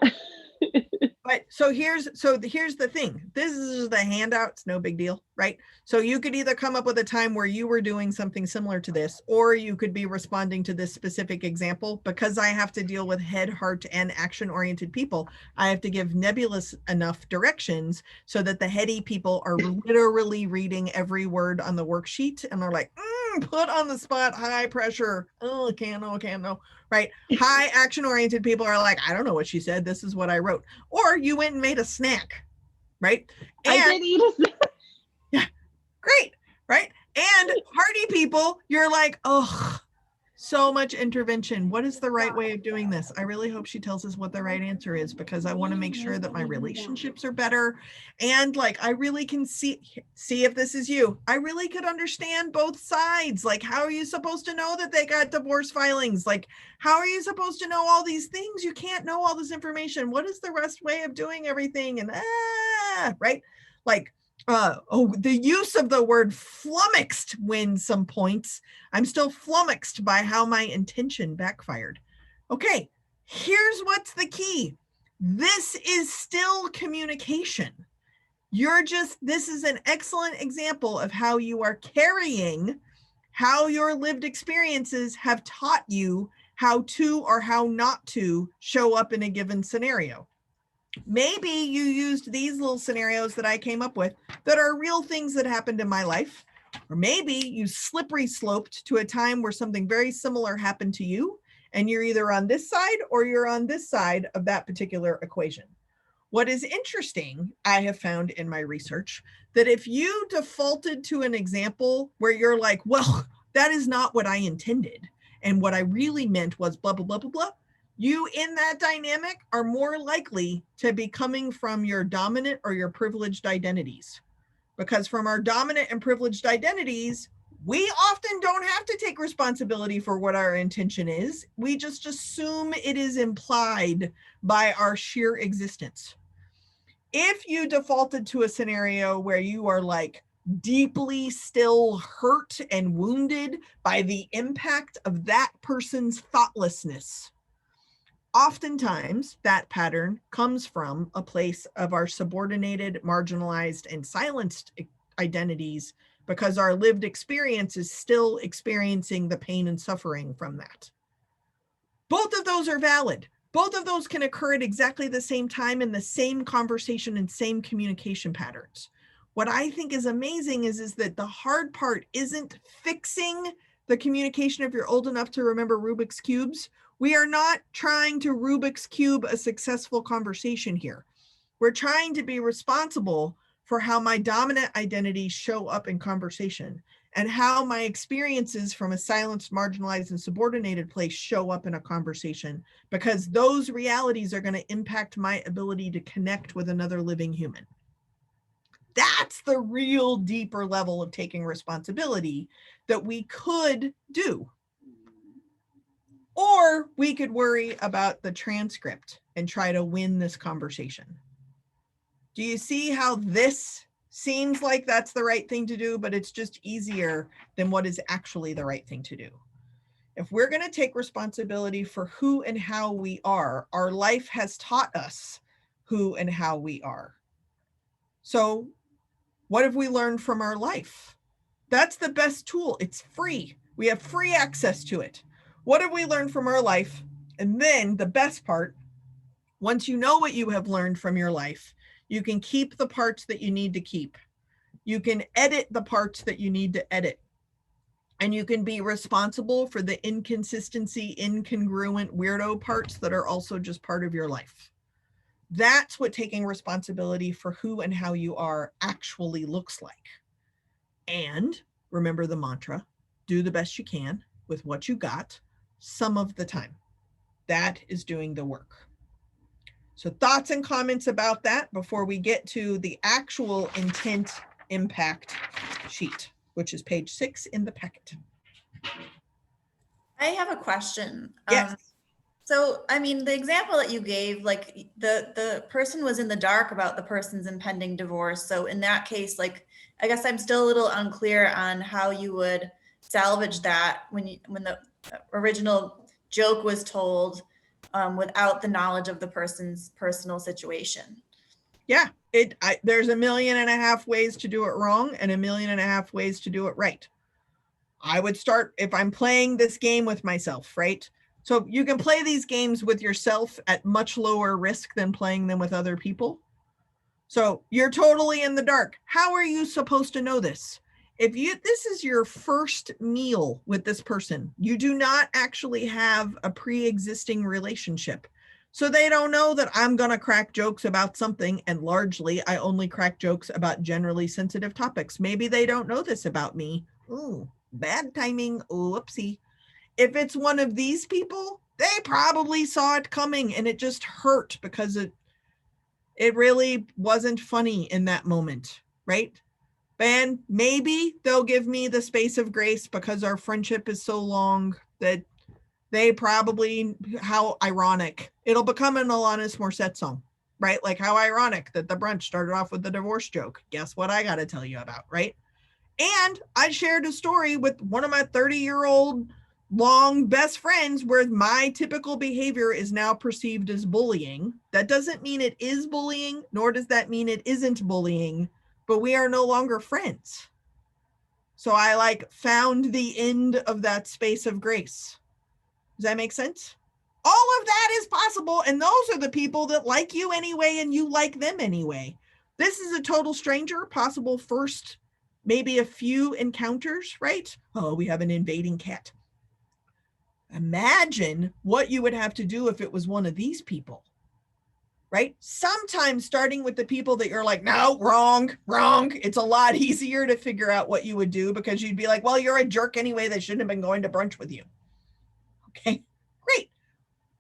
Speaker 1: But so here's the thing. This is the handout. It's no big deal, right? So you could either come up with a time where you were doing something similar to this, or you could be responding to this specific example. Because I have to deal with head, heart, and action-oriented people, I have to give nebulous enough directions so that the heady people are literally reading every word on the worksheet and they're like, put on the spot, high pressure. Oh, can't know. Right? High action-oriented people are like, I don't know what she said. This is what I wrote. Or you went and made a snack, right? And,
Speaker 5: I did eat a snack.
Speaker 1: Yeah, great, right? And hardy people, you're like, oh, so much intervention. What is the right way of doing this? I really hope she tells us what the right answer is, because I want to make sure that my relationships are better. And like, I really can see if this is you. I really could understand both sides. Like, how are you supposed to know that they got divorce filings? Like, how are you supposed to know all these things? You can't know all this information. What is the best way of doing everything? And right? Like, the use of the word flummoxed wins some points. I'm still flummoxed by how my intention backfired. Okay, here's what's the key. This is still communication. This is an excellent example of how you are carrying how your lived experiences have taught you how to or how not to show up in a given scenario. Maybe you used these little scenarios that I came up with that are real things that happened in my life. Or maybe you slippery sloped to a time where something very similar happened to you, and you're either on this side or you're on this side of that particular equation. What is interesting, I have found in my research, that if you defaulted to an example where you're like, well, that is not what I intended, and what I really meant was blah, blah, blah, blah, blah, you in that dynamic are more likely to be coming from your dominant or your privileged identities. Because from our dominant and privileged identities, we often don't have to take responsibility for what our intention is. We just assume it is implied by our sheer existence. If you defaulted to a scenario where you are like deeply still hurt and wounded by the impact of that person's thoughtlessness, oftentimes that pattern comes from a place of our subordinated, marginalized, and silenced identities, because our lived experience is still experiencing the pain and suffering from that. Both of those are valid. Both of those can occur at exactly the same time in the same conversation and same communication patterns. What I think is amazing is that the hard part isn't fixing the communication if you're old enough to remember Rubik's Cubes. We are not trying to Rubik's Cube a successful conversation here. We're trying to be responsible for how my dominant identities show up in conversation and how my experiences from a silenced, marginalized, and subordinated place show up in a conversation, because those realities are going to impact my ability to connect with another living human. That's the real deeper level of taking responsibility that we could do. Or we could worry about the transcript and try to win this conversation. Do you see how this seems like that's the right thing to do, but it's just easier than what is actually the right thing to do? If we're going to take responsibility for who and how we are, our life has taught us who and how we are. So what have we learned from our life? That's the best tool. It's free. We have free access to it. What have we learned from our life? And then the best part, once you know what you have learned from your life, you can keep the parts that you need to keep. You can edit the parts that you need to edit. And you can be responsible for the inconsistency, incongruent, weirdo parts that are also just part of your life. That's what taking responsibility for who and how you are actually looks like. And remember the mantra, do the best you can with what you got some of the time. That is doing the work. So thoughts and comments about that before we get to the actual intent impact sheet, which is page 6 in the packet.
Speaker 10: I have a question.
Speaker 1: Yes.
Speaker 10: So, I mean, the example that you gave, like the person was in the dark about the person's impending divorce. So in that case, like, I guess I'm still a little unclear on how you would salvage that when the original joke was told without the knowledge of the person's personal situation.
Speaker 1: Yeah, there's 1.5 million ways to do it wrong and 1.5 million ways to do it right. I would start, if I'm playing this game with myself, right? So you can play these games with yourself at much lower risk than playing them with other people. So you're totally in the dark. How are you supposed to know this? If this is your first meal with this person, you do not actually have a pre-existing relationship. So they don't know that I'm going to crack jokes about something, and largely I only crack jokes about generally sensitive topics. Maybe they don't know this about me. Ooh, bad timing. Whoopsie. If it's one of these people, they probably saw it coming and it just hurt because it really wasn't funny in that moment, right? And maybe they'll give me the space of grace because our friendship is so long that they probably, how ironic. It'll become an Alanis Morissette song, right? Like how ironic that the brunch started off with the divorce joke. Guess what I got to tell you about, right? And I shared a story with one of my 30-year-old long best friends where my typical behavior is now perceived as bullying. That doesn't mean it is bullying, nor does that mean it isn't bullying, but we are no longer friends. So I found the end of that space of grace. Does that make sense? All of that is possible. And those are the people that like you anyway, and you like them anyway. This is a total stranger, possible first, maybe a few encounters, right? Oh, we have an invading cat. Imagine what you would have to do if it was one of these people, right? Sometimes starting with the people that you're like, no, wrong. It's a lot easier to figure out what you would do because you'd be like, well, you're a jerk anyway. They shouldn't have been going to brunch with you. Okay, great.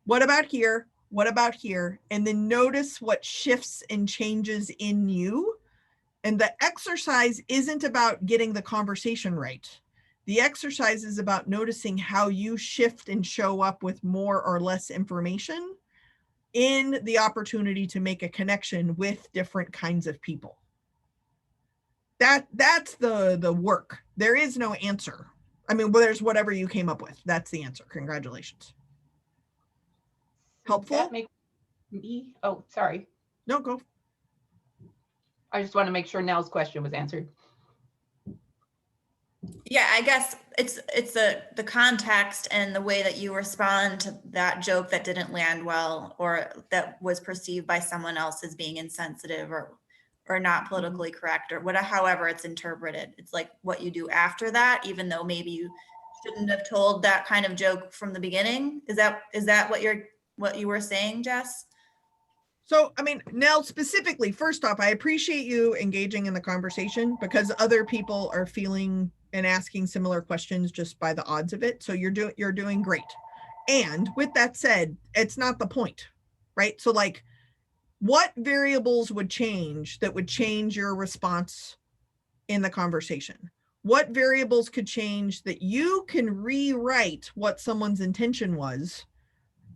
Speaker 1: What about here? What about here? And then notice what shifts and changes in you. And the exercise isn't about getting the conversation right. The exercise is about noticing how you shift and show up with more or less information in the opportunity to make a connection with different kinds of people. That's the work. There is no answer. I mean, well, there's whatever you came up with. That's the answer. Congratulations. Helpful?
Speaker 9: That makes me, oh, sorry.
Speaker 1: No, go.
Speaker 9: I just want to make sure Nell's question was answered.
Speaker 10: Yeah, I guess it's the context and the way that you respond to that joke that didn't land well, or that was perceived by someone else as being insensitive or not politically correct, or whatever, however it's interpreted. It's like what you do after that, even though maybe you shouldn't have told that kind of joke from the beginning? Is that what you were saying, Jess?
Speaker 1: So, I mean, Nell, specifically, first off, I appreciate you engaging in the conversation because other people are feeling and asking similar questions just by the odds of it. So you're doing great. And with that said, it's not the point, right? So like, what variables would change that would change your response in the conversation? What variables could change that you can rewrite what someone's intention was,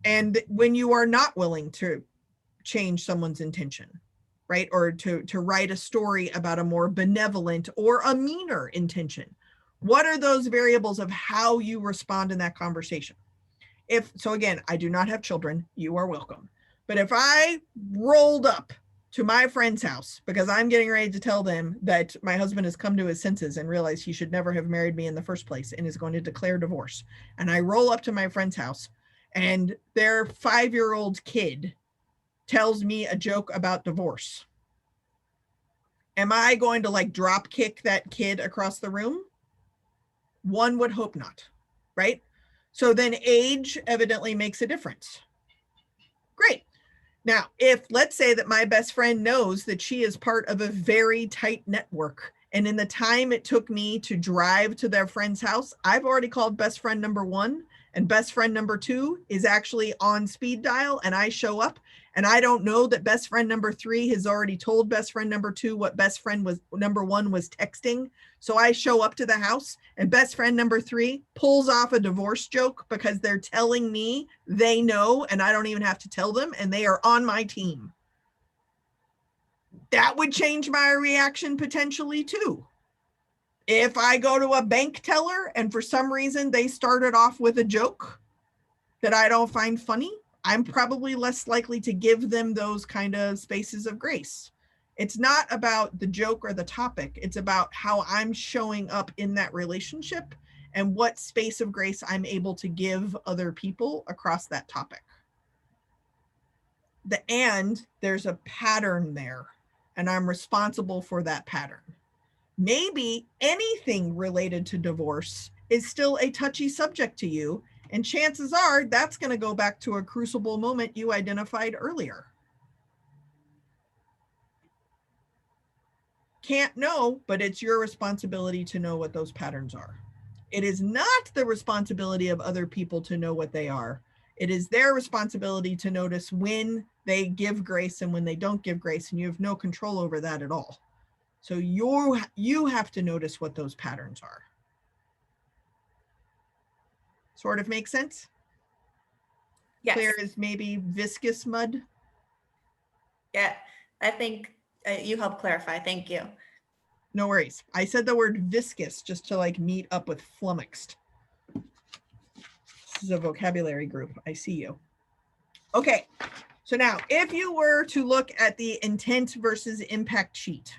Speaker 1: and when you are not willing to change someone's intention, right? Or to write a story about a more benevolent or a meaner intention. What are those variables of how you respond in that conversation? So again, I do not have children, you are welcome. But if I rolled up to my friend's house because I'm getting ready to tell them that my husband has come to his senses and realized he should never have married me in the first place and is going to declare divorce, and I roll up to my friend's house and their 5-year-old kid tells me a joke about divorce, am I going to like drop kick that kid across the room? One would hope not, right? So then age evidently makes a difference. Great. Now, if let's say that my best friend knows that she is part of a very tight network, and in the time it took me to drive to their friend's house, I've already called best friend number 1, and best friend number 2 is actually on speed dial, and I show up, and I don't know that best friend number 3 has already told best friend number 2 what best friend number 1 was texting. So I show up to the house and best friend number 3 pulls off a divorce joke because they're telling me they know and I don't even have to tell them, and they are on my team. That would change my reaction potentially too. If I go to a bank teller and for some reason they started off with a joke that I don't find funny, I'm probably less likely to give them those kind of spaces of grace. It's not about the joke or the topic. It's about how I'm showing up in that relationship and what space of grace I'm able to give other people across that topic. There's a pattern there, and I'm responsible for that pattern. Maybe anything related to divorce is still a touchy subject to you, and chances are that's going to go back to a crucible moment you identified earlier. Can't know, but it's your responsibility to know what those patterns are. It is not the responsibility of other people to know what they are. It is their responsibility to notice when they give grace and when they don't give grace, and you have no control over that at all. So you have to notice what those patterns are. Sort of makes sense?
Speaker 10: Yes.
Speaker 1: Clear as maybe viscous mud?
Speaker 10: Yeah, I think you helped clarify. Thank you.
Speaker 1: No worries. I said the word viscous just to like meet up with flummoxed. This is a vocabulary group. I see you. Okay. So now if you were to look at the intent versus impact sheet,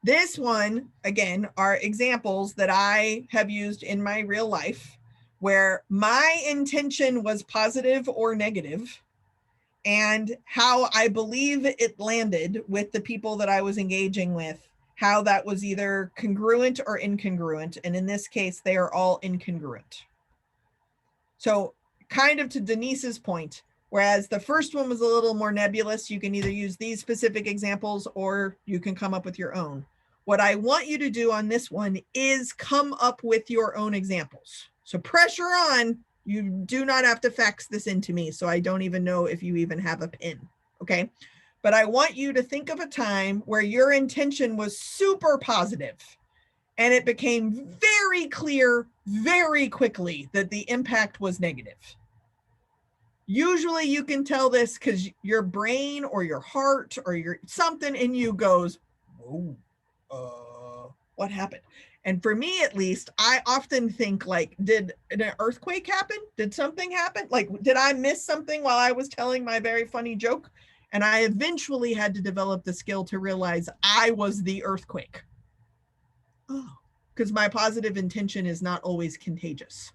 Speaker 1: this one, again, are examples that I have used in my real life where my intention was positive or negative, and how I believe it landed with the people that I was engaging with, how that was either congruent or incongruent. And in this case, they are all incongruent. So kind of to Denise's point, whereas the first one was a little more nebulous, you can either use these specific examples or you can come up with your own. What I want you to do on this one is come up with your own examples. So pressure on. You do not have to fax this into me, so I don't even know if you even have a pin, okay? But I want you to think of a time where your intention was super positive and it became very clear very quickly that the impact was negative. Usually you can tell this because your brain or your heart or something in you goes, oh, what happened? And for me, at least, I often think like, did an earthquake happen? Did something happen? Like, did I miss something while I was telling my very funny joke? And I eventually had to develop the skill to realize I was the earthquake. Oh, because my positive intention is not always contagious.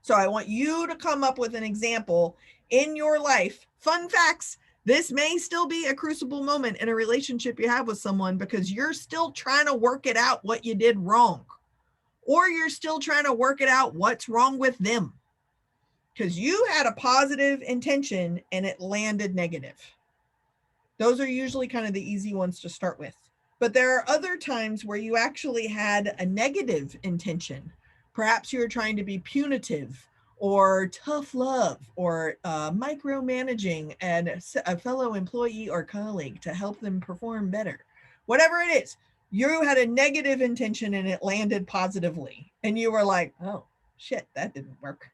Speaker 1: So I want you to come up with an example in your life. Fun facts. This may still be a crucible moment in a relationship you have with someone because you're still trying to work it out what you did wrong. or you're still trying to work it out what's wrong with them. Because you had a positive intention and it landed negative. Those are usually kind of the easy ones to start with. But there are other times where you actually had a negative intention. Perhaps you were trying to be punitive or tough love or micromanaging a fellow employee or colleague to help them perform better. Whatever it is, you had a negative intention and it landed positively. And you were like, oh, shit, that didn't work.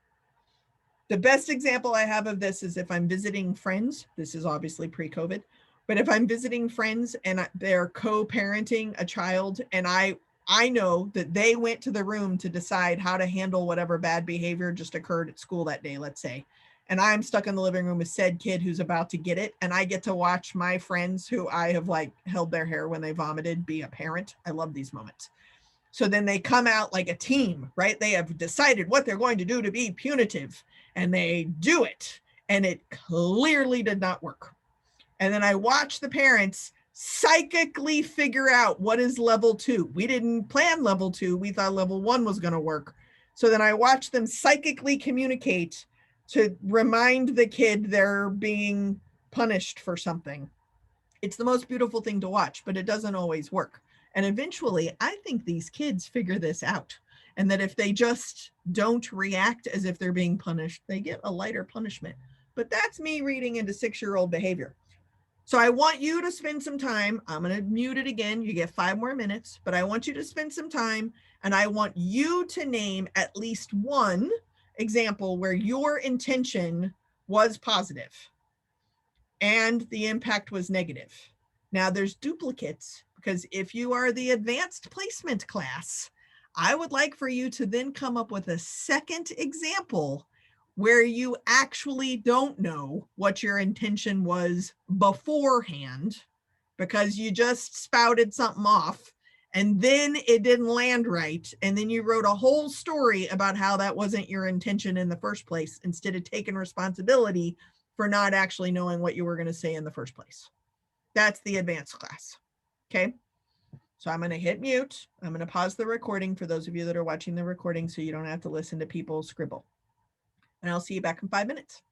Speaker 1: The best example I have of this is if I'm visiting friends. This is obviously pre-COVID, but if I'm visiting friends and they're co-parenting a child and I know that they went to the room to decide how to handle whatever bad behavior just occurred at school that day, let's say, and I'm stuck in the living room with said kid who's about to get it, and I get to watch my friends who I have like held their hair when they vomited be a parent. I love these moments. So then they come out like a team, right? They have decided what they're going to do to be punitive, and they do it, and it clearly did not work. And then I watch the parents psychically figure out what is level 2. We didn't plan level 2. We thought level 1 was going to work. So then I watch them psychically communicate to remind the kid they're being punished for something. It's the most beautiful thing to watch, but it doesn't always work. And eventually, I think these kids figure this out. And that if they just don't react as if they're being punished, they get a lighter punishment. But that's me reading into 6-year-old behavior. So I want you to spend some time. I'm going to mute it again. You get 5 more minutes, but I want you to spend some time and I want you to name at least one example where your intention was positive and the impact was negative. Now there's duplicates because if you are the advanced placement class, I would like for you to then come up with a second example where you actually don't know what your intention was beforehand because you just spouted something off and then it didn't land right. And then you wrote a whole story about how that wasn't your intention in the first place instead of taking responsibility for not actually knowing what you were going to say in the first place. That's the advanced class. Okay. So I'm going to hit mute. I'm going to pause the recording for those of you that are watching the recording so you don't have to listen to people scribble. And I'll see you back in 5 minutes.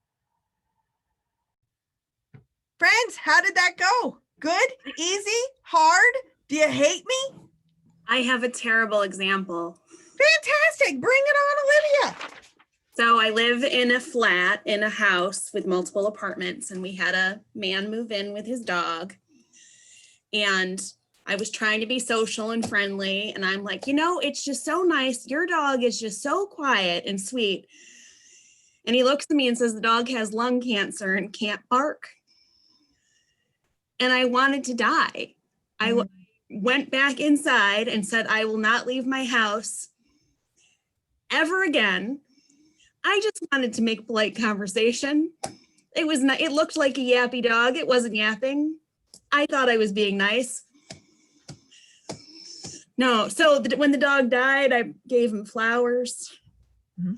Speaker 1: Friends, how did that go? Good? Easy? Hard? Do you hate me?
Speaker 3: I have a terrible example.
Speaker 1: Fantastic. Bring it on, Olivia.
Speaker 3: So I live in a flat in a house with multiple apartments, and we had a man move in with his dog. And I was trying to be social and friendly. And I'm like, you know, it's just so nice. Your dog is just so quiet and sweet. And he looks at me and says, the dog has lung cancer and can't bark. And I wanted to die. I went back inside and said, I will not leave my house ever again. I just wanted to make polite conversation. It was not, it looked like a yappy dog. It wasn't yapping. I thought I was being nice. No, so when the dog died, I gave him flowers.
Speaker 1: Mm-hmm.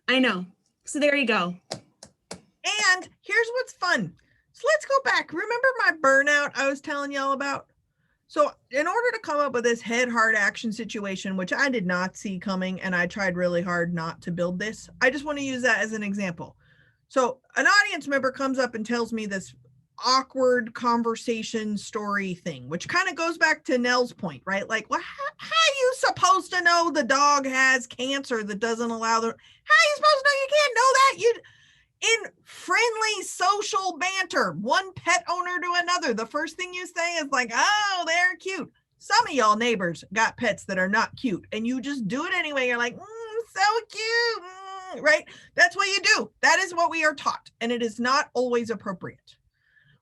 Speaker 3: I know. So there you go.
Speaker 1: And here's what's fun. So let's go back. Remember my burnout I was telling y'all about? So in order to come up with this head hard action situation, which I did not see coming, and I tried really hard not to build this, I just want to use that as an example. So an audience member comes up and tells me this awkward conversation story thing, which kind of goes back to Nell's point, right? Like, well, how are you supposed to know the dog has cancer that doesn't allow the, how are you supposed to know? You can't know that. You, in friendly social banter, one pet owner to another, the first thing you say is like, oh, they're cute. Some of y'all neighbors got pets that are not cute and you just do it anyway. You're like, so cute, right? That's what you do. That is what we are taught. And it is not always appropriate.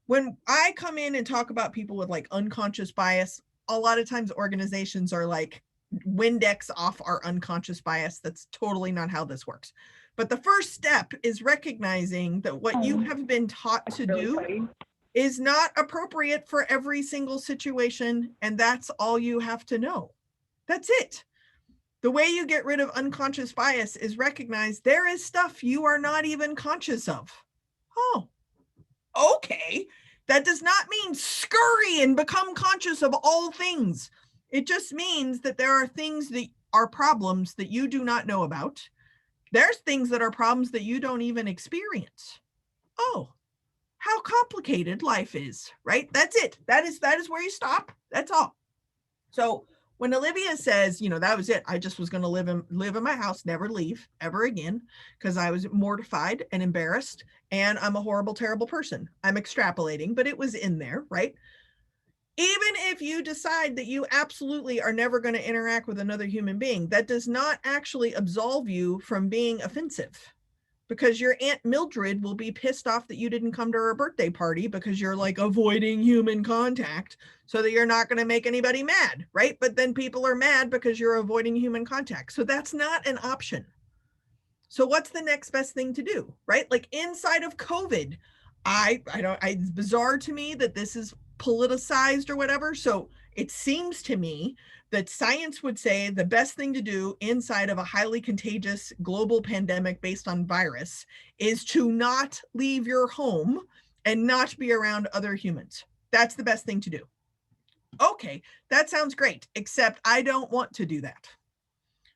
Speaker 1: When I come in and talk about people with like unconscious bias, a lot of times organizations are like, Windex off our unconscious bias. That's totally not how this works. But the first step is recognizing that what you have been taught to do is not appropriate for every single situation. And that's all you have to know. That's it. The way you get rid of unconscious bias is recognize there is stuff you are not even conscious of. Oh, okay. That does not mean scurry and become conscious of all things. It just means that there are things that are problems that you do not know about. There's things that are problems that you don't even experience. Oh, how complicated life is, right? That's it. That is where you stop. That's all. So when Olivia says, you know, that was it, I just was going to live in my house, never leave ever again, because I was mortified and embarrassed, and I'm a horrible, terrible person. I'm extrapolating, but it was in there, right? Even if you decide that you absolutely are never going to interact with another human being, that does not actually absolve you from being offensive, because your Aunt Mildred will be pissed off that you didn't come to her birthday party because you're like avoiding human contact so that you're not going to make anybody mad, right? But then people are mad because you're avoiding human contact. So that's not an option. So what's the next best thing to do, right? Like inside of COVID, it's bizarre to me that this is politicized or whatever. So it seems to me that science would say the best thing to do inside of a highly contagious global pandemic based on virus is to not leave your home and not be around other humans. That's the best thing to do. Okay, that sounds great, except I don't want to do that.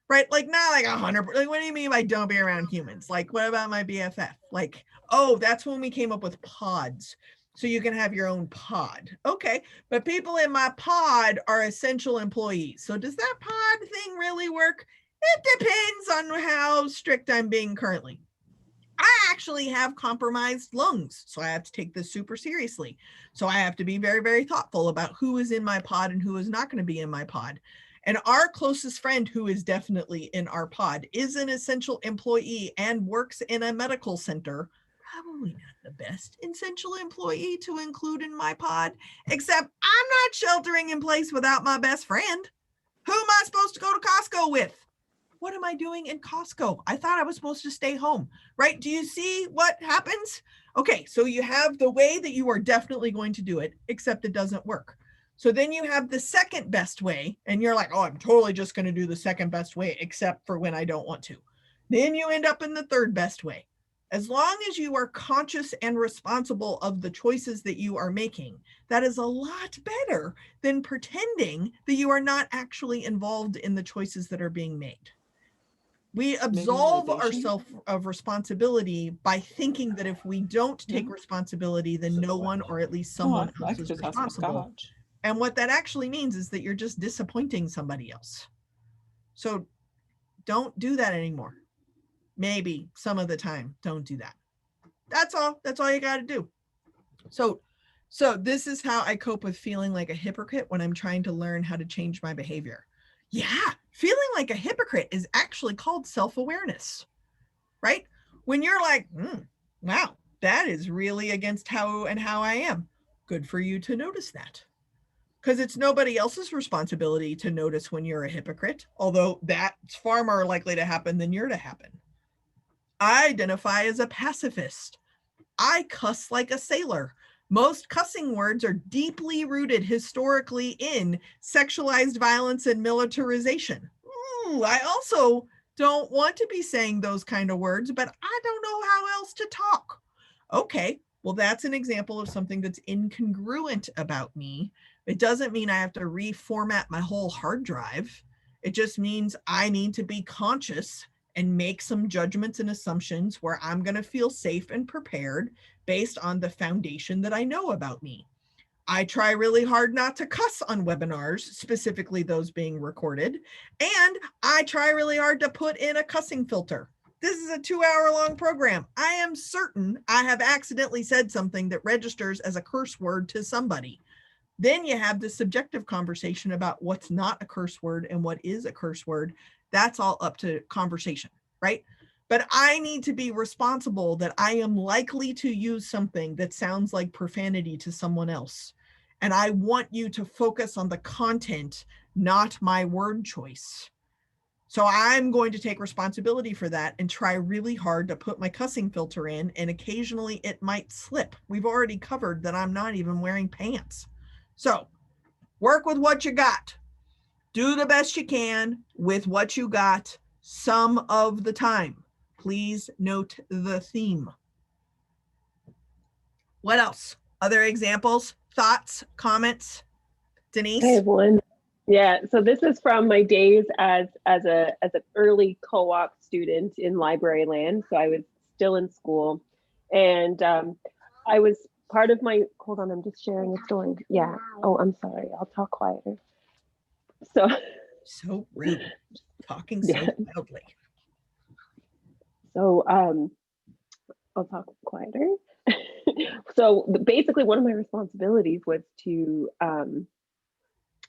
Speaker 1: Right? Like not like 100%. Like, what do you mean by don't be around humans? Like, what about my BFF? Like, oh, that's when we came up with pods. So you can have your own pod. Okay, but people in my pod are essential employees. So does that pod thing really work? It depends on how strict I'm being currently. I actually have compromised lungs, so I have to take this super seriously. So I have to be very, very thoughtful about who is in my pod and who is not going to be in my pod. And our closest friend, who is definitely in our pod, is an essential employee and works in a medical center. Probably not the best essential employee to include in my pod, except I'm not sheltering in place without my best friend. Who am I supposed to go to Costco with? What am I doing in Costco? I thought I was supposed to stay home, right? Do you see what happens? Okay, so you have the way that you are definitely going to do it, except it doesn't work. So then you have the second best way, and you're like, oh, I'm totally just going to do the second best way, except for when I don't want to. Then you end up in the third best way. As long as you are conscious and responsible of the choices that you are making, that is a lot better than pretending that you are not actually involved in the choices that are being made. We absolve ourselves of responsibility by thinking that if we don't take responsibility, then no one, or at least someone else, is responsible. And what that actually means is that you're just disappointing somebody else. So don't do that anymore. Maybe some of the time, don't do that. That's all. That's all you got to do. So this is how I cope with feeling like a hypocrite when I'm trying to learn how to change my behavior. Yeah, feeling like a hypocrite is actually called self-awareness, right? When you're like, wow, that is really against how I am. Good for you to notice that. Because it's nobody else's responsibility to notice when you're a hypocrite, although that's far more likely to happen than you're to happen. I identify as a pacifist. I cuss like a sailor. Most cussing words are deeply rooted historically in sexualized violence and militarization. I also don't want to be saying those kind of words, but I don't know how else to talk. Okay, well, that's an example of something that's incongruent about me. It doesn't mean I have to reformat my whole hard drive. It just means I need to be conscious and make some judgments and assumptions where I'm going to feel safe and prepared based on the foundation that I know about me. I try really hard not to cuss on webinars, specifically those being recorded, and I try really hard to put in a cussing filter. This is a 2-hour-long program. I am certain I have accidentally said something that registers as a curse word to somebody. Then you have the subjective conversation about what's not a curse word and what is a curse word. That's all up to conversation, right? But I need to be responsible that I am likely to use something that sounds like profanity to someone else. And I want you to focus on the content, not my word choice. So I'm going to take responsibility for that and try really hard to put my cussing filter in, and occasionally it might slip. We've already covered that I'm not even wearing pants. So work with what you got. Do the best you can with what you got some of the time. Please note the theme. What else? Other examples, thoughts, comments? Denise?
Speaker 5: I have one. Yeah, so this is from my days as an early co-op student in library land. So I was still in school, and I was part of my. Hold on, I'm just sharing a story. Yeah. Oh, I'm sorry. I'll talk quieter. So.
Speaker 1: So rude, talking so
Speaker 5: Yeah.
Speaker 1: loudly.
Speaker 5: So I'll talk quieter. So basically, one of my responsibilities was to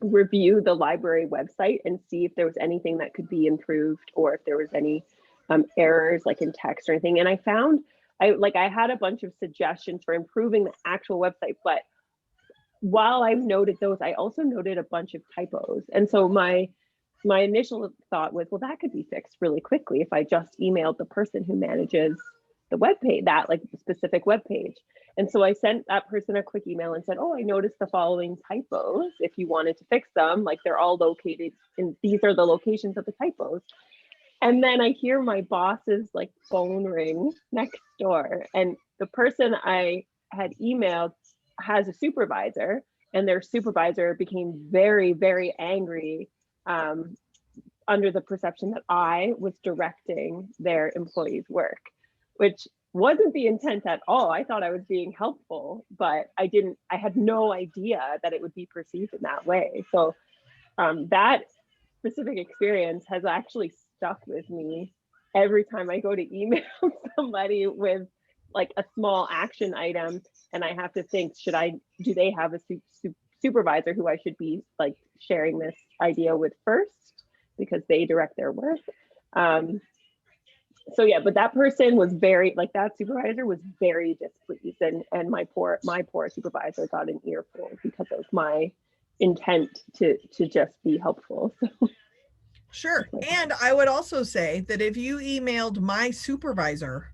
Speaker 5: review the library website and see if there was anything that could be improved, or if there was any errors like in text or anything. And I found I had a bunch of suggestions for improving the actual website, but while I've noted those, I also noted a bunch of typos. And so my initial thought was, well, that could be fixed really quickly if I just emailed the person who manages the web page, that like specific web page. And so I sent that person a quick email and said, oh, I noticed the following typos. If you wanted to fix them, like they're all located in, these are the locations of the typos. And then I hear my boss's like phone ring next door. And the person I had emailed has a supervisor, and their supervisor became very, very angry under the perception that I was directing their employees' work, which wasn't the intent at all. I thought I was being helpful, but I had no idea that it would be perceived in that way. So that specific experience has actually stuck with me every time I go to email somebody with like a small action item, and I have to think, do they have a supervisor who I should be like sharing this idea with first because they direct their work. So yeah, but that person was very, like that supervisor was very displeased, and my poor supervisor got an earful because of my intent to just be helpful. So.
Speaker 1: Sure. And I would also say that if you emailed my supervisor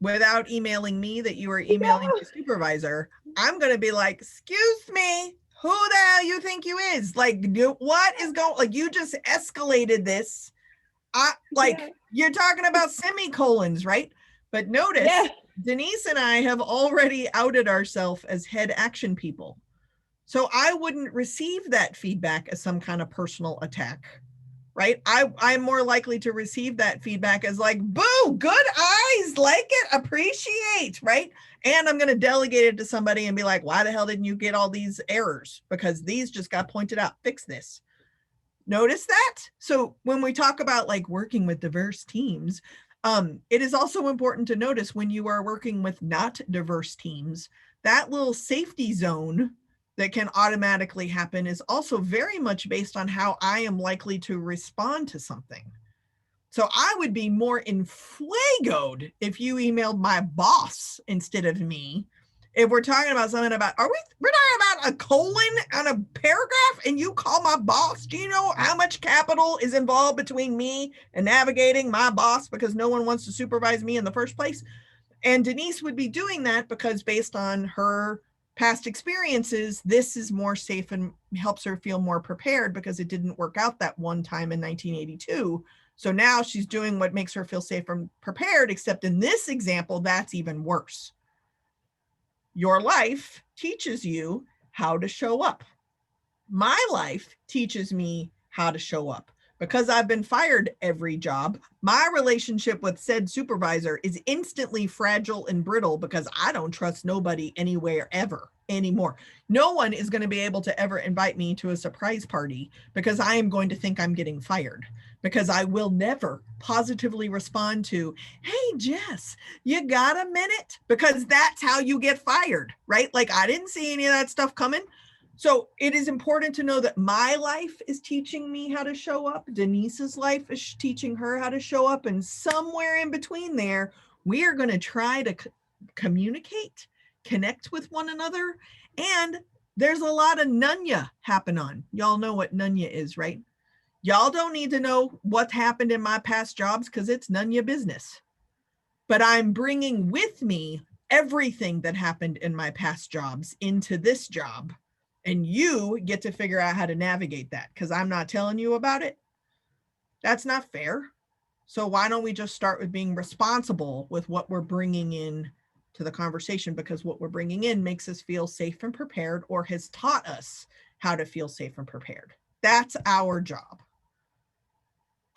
Speaker 1: without emailing me that you were emailing the supervisor, I'm going to be like, excuse me, who the hell you think you is? Like, what is going, like, you just escalated this. You're talking about semicolons, right? But notice, Denise and I have already outed ourselves as head action people. So I wouldn't receive that feedback as some kind of personal attack, right? I'm more likely to receive that feedback as like, boo, good eyes, like it, appreciate, right? And I'm going to delegate it to somebody and be like, why the hell didn't you get all these errors? Because these just got pointed out, fix this. Notice that? So when we talk about like working with diverse teams, it is also important to notice when you are working with not diverse teams, that little safety zone that can automatically happen is also very much based on how I am likely to respond to something. So I would be more inflagoed if you emailed my boss instead of me. If we're talking about something about, we're talking about a colon on a paragraph and you call my boss? Do you know how much capital is involved between me and navigating my boss because no one wants to supervise me in the first place? And Denise would be doing that because based on her past experiences, this is more safe and helps her feel more prepared because it didn't work out that one time in 1982. So now she's doing what makes her feel safe and prepared, except in this example, that's even worse. Your life teaches you how to show up. My life teaches me how to show up. Because I've been fired every job, my relationship with said supervisor is instantly fragile and brittle because I don't trust nobody anywhere ever anymore. No one is going to be able to ever invite me to a surprise party because I am going to think I'm getting fired, because I will never positively respond to, hey, Jess, you got a minute? Because that's how you get fired, right? Like I didn't see any of that stuff coming. So it is important to know that my life is teaching me how to show up. Denise's life is teaching her how to show up. And somewhere in between there, we are going to try to communicate, connect with one another. And there's a lot of nunya happen on. Y'all know what nunya is, right? Y'all don't need to know what happened in my past jobs because it's none of your business. But I'm bringing with me everything that happened in my past jobs into this job. And you get to figure out how to navigate that because I'm not telling you about it. That's not fair. So why don't we just start with being responsible with what we're bringing in to the conversation, because what we're bringing in makes us feel safe and prepared or has taught us how to feel safe and prepared. That's our job.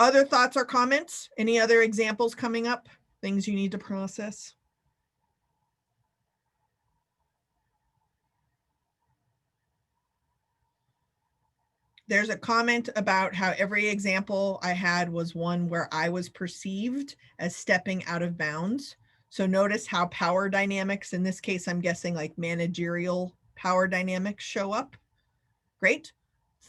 Speaker 1: Other thoughts or comments? Any other examples coming up? Things you need to process? There's a comment about how every example I had was one where I was perceived as stepping out of bounds. So notice how power dynamics, in this case, I'm guessing like managerial power dynamics show up. Great.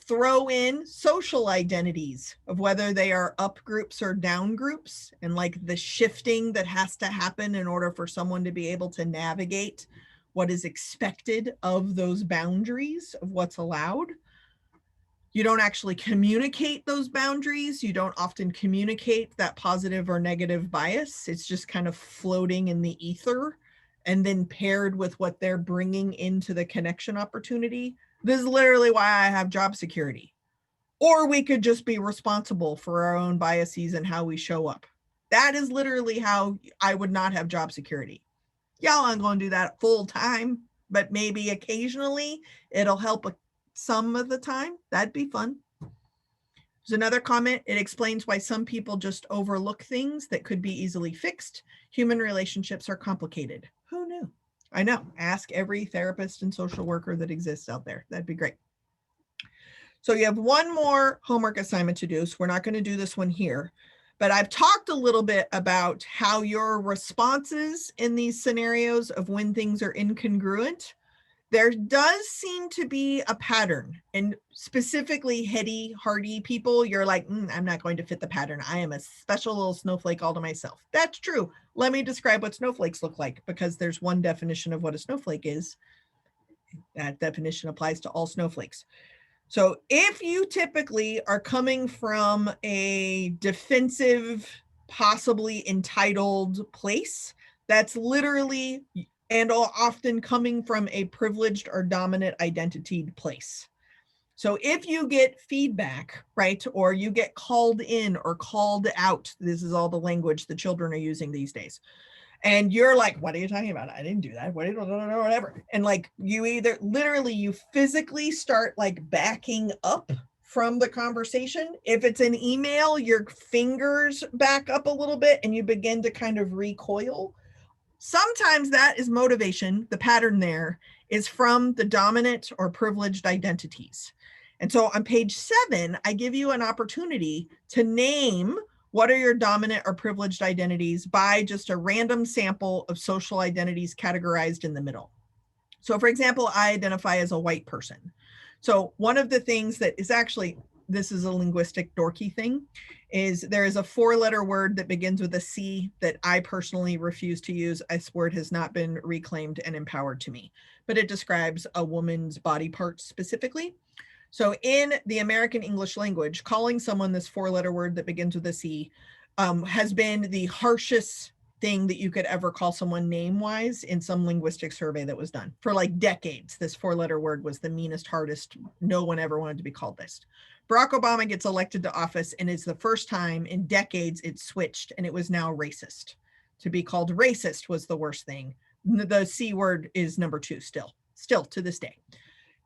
Speaker 1: Throw in social identities of whether they are up groups or down groups, and like the shifting that has to happen in order for someone to be able to navigate what is expected of those boundaries of what's allowed. You don't actually communicate those boundaries. You don't often communicate that positive or negative bias. It's just kind of floating in the ether, and then paired with what they're bringing into the connection opportunity. This is literally why I have job security. Or we could just be responsible for our own biases and how we show up. That is literally how I would not have job security. Y'all aren't going to do that full time, but maybe occasionally it'll help some of the time. That'd be fun. There's another comment. It explains why some people just overlook things that could be easily fixed. Human relationships are complicated. Who knew? I know. Ask every therapist and social worker that exists out there. That'd be great. So you have one more homework assignment to do. So we're not going to do this one here, but I've talked a little bit about how your responses in these scenarios of when things are incongruent, there does seem to be a pattern, and specifically heady, hardy people, you're like, I'm not going to fit the pattern. I am a special little snowflake all to myself. That's true. Let me describe what snowflakes look like, because there's one definition of what a snowflake is. That definition applies to all snowflakes. So if you typically are coming from a defensive, possibly entitled place, that's literally and often coming from a privileged or dominant identity place. So if you get feedback, right, or you get called in or called out, this is all the language the children are using these days, and you're like, what are you talking about? I didn't do that. What? Whatever. And like you either literally, you physically start like backing up from the conversation. If it's an email, your fingers back up a little bit and you begin to kind of recoil. Sometimes that is motivation. The pattern there is from the dominant or privileged identities. And so on page 7, I give you an opportunity to name what are your dominant or privileged identities by just a random sample of social identities categorized in the middle. So for example, I identify as a white person. So one of the things that is actually, this is a linguistic dorky thing, is there is a 4-letter word that begins with a C that I personally refuse to use. This word has not been reclaimed and empowered to me, but it describes a woman's body parts specifically. So in the American English language, calling someone this 4-letter word that begins with a C has been the harshest thing that you could ever call someone name-wise in some linguistic survey that was done. For like decades, this 4-letter word was the meanest, hardest. No one ever wanted to be called this. Barack Obama gets elected to office, and it's the first time in decades it switched, and it was now racist. To be called racist was the worst thing. The C word is number 2 still to this day.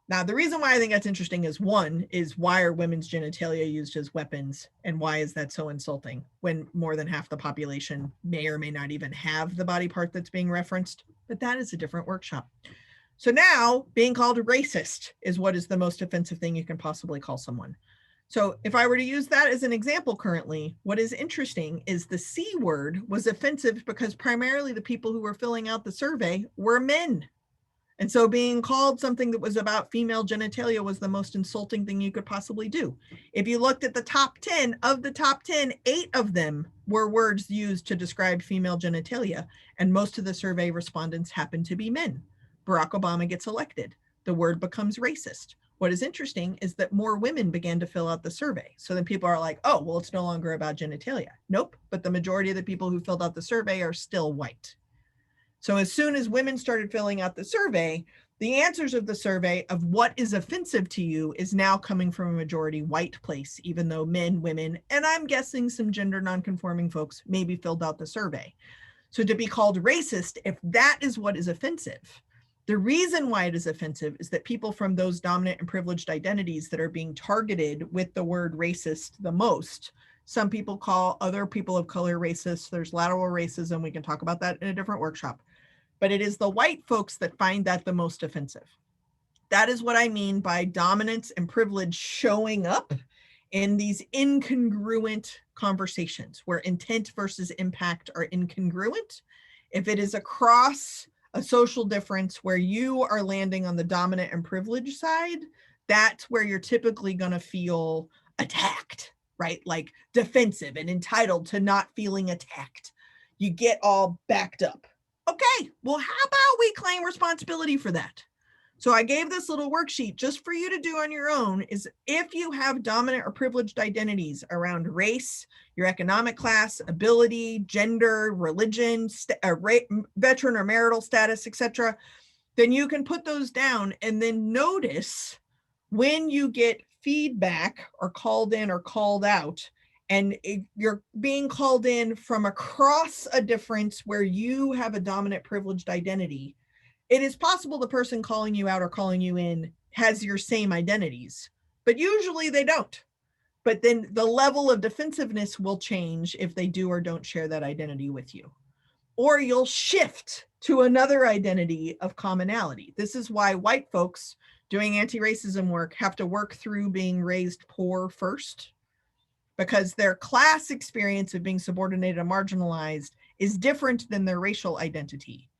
Speaker 1: Now, the reason why I think that's interesting is, one, is why are women's genitalia used as weapons, and why is that so insulting when more than half the population may or may not even have the body part that's being referenced? But that is a different workshop. So now being called racist is what is the most offensive thing you can possibly call someone. So if I were to use that as an example currently, what is interesting is the C word was offensive because primarily the people who were filling out the survey were men. And so being called something that was about female genitalia was the most insulting thing you could possibly do. If you looked at the top 10, of the top 10, 8 of them were words used to describe female genitalia, and most of the survey respondents happened to be men. Barack Obama gets elected. The word becomes racist. What is interesting is that more women began to fill out the survey. So then people are like, oh, well, it's no longer about genitalia. Nope, but the majority of the people who filled out the survey are still white. So as soon as women started filling out the survey, the answers of the survey of what is offensive to you is now coming from a majority white place, even though men, women, and I'm guessing some gender nonconforming folks maybe filled out the survey. So to be called racist, if that is what is offensive, The reason why it is offensive is that people from those dominant and privileged identities that are being targeted with the word racist the most, some people call other people of color racist. There's lateral racism. We can talk about that in a different workshop. But it is the white folks that find that the most offensive. That is what I mean by dominance and privilege showing up in these incongruent conversations where intent versus impact are incongruent. If it is across a social difference where you are landing on the dominant and privileged side, that's where you're typically going to feel attacked, right? Like defensive and entitled to not feeling attacked. You get all backed up. Okay, well, how about we claim responsibility for that? So I gave this little worksheet just for you to do on your own is if you have dominant or privileged identities around race, your economic class, ability, gender, religion, veteran or marital status, etc., then you can put those down and then notice when you get feedback or called in or called out, and you're being called in from across a difference where you have a dominant privileged identity. It is possible the person calling you out or calling you in has your same identities, but usually they don't. But then the level of defensiveness will change if they do or don't share that identity with you. Or you'll shift to another identity of commonality. This is why white folks doing anti-racism work have to work through being raised poor first, because their class experience of being subordinated and marginalized is different than their racial identity.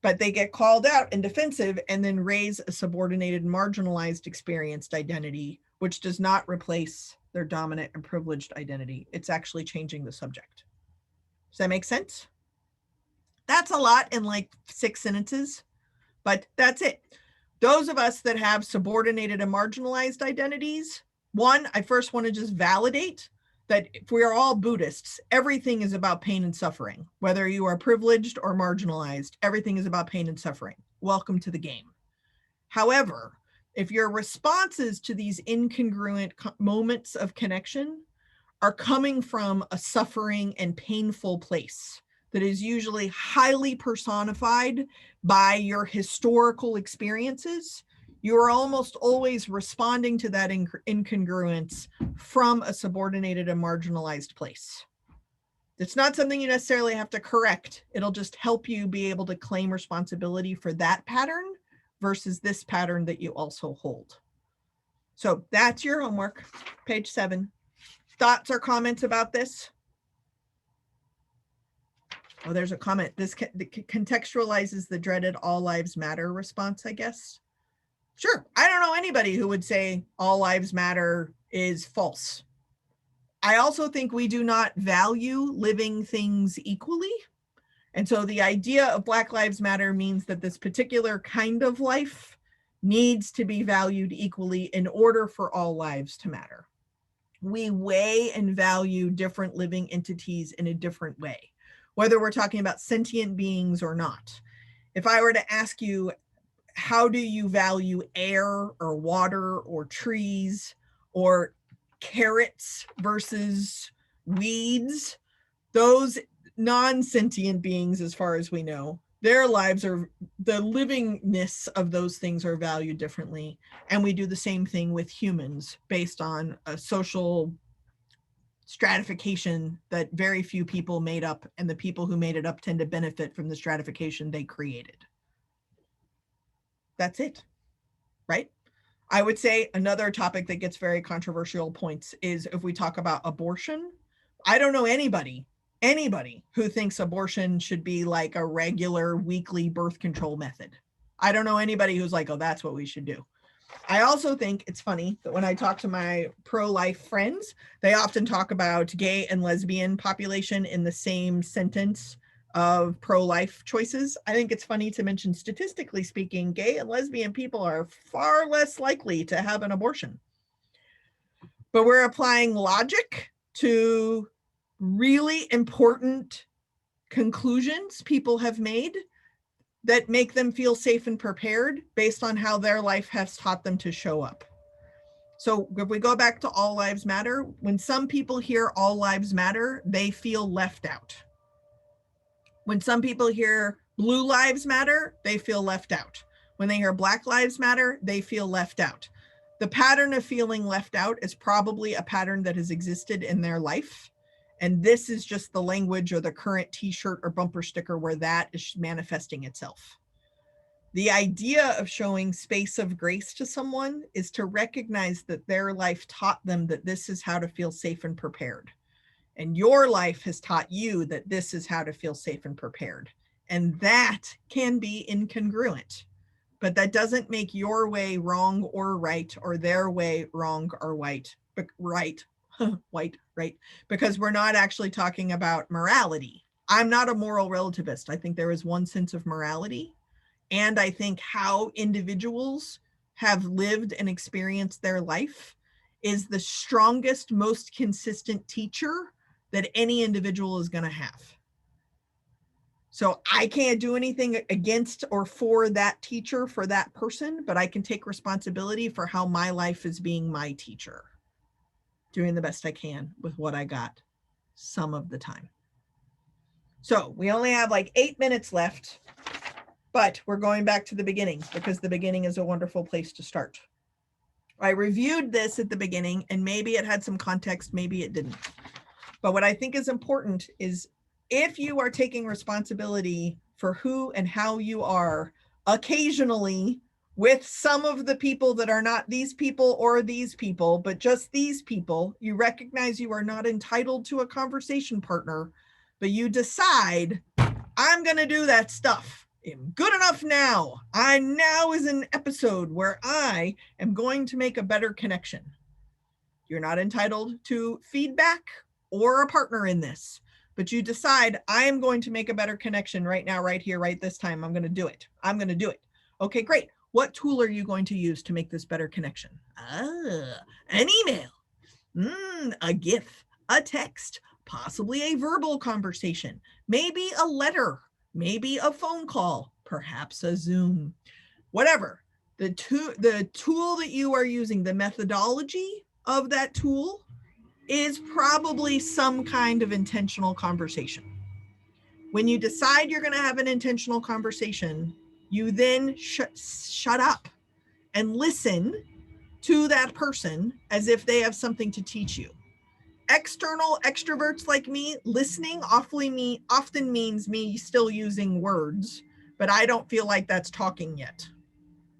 Speaker 1: But they get called out and defensive and then raise a subordinated, marginalized experienced identity, which does not replace their dominant and privileged identity. It's actually changing the subject. Does that make sense? That's a lot in like 6 sentences, but that's it. Those of us that have subordinated and marginalized identities, one, I first want to just validate that if we are all Buddhists, everything is about pain and suffering. Whether you are privileged or marginalized, everything is about pain and suffering. Welcome to the game. However, if your responses to these incongruent moments of connection are coming from a suffering and painful place that is usually highly personified by your historical experiences, you are almost always responding to that incongruence from a subordinated and marginalized place. It's not something you necessarily have to correct. It'll just help you be able to claim responsibility for that pattern versus this pattern that you also hold. So that's your homework, page 7. Thoughts or comments about this? Oh, there's a comment. This contextualizes the dreaded all lives matter response, I guess. Sure. I don't know anybody who would say all lives matter is false. I also think we do not value living things equally. And so the idea of Black Lives Matter means that this particular kind of life needs to be valued equally in order for all lives to matter. We weigh and value different living entities in a different way, whether we're talking about sentient beings or not. If I were to ask you, how do you value air or water or trees or carrots versus weeds? Those non-sentient beings, as far as we know, their lives are, the livingness of those things are valued differently. And we do the same thing with humans based on a social stratification that very few people made up, and the people who made it up tend to benefit from the stratification they created. That's it, right? I would say another topic that gets very controversial points is if we talk about abortion. I don't know anybody who thinks abortion should be like a regular weekly birth control method. I don't know anybody who's like, oh, that's what we should do. I also think it's funny that when I talk to my pro-life friends, they often talk about gay and lesbian population in the same sentence of pro-life choices. I think it's funny to mention, statistically speaking, gay and lesbian people are far less likely to have an abortion. But we're applying logic to really important conclusions people have made that make them feel safe and prepared based on how their life has taught them to show up. So if we go back to all lives matter, when some people hear all lives matter, they feel left out. When some people hear blue lives matter, they feel left out. When they hear Black Lives Matter, they feel left out. The pattern of feeling left out is probably a pattern that has existed in their life. And this is just the language or the current t-shirt or bumper sticker where that is manifesting itself. The idea of showing space of grace to someone is to recognize that their life taught them that this is how to feel safe and prepared. And your life has taught you that this is how to feel safe and prepared. And that can be incongruent, but that doesn't make your way wrong or right, or their way wrong or right, because we're not actually talking about morality. I'm not a moral relativist. I think there is one sense of morality. And I think how individuals have lived and experienced their life is the strongest, most consistent teacher that any individual is going to have. So I can't do anything against or for that teacher, for that person, but I can take responsibility for how my life is being my teacher, doing the best I can with what I got some of the time. So we only have like 8 minutes left, but we're going back to the beginning because the beginning is a wonderful place to start. I reviewed this at the beginning and maybe it had some context, maybe it didn't. But what I think is important is if you are taking responsibility for who and how you are, occasionally with some of the people that are not these people or these people, but just these people, you recognize you are not entitled to a conversation partner, but you decide, I'm going to do that stuff. I'm good enough now. Now is an episode where I am going to make a better connection. You're not entitled to feedback or a partner in this, but you decide I am going to make a better connection right now, right here, right this time. I'm going to do it. I'm going to do it. Okay, great. What tool are you going to use to make this better connection? An email, a GIF, a text, possibly a verbal conversation, maybe a letter, maybe a phone call, perhaps a Zoom, whatever. The tool that you are using, the methodology of that tool is probably some kind of intentional conversation. When you decide you're going to have an intentional conversation, you then shut up and listen to that person as if they have something to teach you. External extroverts like me, listening often means me still using words, but I don't feel like that's talking yet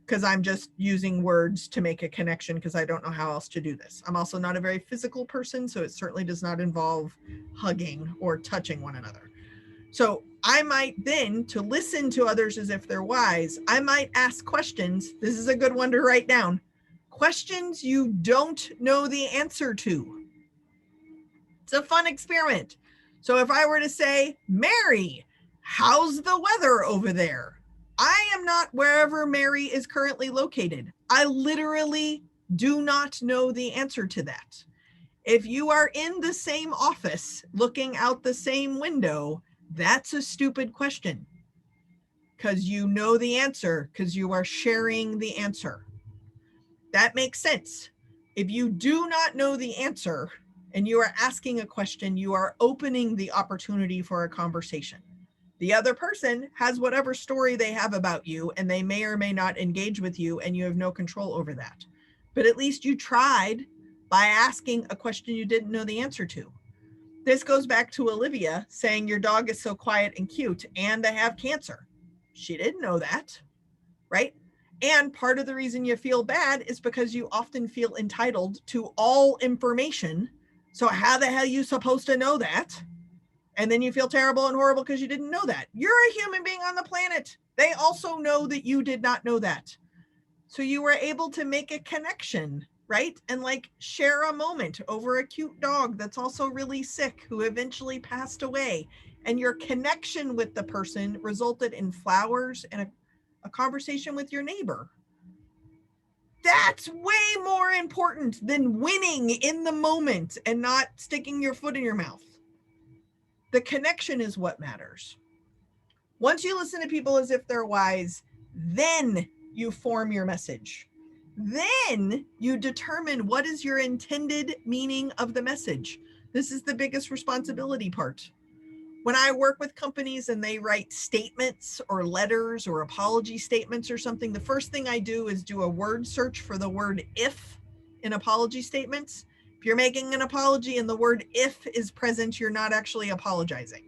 Speaker 1: because I'm just using words to make a connection because I don't know how else to do this. I'm also not a very physical person, so it certainly does not involve hugging or touching one another. So I might then, to listen to others as if they're wise, I might ask questions. This is a good one to write down. Questions you don't know the answer to. It's a fun experiment. So if I were to say, Mary, how's the weather over there? I am not wherever Mary is currently located. I literally do not know the answer to that. If you are in the same office, looking out the same window, that's a stupid question because you know the answer because you are sharing the answer. That makes sense. If you do not know the answer and you are asking a question, you are opening the opportunity for a conversation. The other person has whatever story they have about you and they may or may not engage with you and you have no control over that. But at least you tried by asking a question you didn't know the answer to. This goes back to Olivia saying your dog is so quiet and cute and they have cancer. She didn't know that, right? And part of the reason you feel bad is because you often feel entitled to all information. So how the hell are you supposed to know that? And then you feel terrible and horrible because you didn't know that. You're a human being on the planet. They also know that you did not know that. So you were able to make a connection, right? And like share a moment over a cute dog that's also really sick who eventually passed away. And your connection with the person resulted in flowers and a conversation with your neighbor. That's way more important than winning in the moment and not sticking your foot in your mouth. The connection is what matters. Once you listen to people as if they're wise, then you form your message. Then you determine what is your intended meaning of the message. This is the biggest responsibility part. When I work with companies and they write statements or letters or apology statements or something, the first thing I do is do a word search for the word if in apology statements. If you're making an apology and the word if is present, you're not actually apologizing.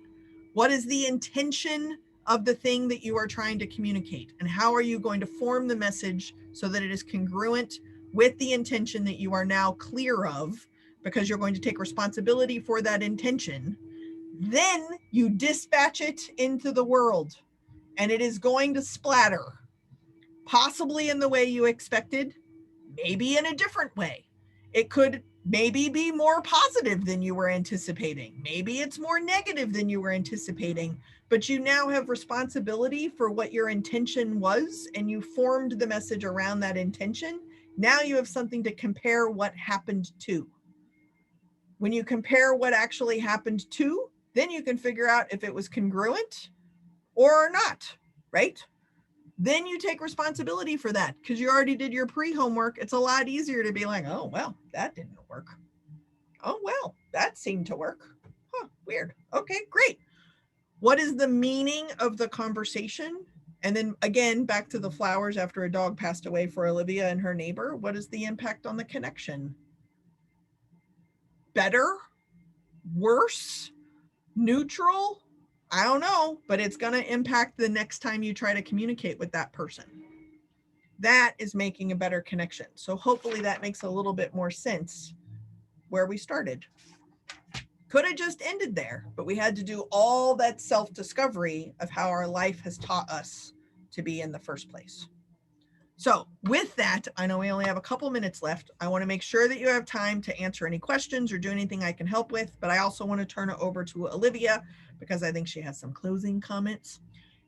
Speaker 1: What is the intention of the thing that you are trying to communicate? And how are you going to form the message so that it is congruent with the intention that you are now clear of, because you're going to take responsibility for that intention? Then you dispatch it into the world, and it is going to splatter, possibly in the way you expected, maybe in a different way. It could maybe be more positive than you were anticipating. Maybe it's more negative than you were anticipating, but you now have responsibility for what your intention was, and you formed the message around that intention. Now you have something to compare what happened to. When you compare what actually happened to, then you can figure out if it was congruent or not, right? Then you take responsibility for that because you already did your pre-homework. It's a lot easier to be like, oh, well, that didn't work. Oh, well, that seemed to work. Huh, weird. Okay, great. What is the meaning of the conversation? And then again, back to the flowers after a dog passed away for Olivia and her neighbor. What is the impact on the connection? Better? Worse? Neutral? I don't know, but it's going to impact the next time you try to communicate with that person. That is making a better connection. So hopefully that makes a little bit more sense where we started. Could have just ended there, but we had to do all that self-discovery of how our life has taught us to be in the first place. So with that, I know we only have a couple minutes left. I want to make sure that you have time to answer any questions or do anything I can help with, but I also want to turn it over to Olivia because I think she has some closing comments.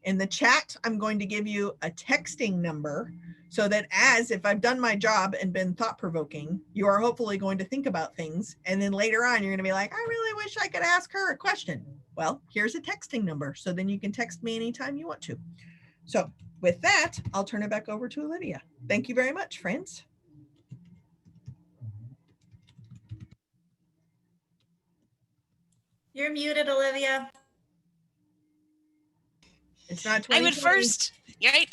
Speaker 1: In the chat, I'm going to give you a texting number so that if I've done my job and been thought-provoking, you are hopefully going to think about things. And then later on, you're going to be like, I really wish I could ask her a question. Well, here's a texting number. So then you can text me anytime you want to. So with that, I'll turn it back over to Olivia. Thank you very much, friends.
Speaker 10: You're muted, Olivia.
Speaker 1: It's not 2020.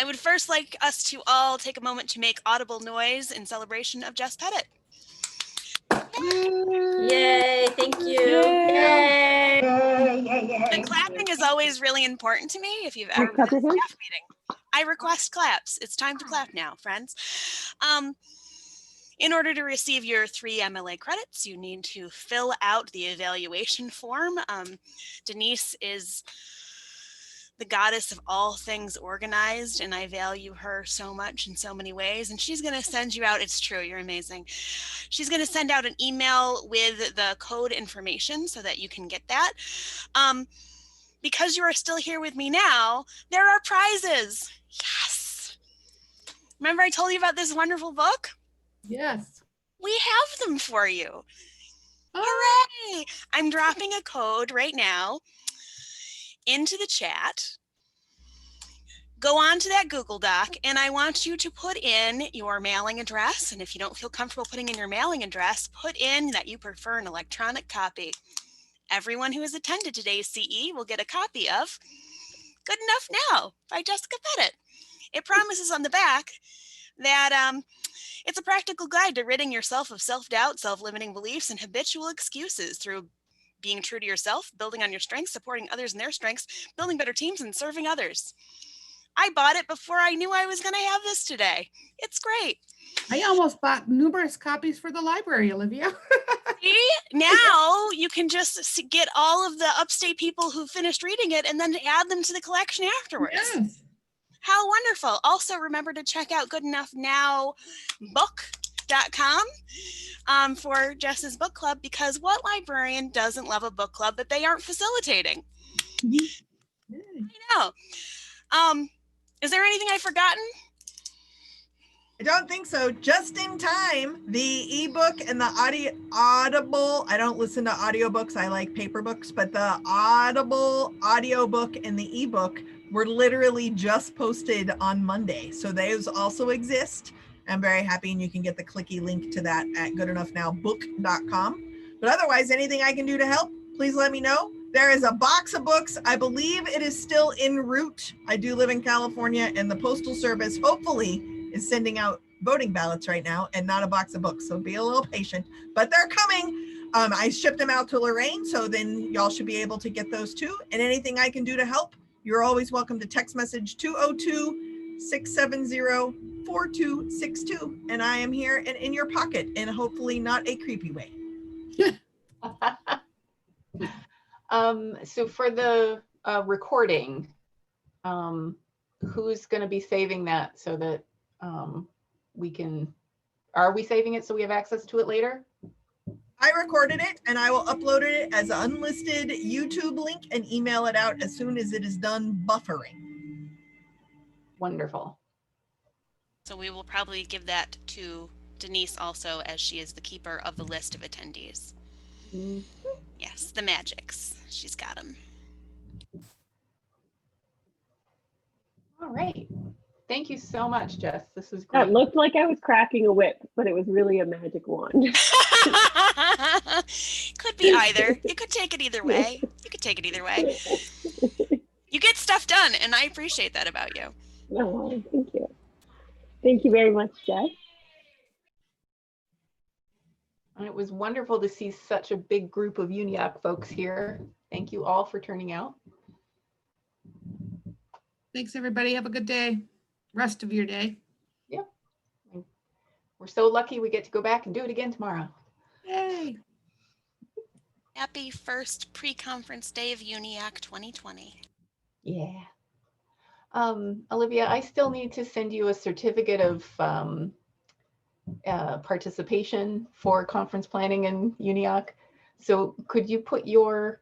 Speaker 2: I would first like us to all take a moment to make audible noise in celebration of Jess Pettit.
Speaker 10: Yay, thank you. Yay.
Speaker 2: The clapping is always really important to me. If you've ever been to a staff meeting, I request claps. It's time to clap now, friends. In order to receive your 3 MLA credits, you need to fill out the evaluation form. Denise is the goddess of all things organized, and I value her so much in so many ways. And she's going to send you out. It's true. You're amazing. She's going to send out an email with the code information so that you can get that. Because you are still here with me now, there are prizes. Yes. Remember I told you about this wonderful book?
Speaker 11: Yes.
Speaker 2: We have them for you. Hooray! I'm dropping a code right now into the chat. Go on to that Google Doc, and I want you to put in your mailing address. And if you don't feel comfortable putting in your mailing address, put in that you prefer an electronic copy. Everyone who has attended today's CE will get a copy of Good Enough Now by Jessica Pettit. It promises on the back that it's a practical guide to ridding yourself of self-doubt, self-limiting beliefs, and habitual excuses through being true to yourself, building on your strengths, supporting others in their strengths, building better teams, and serving others. I bought it before I knew I was going to have this today. It's great.
Speaker 11: I almost bought numerous copies for the library, Olivia.
Speaker 2: See? Now you can just get all of the upstate people who finished reading it and then add them to the collection afterwards.
Speaker 11: Yes.
Speaker 2: How wonderful. Also, remember to check out goodenoughNowBook.com for Jess's book club, because what librarian doesn't love a book club that they aren't facilitating? I know. Is there anything I've forgotten?
Speaker 1: I don't think so. Just in time, the ebook and the Audible, I don't listen to audiobooks, I like paper books, but the Audible audiobook and the ebook were literally just posted on Monday. So those also exist. I'm very happy, and you can get the clicky link to that at goodenoughNowBook.com. But otherwise, anything I can do to help, please let me know. There is a box of books. I believe it is still en route. I do live in California, and the Postal Service hopefully is sending out voting ballots right now and not a box of books. So be a little patient, but they're coming. I shipped them out to Lorraine, so then y'all should be able to get those too. And anything I can do to help, you're always welcome to text message 202-670-4262. And I am here and in your pocket, and hopefully not a creepy way.
Speaker 9: So for the recording, who's going to be saving that so that we can, are we saving it so we have access to it later?
Speaker 1: I recorded it and I will upload it as an unlisted YouTube link and email it out as soon as it is done buffering.
Speaker 9: Wonderful.
Speaker 2: So we will probably give that to Denise also, as she is the keeper of the list of attendees.
Speaker 9: Mm-hmm.
Speaker 2: Yes, the magics. She's got them.
Speaker 9: All right. Thank you so much, Jess. This was
Speaker 5: That
Speaker 9: great.
Speaker 5: looked like I was cracking a whip, but it was really a magic wand.
Speaker 2: Could be either. You could take it either way. You could take it either way. You get stuff done, and I appreciate that about you.
Speaker 5: Oh, thank you. Thank you very much, Jess.
Speaker 9: And it was wonderful to see such a big group of UNIAC folks here. Thank you all for turning out.
Speaker 11: Thanks, everybody. Have a good day. Rest of your day.
Speaker 9: Yep. We're so lucky we get to go back and do it again tomorrow.
Speaker 11: Yay.
Speaker 2: Happy first pre-conference day of UNIAC 2020.
Speaker 9: Yeah. Olivia, I still need to send you a certificate of participation for conference planning in UNIAC. So could you put your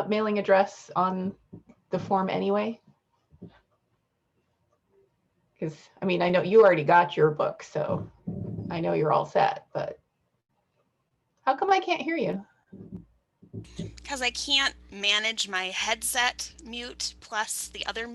Speaker 9: mailing address on the form anyway? Because, I mean, I know you already got your book, so I know you're all set, but how come I can't hear you?
Speaker 2: Because I can't manage my headset mute plus the other mute.